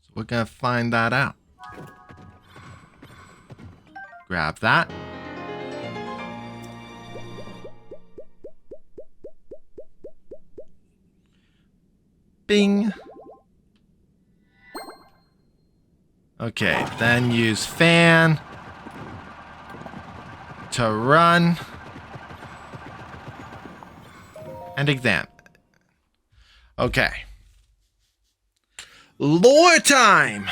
So we're gonna find that out. Grab that. Bing. Okay, then use fan to run and examine. Okay. Lore time!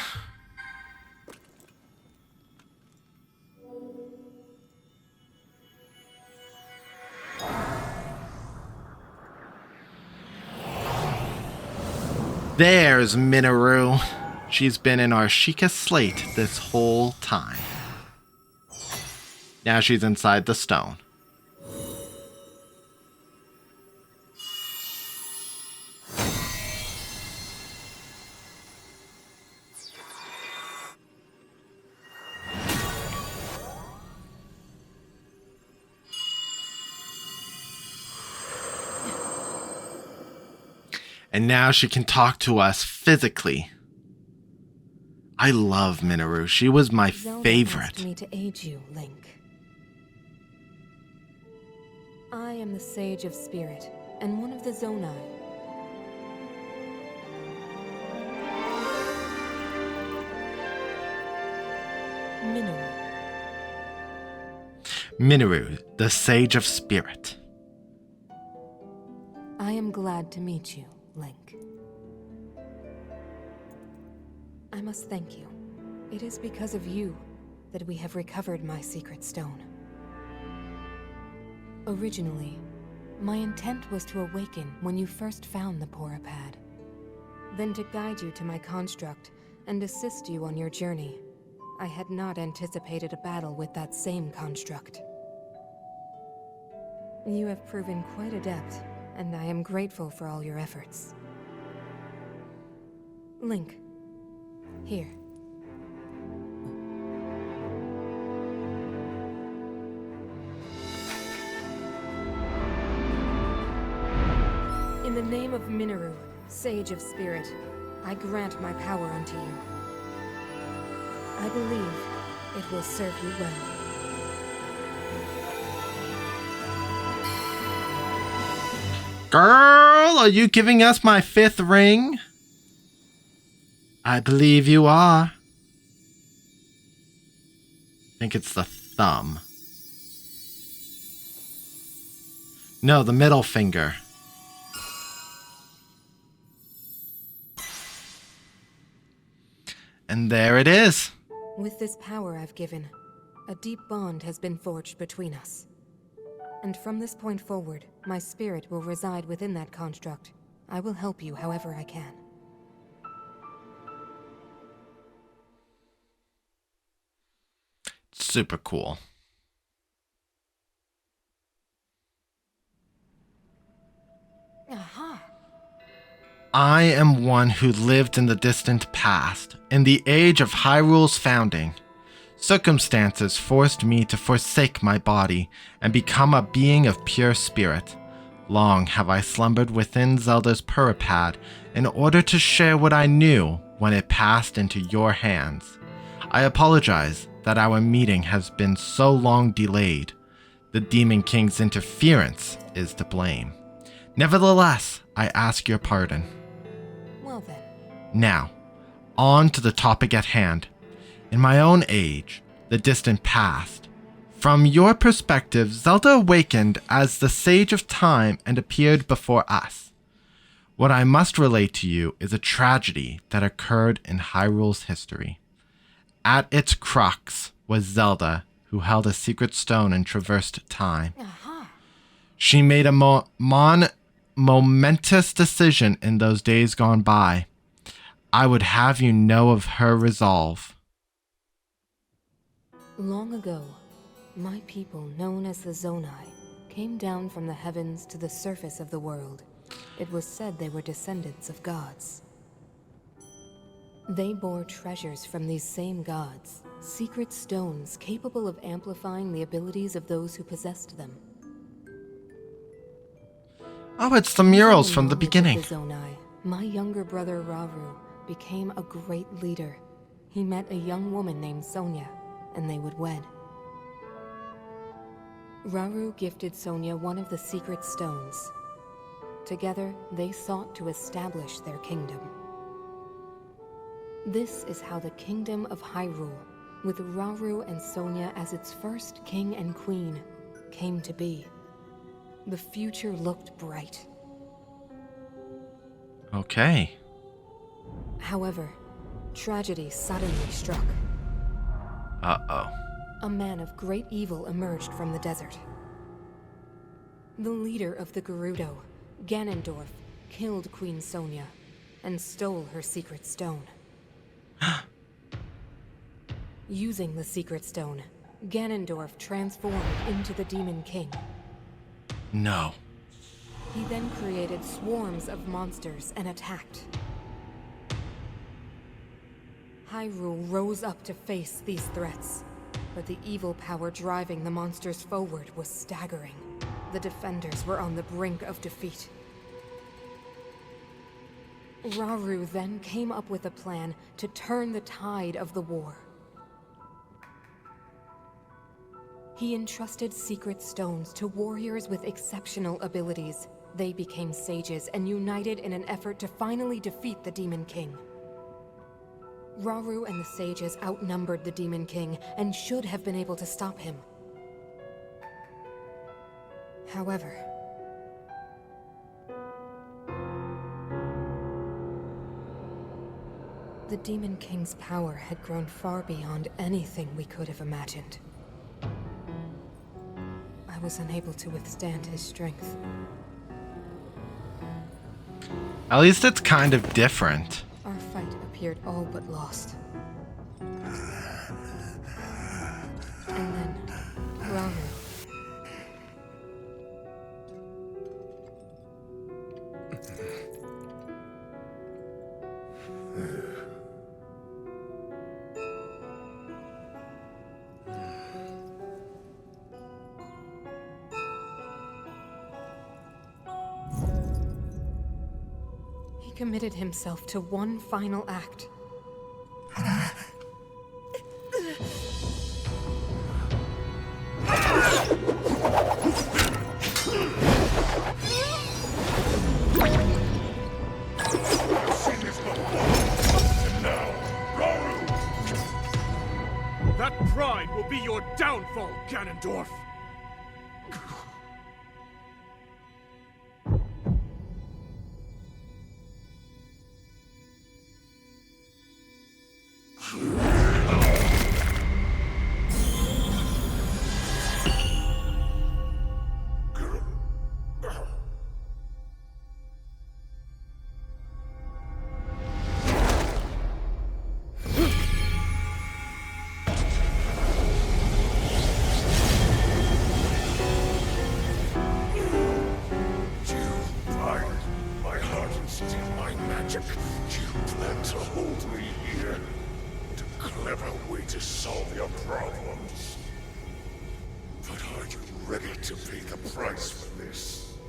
There's Minoru. She's been in our Sheikah slate this whole time. Now she's inside the stone. And now she can talk to us physically. I love Minoru. She was my favorite. Asked me to aid you, Link. I am the Sage of Spirit, and one of the Zonai. Minoru. Minoru, the Sage of Spirit. I am glad to meet you, Link. I must thank you. It is because of you that we have recovered my secret stone. Originally, my intent was to awaken when you first found the Porapad. Then to guide you to my construct and assist you on your journey. I had not anticipated a battle with that same construct. You have proven quite adept, and I am grateful for all your efforts. Link, here. In the name of Minoru, Sage of Spirit, I grant my power unto you. I believe it will serve you well. Girl, are you giving us my 5th ring? I believe you are. I think it's the thumb. No, the middle finger. And there it is. With this power I've given, a deep bond has been forged between us. And from this point forward, my spirit will reside within that construct. I will help you however I can. Super cool. Aha! I am one who lived in the distant past, in the age of Hyrule's founding. Circumstances forced me to forsake my body and become a being of pure spirit. Long have I slumbered within Zelda's peripad in order to share what I knew when it passed into your hands. I apologize that our meeting has been so long delayed. The Demon King's interference is to blame. Nevertheless, I ask your pardon. Well then. Now, on to the topic at hand. In my own age, the distant past. From your perspective, Zelda awakened as the Sage of Time and appeared before us. What I must relate to you is a tragedy that occurred in Hyrule's history. At its crux was Zelda, who held a secret stone and traversed time. Aha! She made a momentous decision in those days gone by. I would have you know of her resolve. Long ago, my people, known as the Zonai, came down from the heavens to the surface of the world. It was said they were descendants of gods. They bore treasures from these same gods, secret stones capable of amplifying the abilities of those who possessed them. Oh, it's the murals from the Knowledge of beginning. the Zonai, my younger brother Rauru became a great leader. He met a young woman named Sonia, and they would wed. Rauru gifted Sonia one of the secret stones. Together, they sought to establish their kingdom. This is how the Kingdom of Hyrule, with Rauru and Sonia as its first king and queen, came to be. The future looked bright. Okay. However, tragedy suddenly struck. Uh-oh. A man of great evil emerged from the desert. The leader of the Gerudo, Ganondorf, killed Queen Sonia and stole her secret stone. Using the secret stone, Ganondorf transformed into the Demon King. No. He then created swarms of monsters and attacked. Hyrule rose up to face these threats, but the evil power driving the monsters forward was staggering. The defenders were on the brink of defeat. Rauru then came up with a plan to turn the tide of the war. He entrusted secret stones to warriors with exceptional abilities. They became sages and united in an effort to finally defeat the Demon King. Rauru and the sages outnumbered the Demon King and should have been able to stop him. However, the Demon King's power had grown far beyond anything we could have imagined. I was unable to withstand his strength. At least it's kind of different. Our fight appeared all but lost. And then, Rauru. He committed himself to one final act. be your downfall, Ganondorf!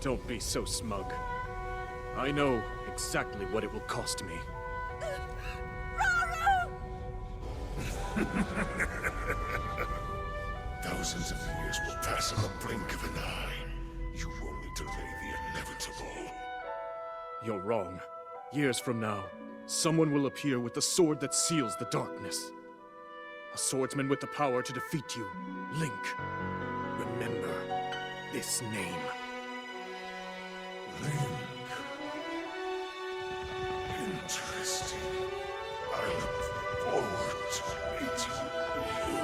Don't be so smug. I know exactly what it will cost me. Thousands of years will pass in the blink of an eye. You only delay the inevitable. You're wrong. Years from now, someone will appear with the sword that seals the darkness. A swordsman with the power to defeat you. Link. Remember this name. Link. Interesting. I look forward to meeting you.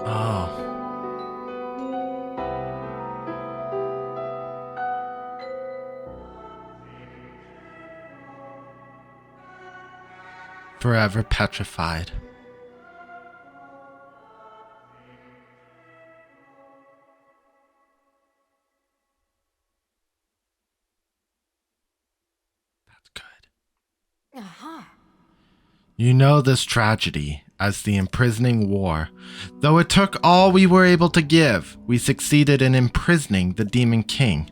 Oh. Forever petrified. That's good. Aha. You know this tragedy as the imprisoning war. Though it took all we were able to give, we succeeded in imprisoning the Demon King.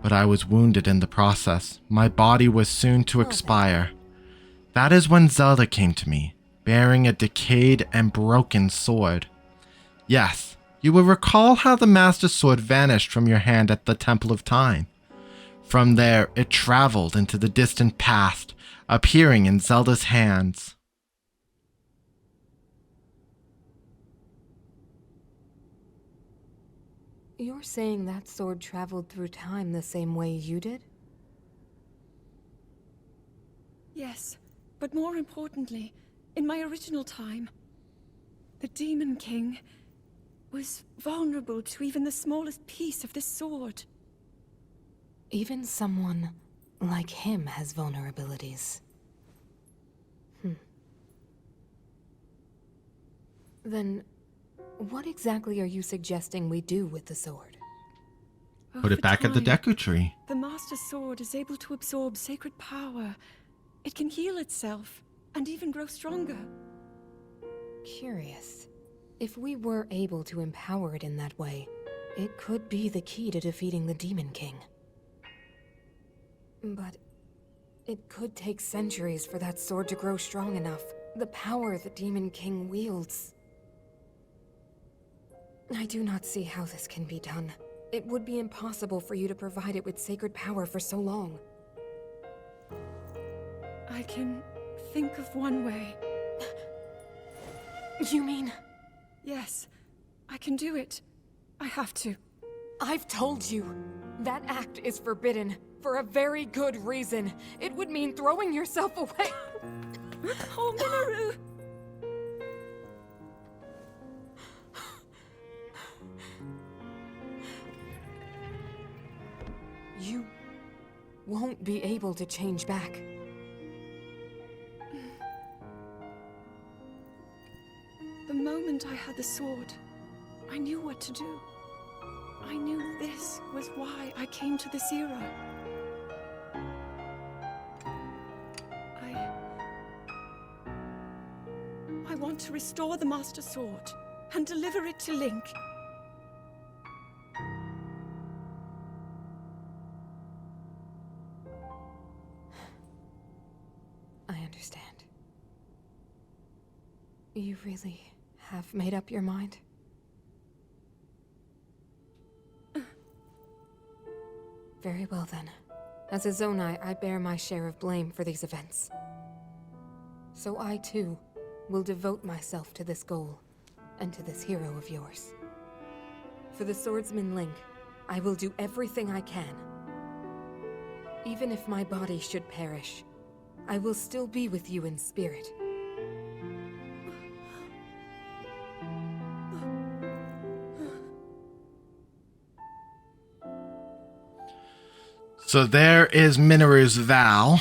But I was wounded in the process. My body was soon to expire. That is when Zelda came to me, bearing a decayed and broken sword. Yes, you will recall how the Master Sword vanished from your hand at the Temple of Time. From there, it traveled into the distant past, appearing in Zelda's hands. You're saying that sword traveled through time the same way you did? Yes, but more importantly, in my original time, the Demon King was vulnerable to even the smallest piece of this sword. Even someone like him has vulnerabilities. Then, what exactly are you suggesting we do with the sword? Put it Over back at the time, Deku Tree. The Master Sword is able to absorb sacred power. It can heal itself, and even grow stronger. Curious. If we were able to empower it in that way, it could be the key to defeating the Demon King. But it could take centuries for that sword to grow strong enough. The power the Demon King wields. I do not see how this can be done. It would be impossible for you to provide it with sacred power for so long. I can think of one way. You mean? Yes, I can do it. I have to. I've told you. That act is forbidden. For a very good reason. It would mean throwing yourself away. Oh, Minoru! You won't be able to change back. The moment I had the sword, I knew what to do. I knew this was why I came to this era. I want to restore the Master Sword and deliver it to Link. I understand. You really have made up your mind? Very well then. As a Zonai, I bear my share of blame for these events. So I, too, will devote myself to this goal, and to this hero of yours. For the swordsman Link, I will do everything I can. Even if my body should perish, I will still be with you in spirit. So there is Minoru's vow.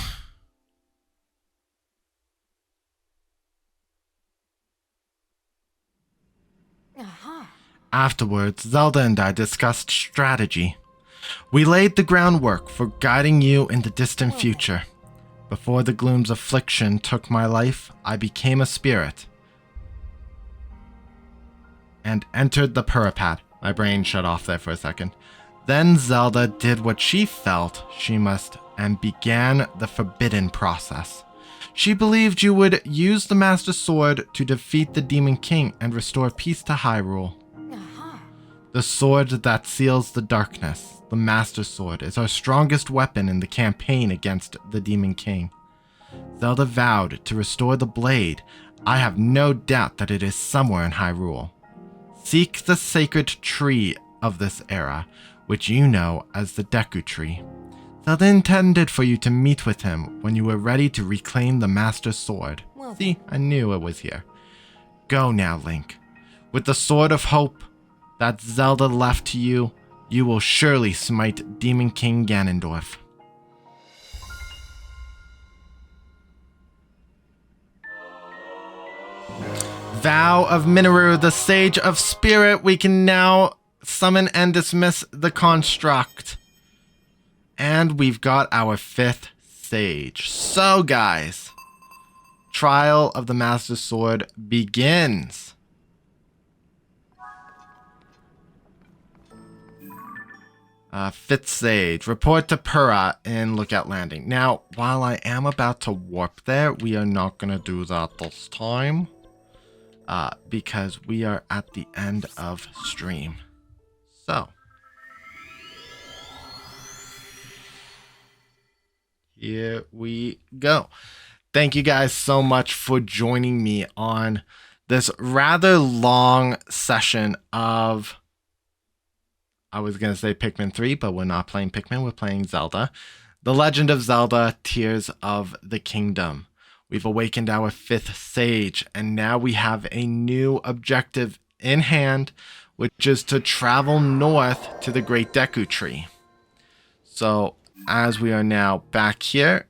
Aha! Afterwards, Zelda and I discussed strategy. We laid the groundwork for guiding you in the distant future. Before the gloom's affliction took my life, I became a spirit and entered the Purapad. My brain shut off there for a second. Then Zelda did what she felt she must and began the forbidden process. She believed you would use the Master Sword to defeat the Demon King and restore peace to Hyrule. Aha! The sword that seals the darkness, the Master Sword, is our strongest weapon in the campaign against the Demon King. Zelda vowed to restore the blade. I have no doubt that it is somewhere in Hyrule. Seek the sacred tree of this era, which you know as the Deku Tree. Zelda intended for you to meet with him when you were ready to reclaim the Master Sword. Well, See, I knew it was here. Go now, Link. With the Sword of Hope that Zelda left to you, you will surely smite Demon King Ganondorf. Vow of Minoru, the Sage of Spirit. We can now summon and dismiss the construct. And we've got our 5th sage. So guys, Trial of the Master Sword begins. Fifth sage, report to Pura in Lookout Landing. Now, while I am about to warp there, we are not going to do that this time. Because we are at the end of stream. So, here we go. Thank you guys so much for joining me on this rather long session of, I was going to say Pikmin 3, but we're not playing Pikmin, we're playing Zelda. The Legend of Zelda, Tears of the Kingdom. We've awakened our 5th sage, and now we have a new objective in hand, which is to travel north to the Great Deku Tree. So, as we are now back here.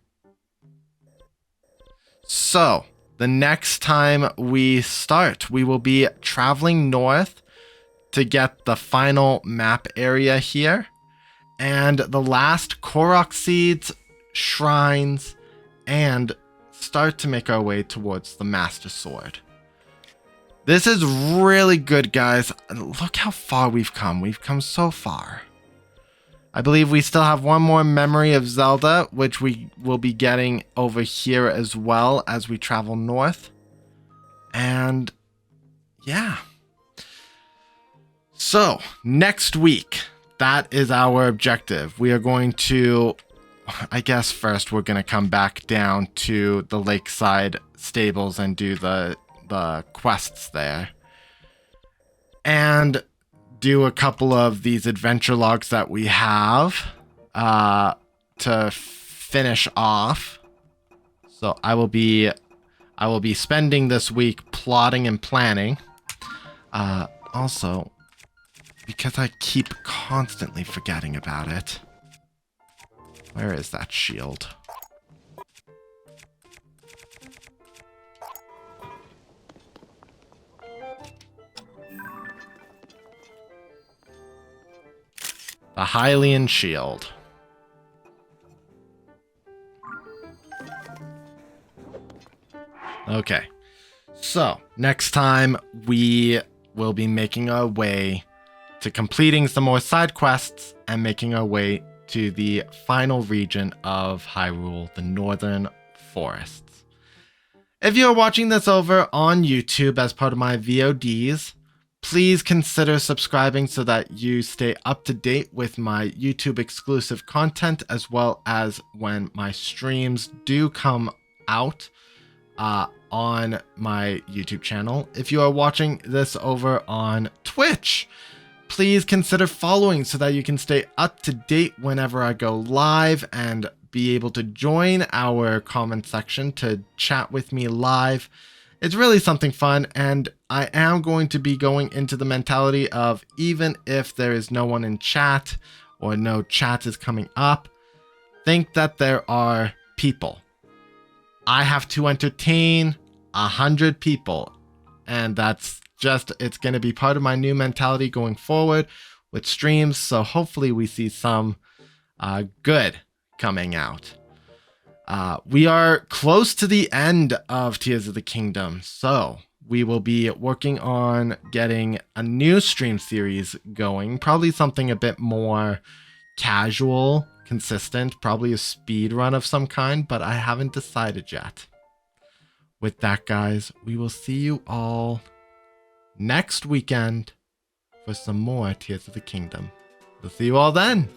So, the next time we start, we will be traveling north to get the final map area here. And the last Korok seeds, shrines, and start to make our way towards the Master Sword. This is really good, guys. Look how far we've come. We've come so far. I believe we still have one more memory of Zelda, which we will be getting over here as well as we travel north. And yeah. So, next week, that is our objective. We are going to, I guess first we're going to come back down to the lakeside stables and do the quests there. And do a couple of these adventure logs that we have to finish off. So I will be spending this week plotting and planning. Also, because I keep constantly forgetting about it. Where is that shield? The Hylian shield. Okay. So, next time we will be making our way to completing some more side quests and making our way to the final region of Hyrule, the Northern Forests. If you are watching this over on YouTube as part of my VODs, Please consider subscribing so that you stay up to date with my YouTube exclusive content, as well as when my streams do come out on my YouTube channel. If you are watching this over on Twitch, please consider following so that you can stay up to date whenever I go live and be able to join our comment section to chat with me live. It's really something fun, and I am going to be going into the mentality of, even if there is no one in chat or no chat is coming up, think that there are people. I have to entertain 100 people, and that's just, it's going to be part of my new mentality going forward with streams, so hopefully we see some good coming out. We are close to the end of Tears of the Kingdom, so we will be working on getting a new stream series going, probably something a bit more casual, consistent, probably a speed run of some kind, but I haven't decided yet. With that, guys, we will see you all next weekend for some more Tears of the Kingdom. We'll see you all then.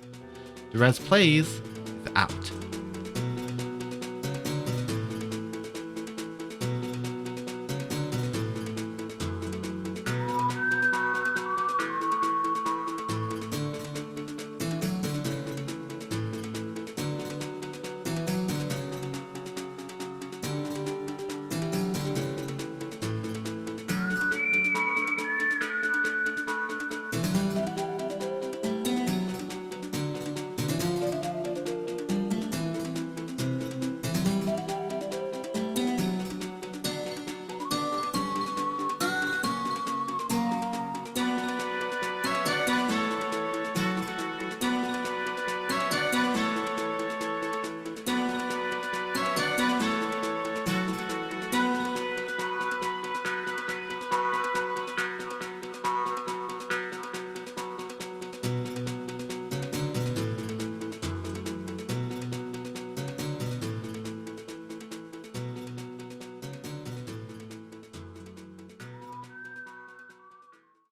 Durez Plays is out.